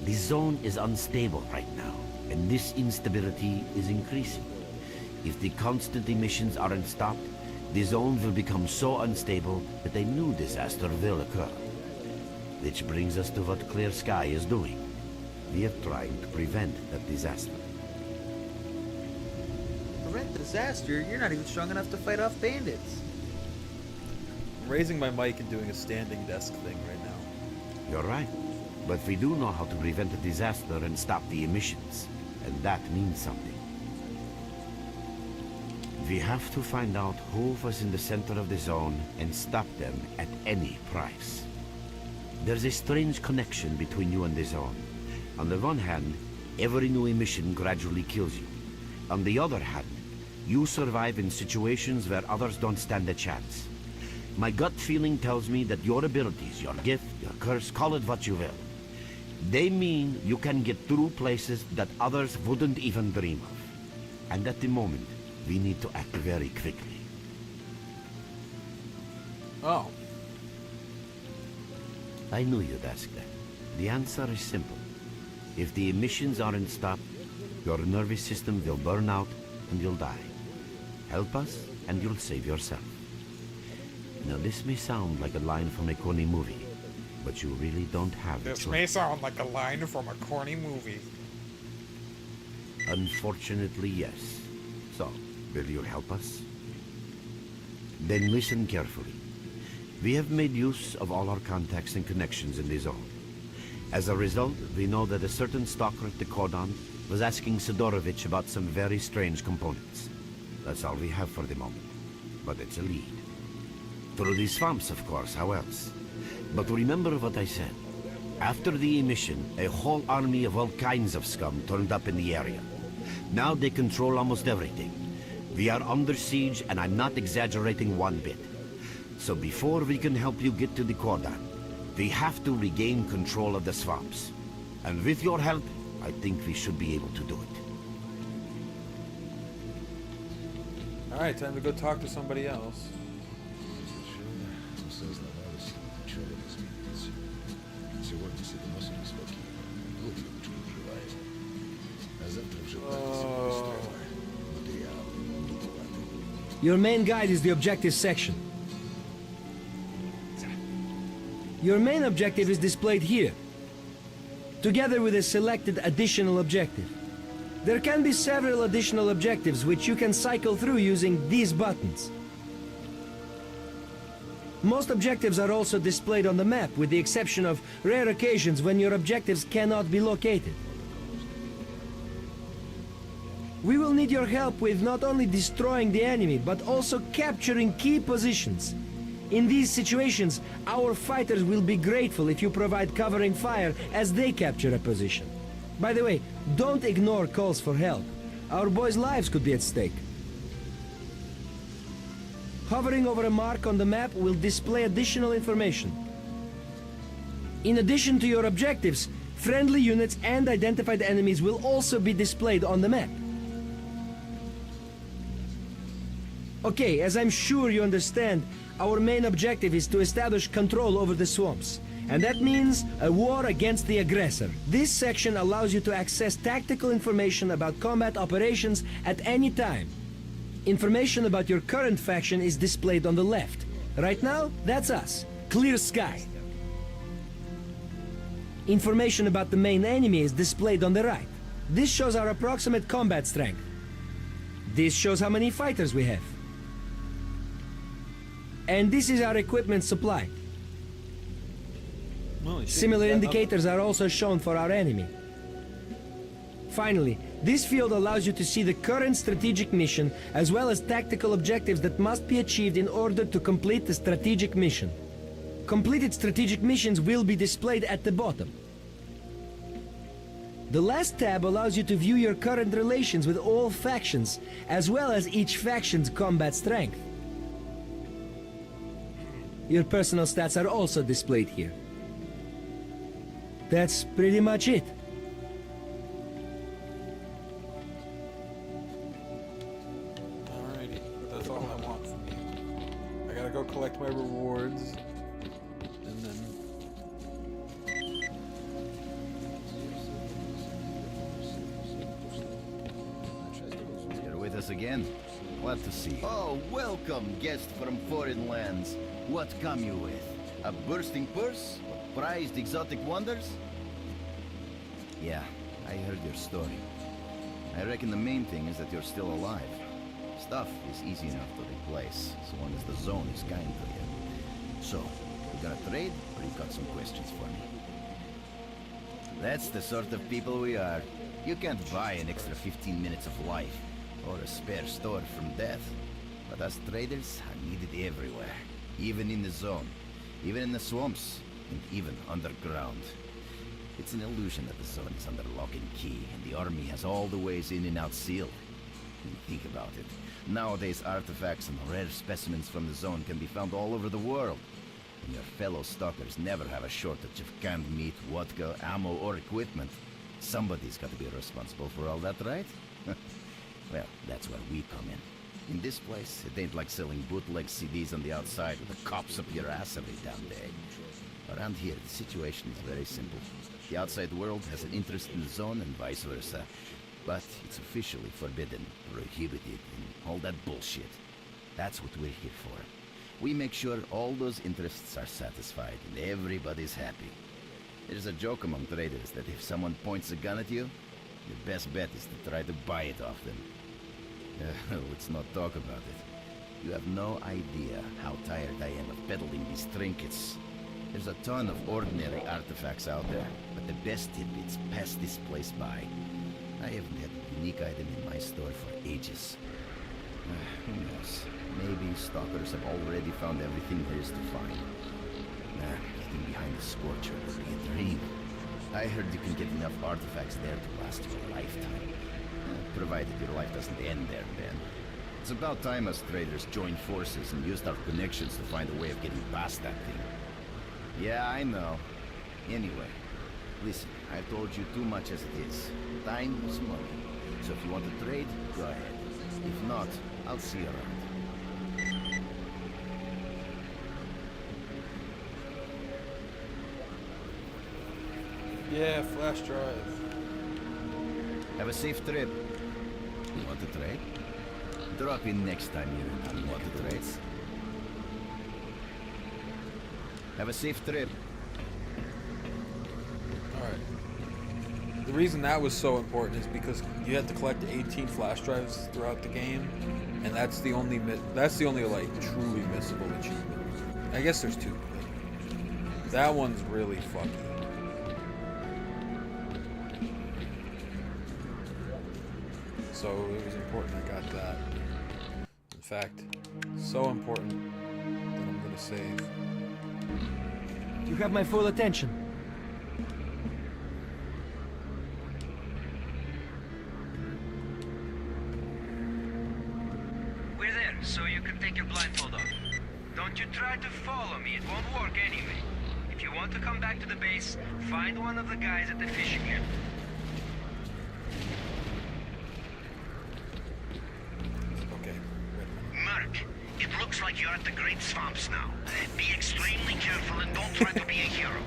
The zone is unstable right now, and this instability is increasing. If the constant emissions aren't stopped, the zone will become so unstable that a new disaster will occur. Which brings us to what Clear Sky is doing. We are trying to prevent that disaster. Prevent disaster? You're not even strong enough to fight off bandits. I'm raising my mic and doing a standing desk thing right now. You're right. But we do know how to prevent a disaster and stop the emissions. And that means something. We have to find out who was in the center of the zone and stop them at any price. There's a strange connection between you and the zone. On the one hand, every new emission gradually kills you. On the other hand, you survive in situations where others don't stand a chance. My gut feeling tells me that your abilities, your gift, your curse, call it what you will, they mean you can get through places that others wouldn't even dream of. And at the moment, we need to act very quickly. Oh. I knew you'd ask that. The answer is simple. If the emissions aren't stopped, your nervous system will burn out and you'll die. Help us and you'll save yourself. Now this may sound like a line from a corny movie, but you really don't have a This choice. may sound like a line from a corny movie. Unfortunately, yes. So, will you help us? Then listen carefully. We have made use of all our contacts and connections in the zone. As a result, we know that a certain stalker at the Cordon was asking Sidorovich about some very strange components. That's all we have for the moment. But it's a lead. Through the swamps, of course, how else? But remember what I said. After the emission, a whole army of all kinds of scum turned up in the area. Now they control almost everything. We are under siege, and I'm not exaggerating one bit. So before we can help you get to the Cordon, we have to regain control of the swamps. And with your help, I think we should be able to do it. Alright, time to go talk to somebody else. Your main guide is the objective section. Your main objective is displayed here, together with a selected additional objective. There can be several additional objectives which you can cycle through using these buttons. Most objectives are also displayed on the map, with the exception of rare occasions when your objectives cannot be located. We will need your help with not only destroying the enemy, but also capturing key positions. In these situations, our fighters will be grateful if you provide covering fire as they capture a position. By the way, don't ignore calls for help. Our boys' lives could be at stake. Hovering over a mark on the map will display additional information. In addition to your objectives, friendly units and identified enemies will also be displayed on the map. Okay, as I'm sure you understand, our main objective is to establish control over the swamps. And that means a war against the aggressor. This section allows you to access tactical information about combat operations at any time. Information about your current faction is displayed on the left. Right now, that's us. Clear sky. Information about the main enemy is displayed on the right. This shows our approximate combat strength. This shows how many fighters we have. And this is our equipment supply. Similar indicators are also shown for our enemy. Finally, this field allows you to see the current strategic mission as well as tactical objectives that must be achieved in order to complete the strategic mission. Completed strategic missions will be displayed at the bottom. The last tab allows you to view your current relations with all factions, as well as each faction's combat strength. Your personal stats are also displayed here. That's pretty much it. Alrighty, that's all I want from you. I gotta go collect my rewards, and then... You're with us again? Glad to see you. Oh, welcome, guest from foreign lands. What come you with? A bursting purse? Prized exotic wonders? Yeah, I heard your story. I reckon the main thing is that you're still alive. Stuff is easy enough to replace, so long as the zone is kind to you. So, you gonna trade, or you got some questions for me? That's the sort of people we are. You can't buy an extra 15 minutes of life, or a spare sword from death. But us traders are needed everywhere. Even in the zone, even in the swamps, and even underground. It's an illusion that the zone is under lock and key, and the army has all the ways in and out sealed. Think about it. Nowadays, artifacts and rare specimens from the zone can be found all over the world. And your fellow stalkers never have a shortage of canned meat, vodka, ammo, or equipment. Somebody's got to be responsible for all that, right? Well, that's where we come in. In this place, it ain't like selling bootleg CDs on the outside with the cops up your ass every damn day. Around here, the situation is very simple. The outside world has an interest in the zone and vice versa. But it's officially forbidden, prohibited, and all that bullshit. That's what we're here for. We make sure all those interests are satisfied and everybody's happy. There's a joke among traders that if someone points a gun at you, your best bet is to try to buy it off them. Let's not talk about it. You have no idea how tired I am of peddling these trinkets. There's a ton of ordinary artifacts out there, but the best tidbits pass this place by. I haven't had a unique item in my store for ages. Who knows? Maybe stalkers have already found everything there is to find. Getting behind the Scorcher would be a dream. I heard you can get enough artifacts there to last you a lifetime. Provided your life doesn't end there, Ben. It's about time us traders joined forces and used our connections to find a way of getting past that thing. Yeah, I know. Anyway, listen, I've told you too much as it is. Time is money. So if you want to trade, go ahead. If not, I'll see you around. Yeah, flash drive. Have a safe trip. You want to trade? Drop in next time you want to trade. Have a safe trip. Alright. The reason that was so important is because you had to collect 18 flash drives throughout the game, and that's the only like truly missable achievement. I guess there's two. But that one's really fucky. So it was important I got that. In fact, so important that I'm gonna save. You have my full attention. We're there, so you can take your blindfold off. Don't you try to follow me, it won't work anyway. If you want to come back to the base, find one of the guys at the fishing camp. It looks like you're at the Great Swamps now. Be extremely careful and don't try to be a hero.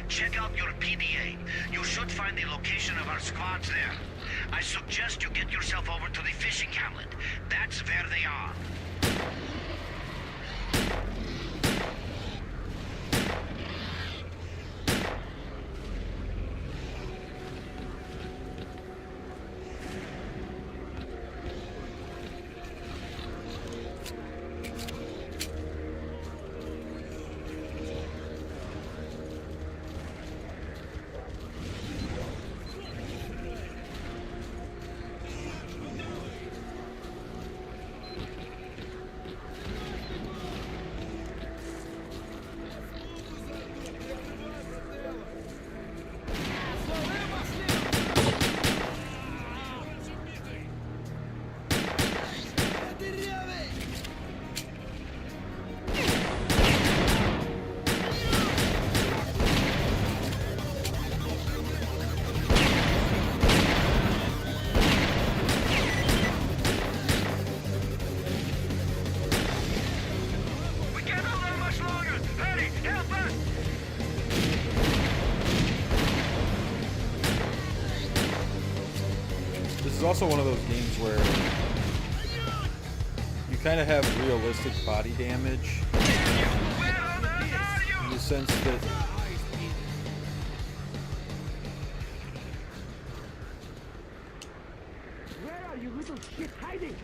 Check out your PDA. You should find the location of our squads there. I suggest you get yourself over to the fishing hamlet. That's where they are. This is also one of those games where you kind of have realistic body damage in the sense that Where are you little shit hiding?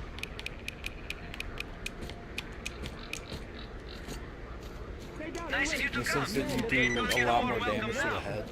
Nice of you in to the come. sense that you do a lot more damage to the head.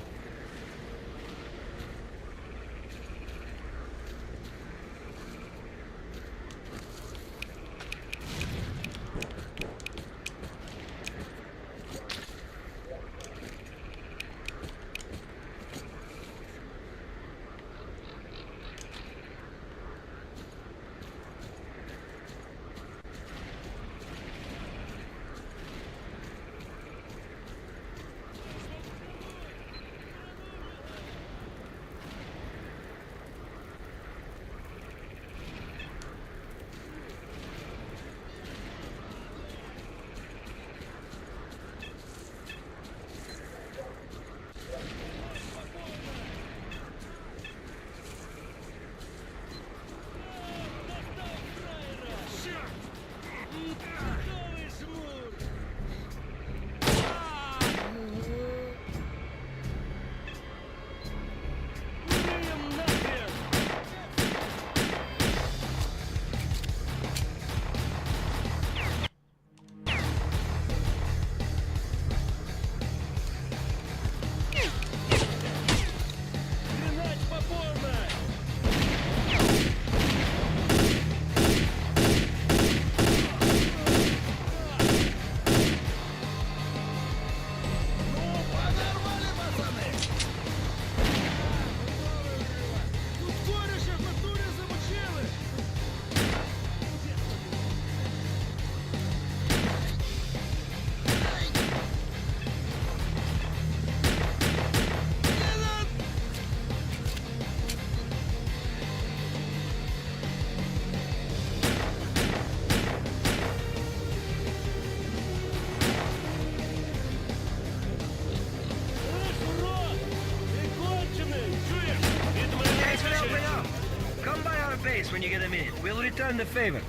return the favor.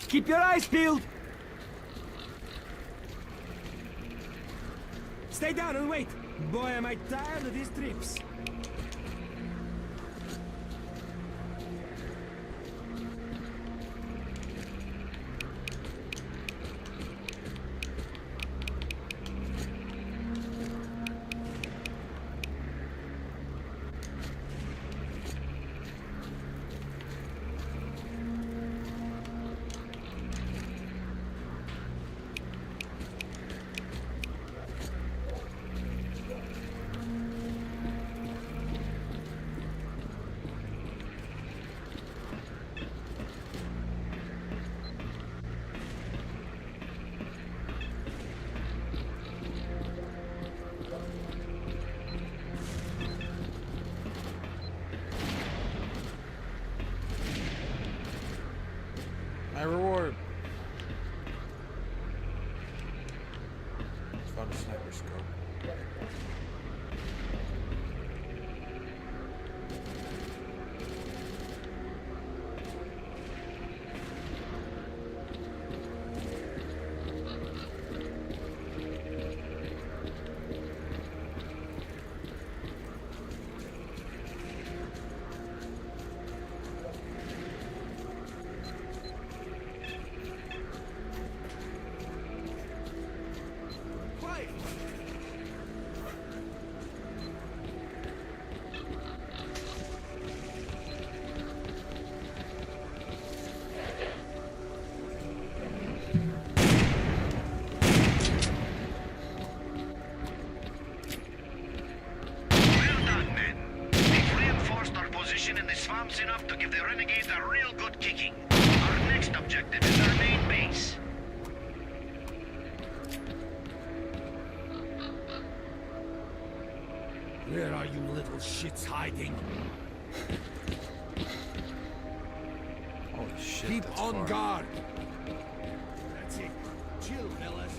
Keep your eyes peeled! Stay down and wait! Boy, am I tired of these trips. My reward. Found a sniper scope. In the swamps enough to give the renegades a real good kicking. Our next objective is our main base. Where are you little shits hiding? Holy shit. Keep on guard. That's it. Chill, fellas.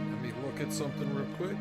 Let me look at something real quick.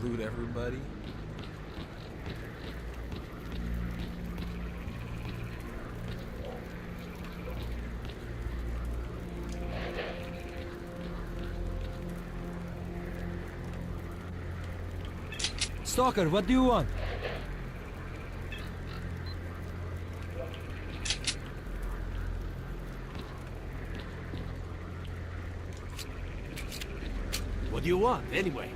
include everybody. Stalker, what do you want? What do you want, anyway?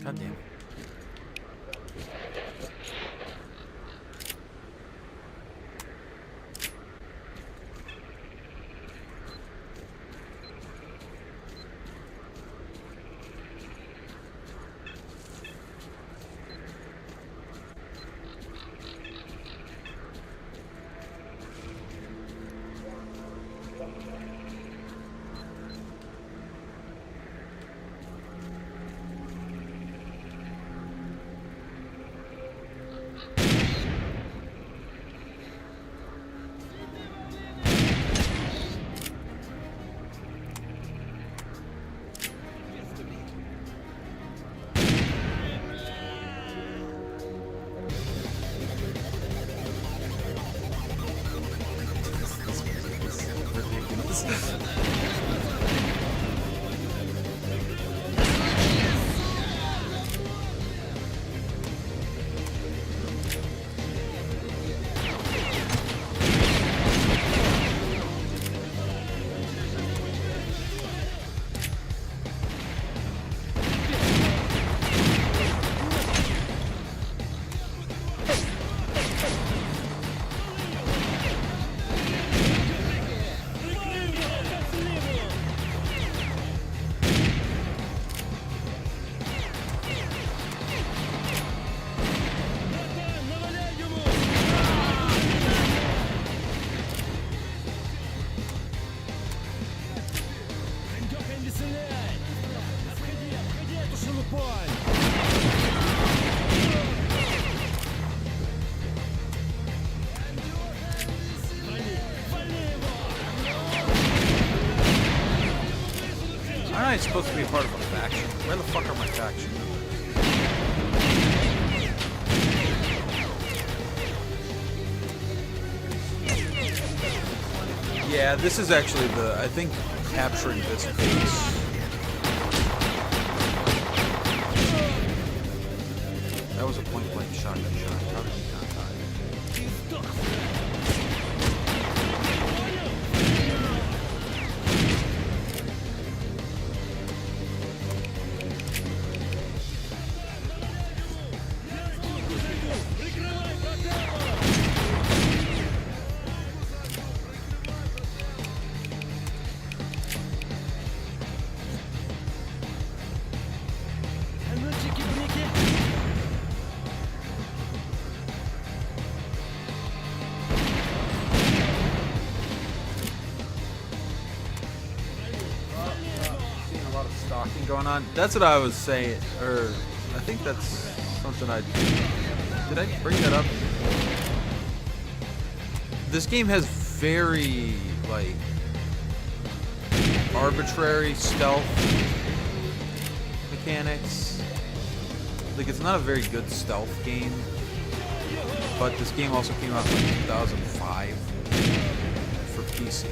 God damn. Aren't I supposed to be part of a faction? Where the fuck are my factions? Yeah, this is actually I think capturing this base. That was a point-blank shotgun shot. How did he not die? stalking going on. That's what I was saying, or I think that's something did I bring that up? This game has very, like, arbitrary stealth mechanics. Like, it's not a very good stealth game, but this game also came out in like 2005 for PC.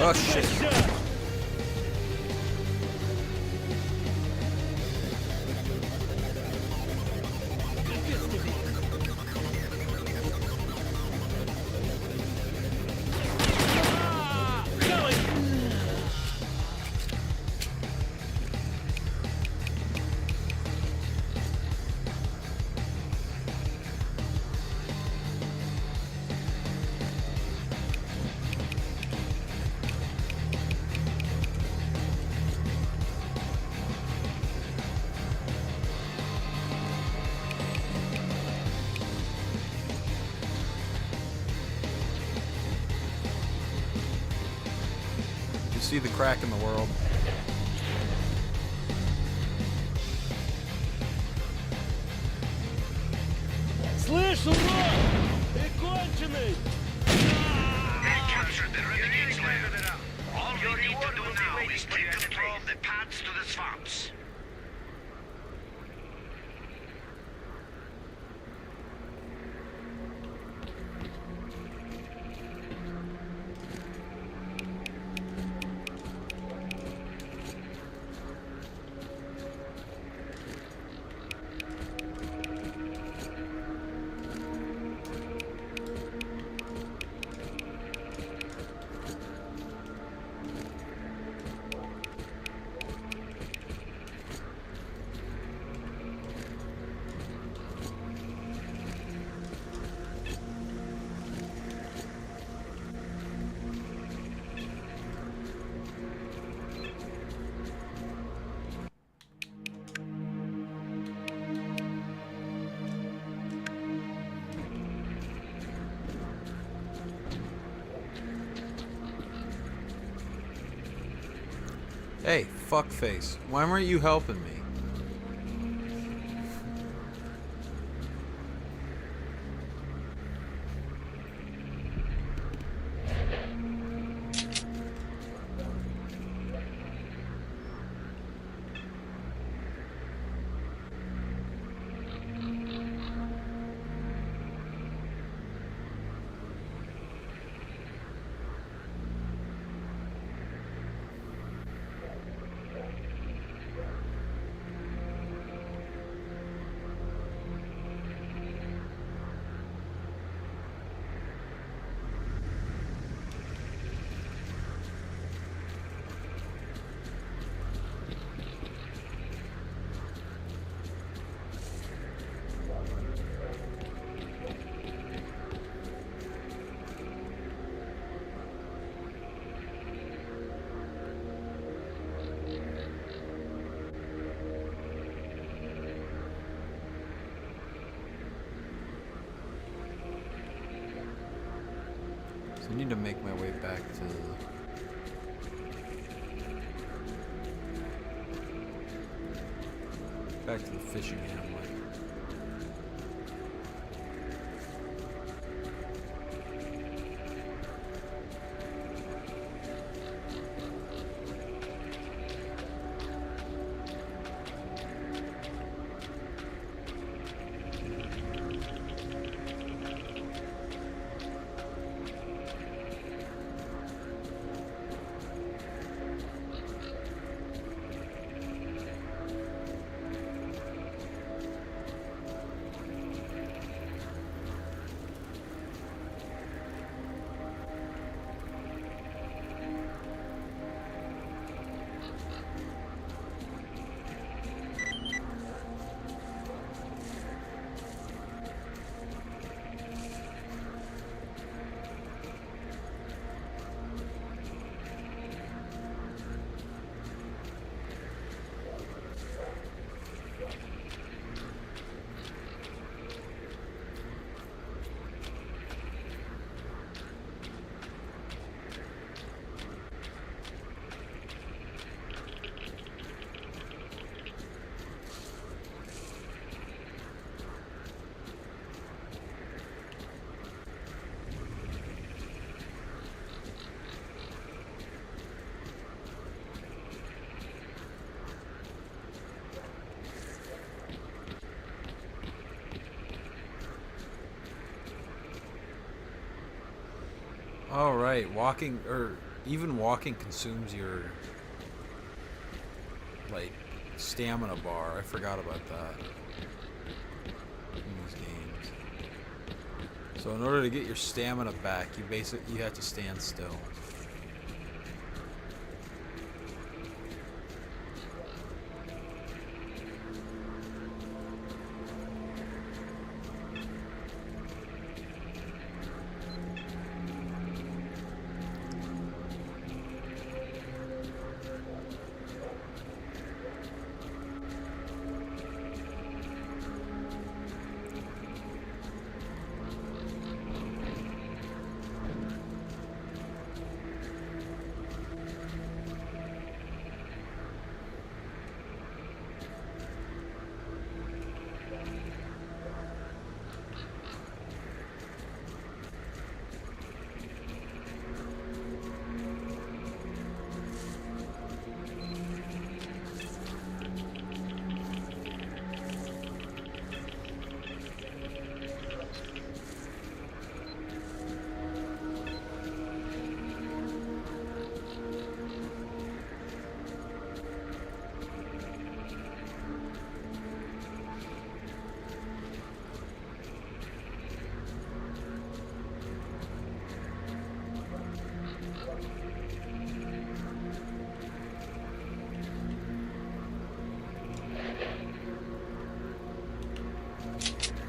Oh shit. See the crack in the world. Слышь, урод! Ты конченый! They captured the Renegade's lair. All we need to do now is take control of the paths to the swamps. Hey, fuckface. Why weren't you helping me? So I need to make my way back to back to the fishing hamlet. All right, walking or even walking consumes your like stamina bar. I forgot about that in these games. So in order to get your stamina back, you have to stand still.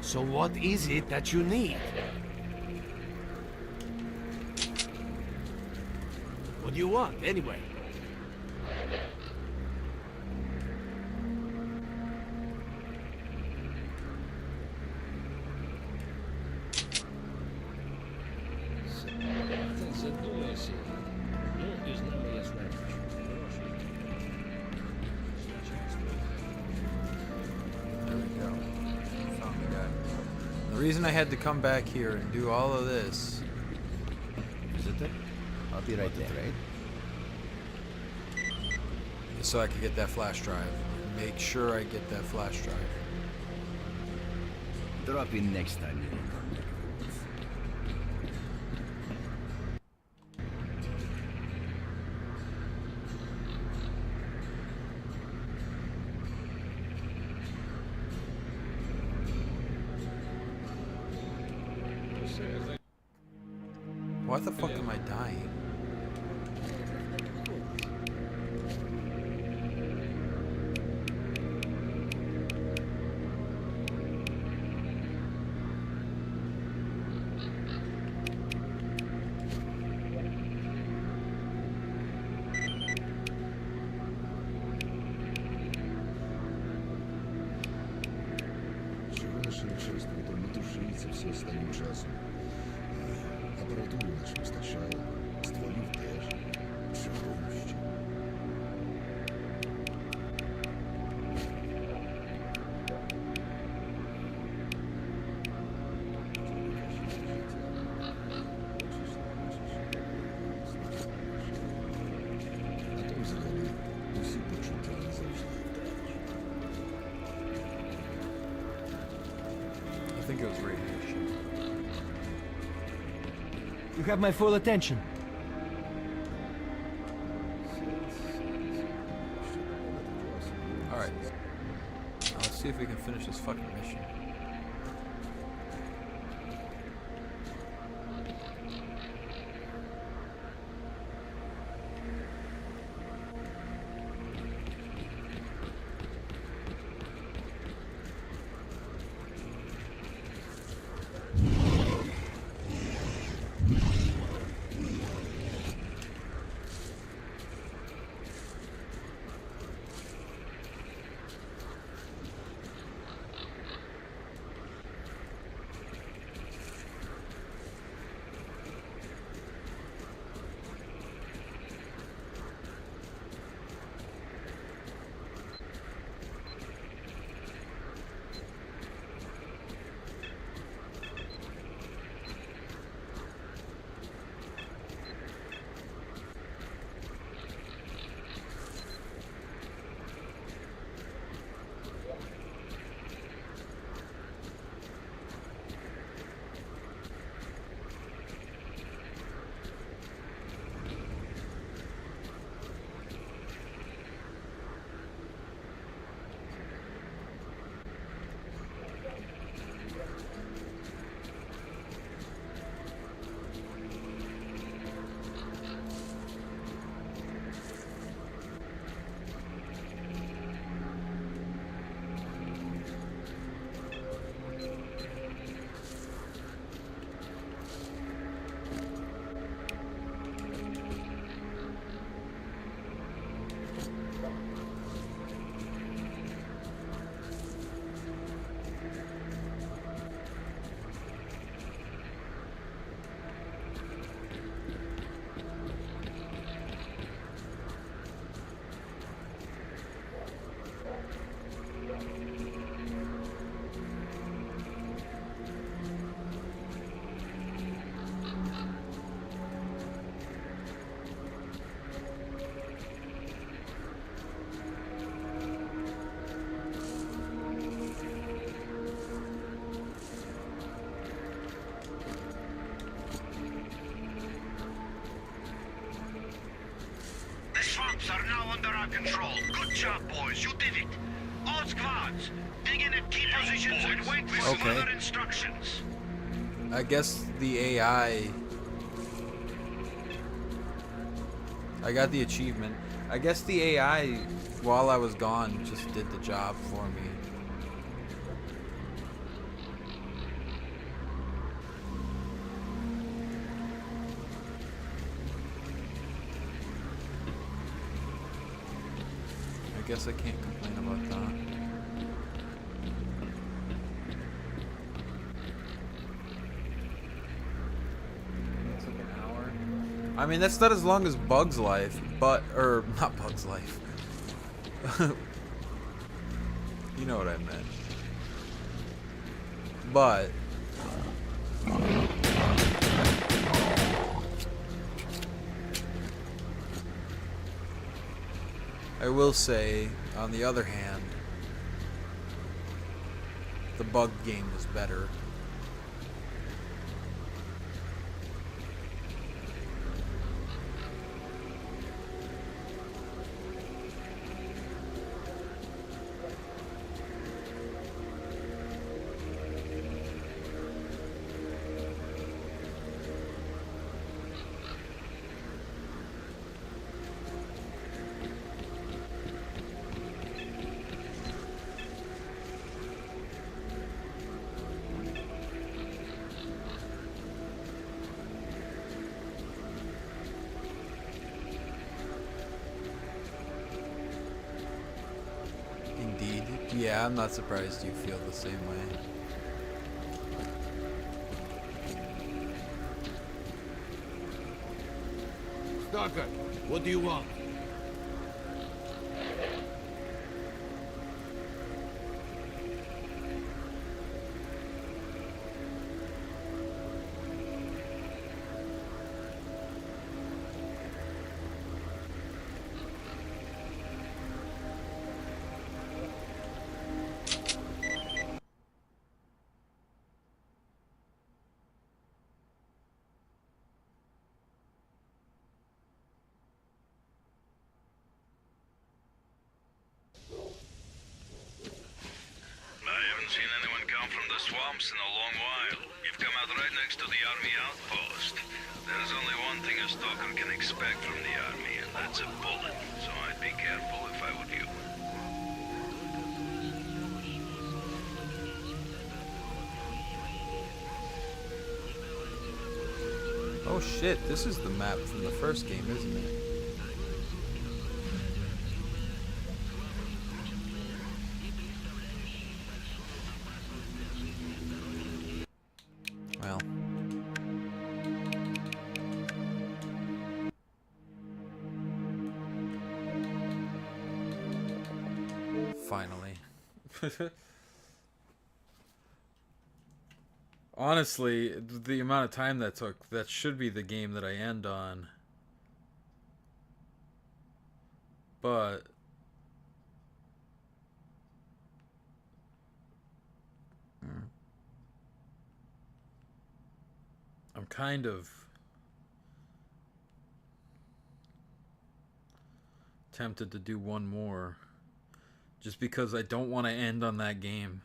So what is it that you need? What do you want, anyway? Задумайся. Ну, и знаю, я знаю. There we go. Found the guy. The reason I had to come back here and do all of this. Visitor? I'll be right there, right? Is so I could get that flash drive. Make sure I get that flash drive. Drop in next time you need. Why the fuck am I dying? Чего наше начальство там натушится все остальным часом? Апаратуру нашу постачало, стволів теж, чого ще. cause radiation. You have my full attention. Alright. Now let's see if we can finish this fucking mission. Are now under our control. Good job, boys. You did it. All squads, dig in at key positions and wait for further instructions. I guess the AI... I got the achievement. I guess the AI, while I was gone, just did the job for me. I guess I can't complain about that. It took an hour. I mean, that's not as long as Bug's life, but, or not Bug's life. You know what I meant. But I will say, on the other hand, the Bug game was better. Yeah, I'm not surprised you feel the same way. Stalker, what do you want? swamps in a long while. You've come out right next to the army outpost. There's only one thing a stalker can expect from the army, and that's a bullet. So I'd be careful if I were you. Oh shit, this is the map from the first game, isn't it? Well. Finally. Honestly, the amount of time that took, that should be the game that I end on. But I'm kind of tempted to do one more, just because I don't want to end on that game.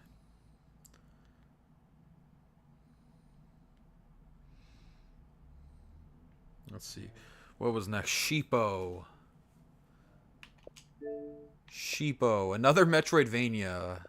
Let's see. What was next? Sheepo. Sheepo. Another Metroidvania.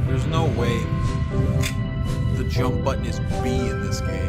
There's no way the jump button is B in this game.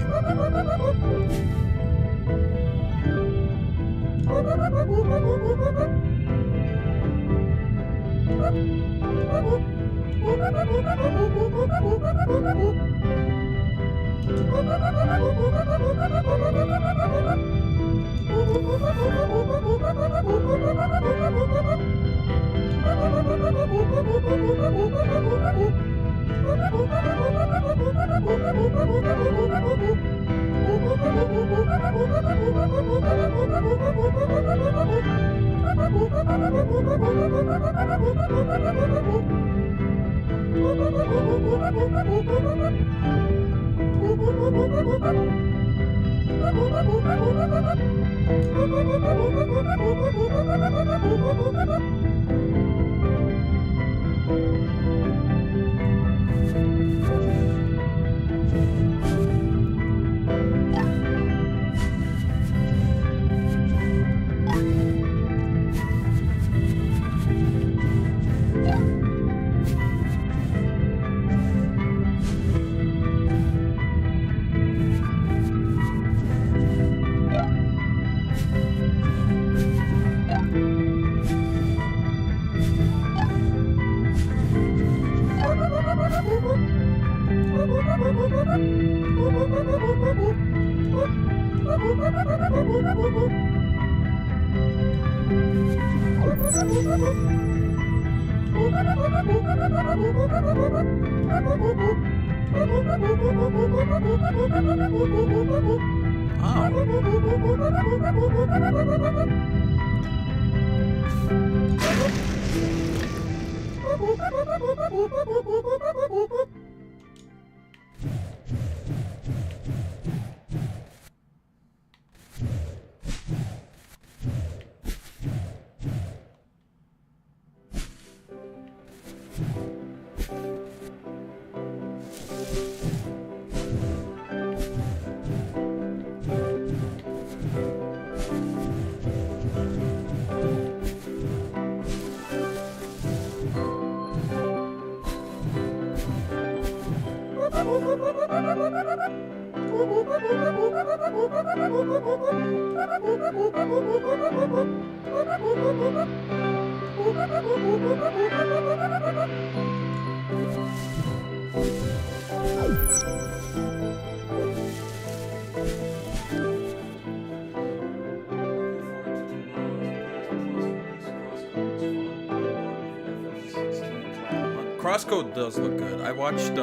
Crosscode does look good. I watched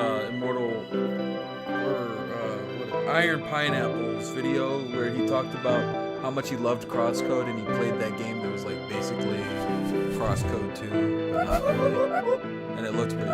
Iron Pineapple's video where he talked about how much he loved Crosscode and he played that game that was like basically Crosscode 2, but not really. And it looked pretty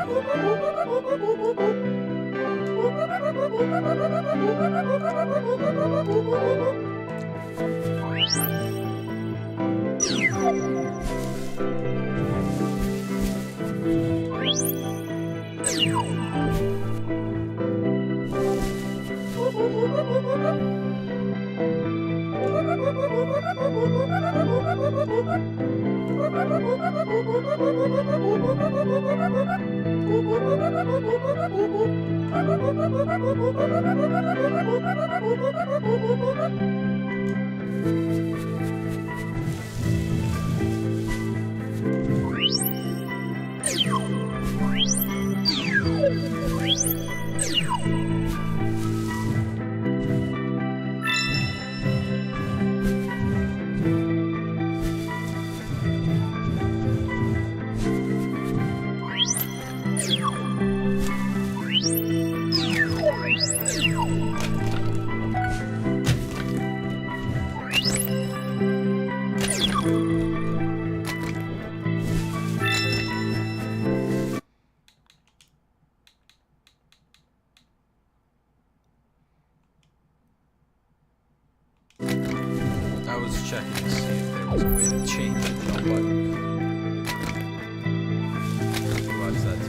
I was checking to see if there was a way to change the jump button. Watch that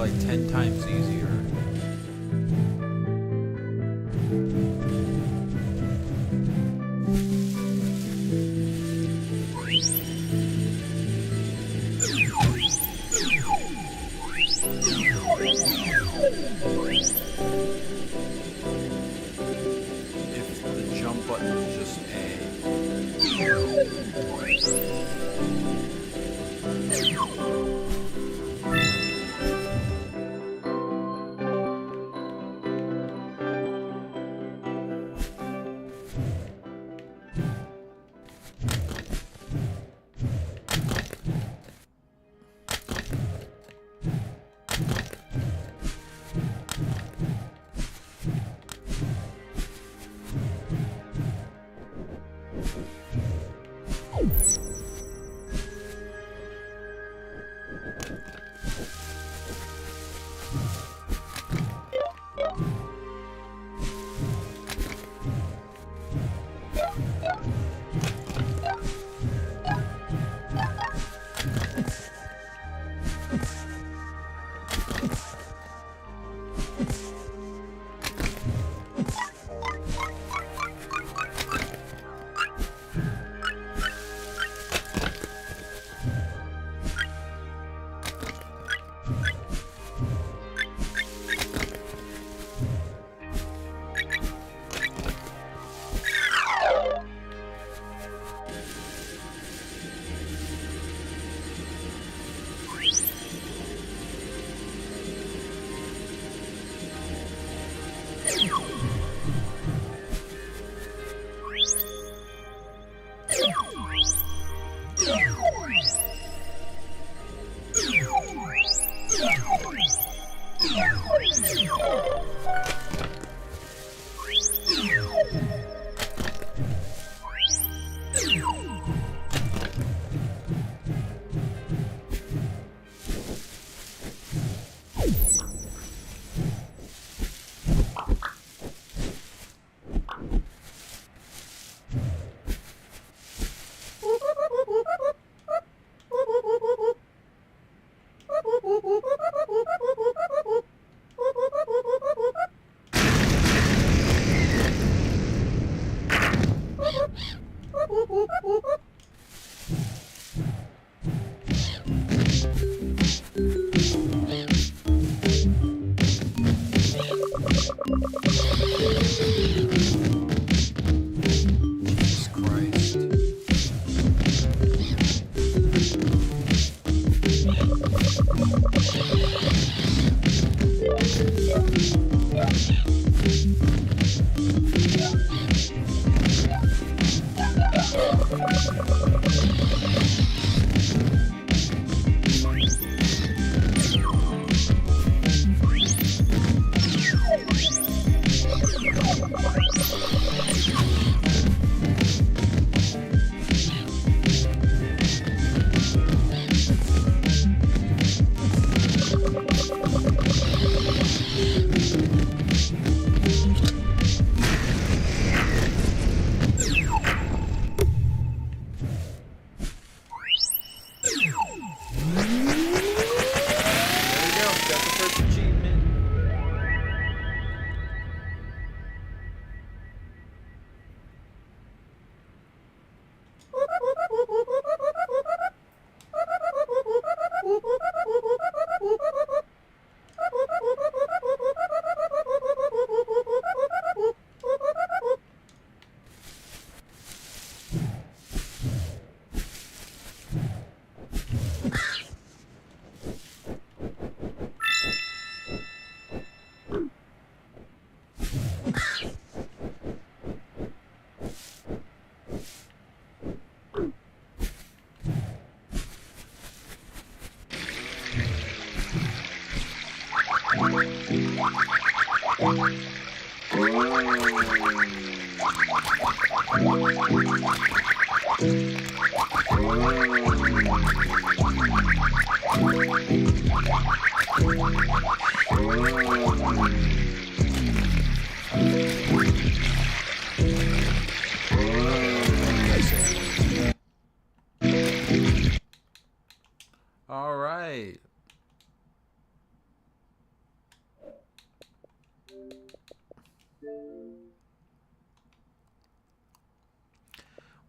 like 10 times easier. If the jump button was just A. All right.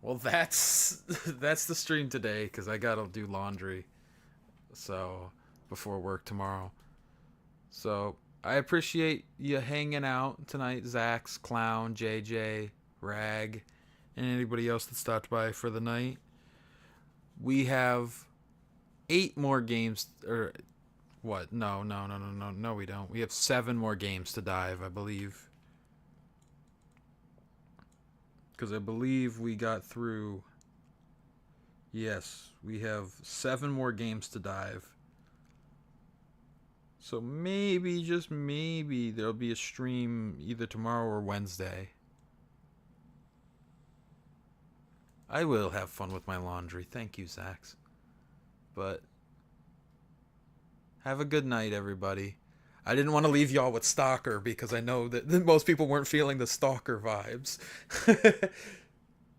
Well, that's the stream today because I gotta do laundry, so before work tomorrow. So I appreciate you hanging out tonight, Zax, Clown, JJ, Rag, and anybody else that stopped by for the night. We have 8 more games, or what? No, we don't. We have 7 more games to dive, I believe. Because I believe we got through... Yes, we have 7 more games to dive. So maybe, just maybe, there'll be a stream either tomorrow or Wednesday. I will have fun with my laundry. Thank you, Zax. But have a good night, everybody. I didn't want to leave y'all with Stalker because I know that most people weren't feeling the Stalker vibes.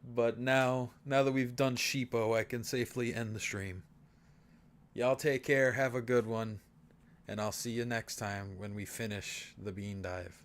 But now that we've done Sheepo, I can safely end the stream. Y'all take care, have a good one, and I'll see you next time when we finish the bean dive.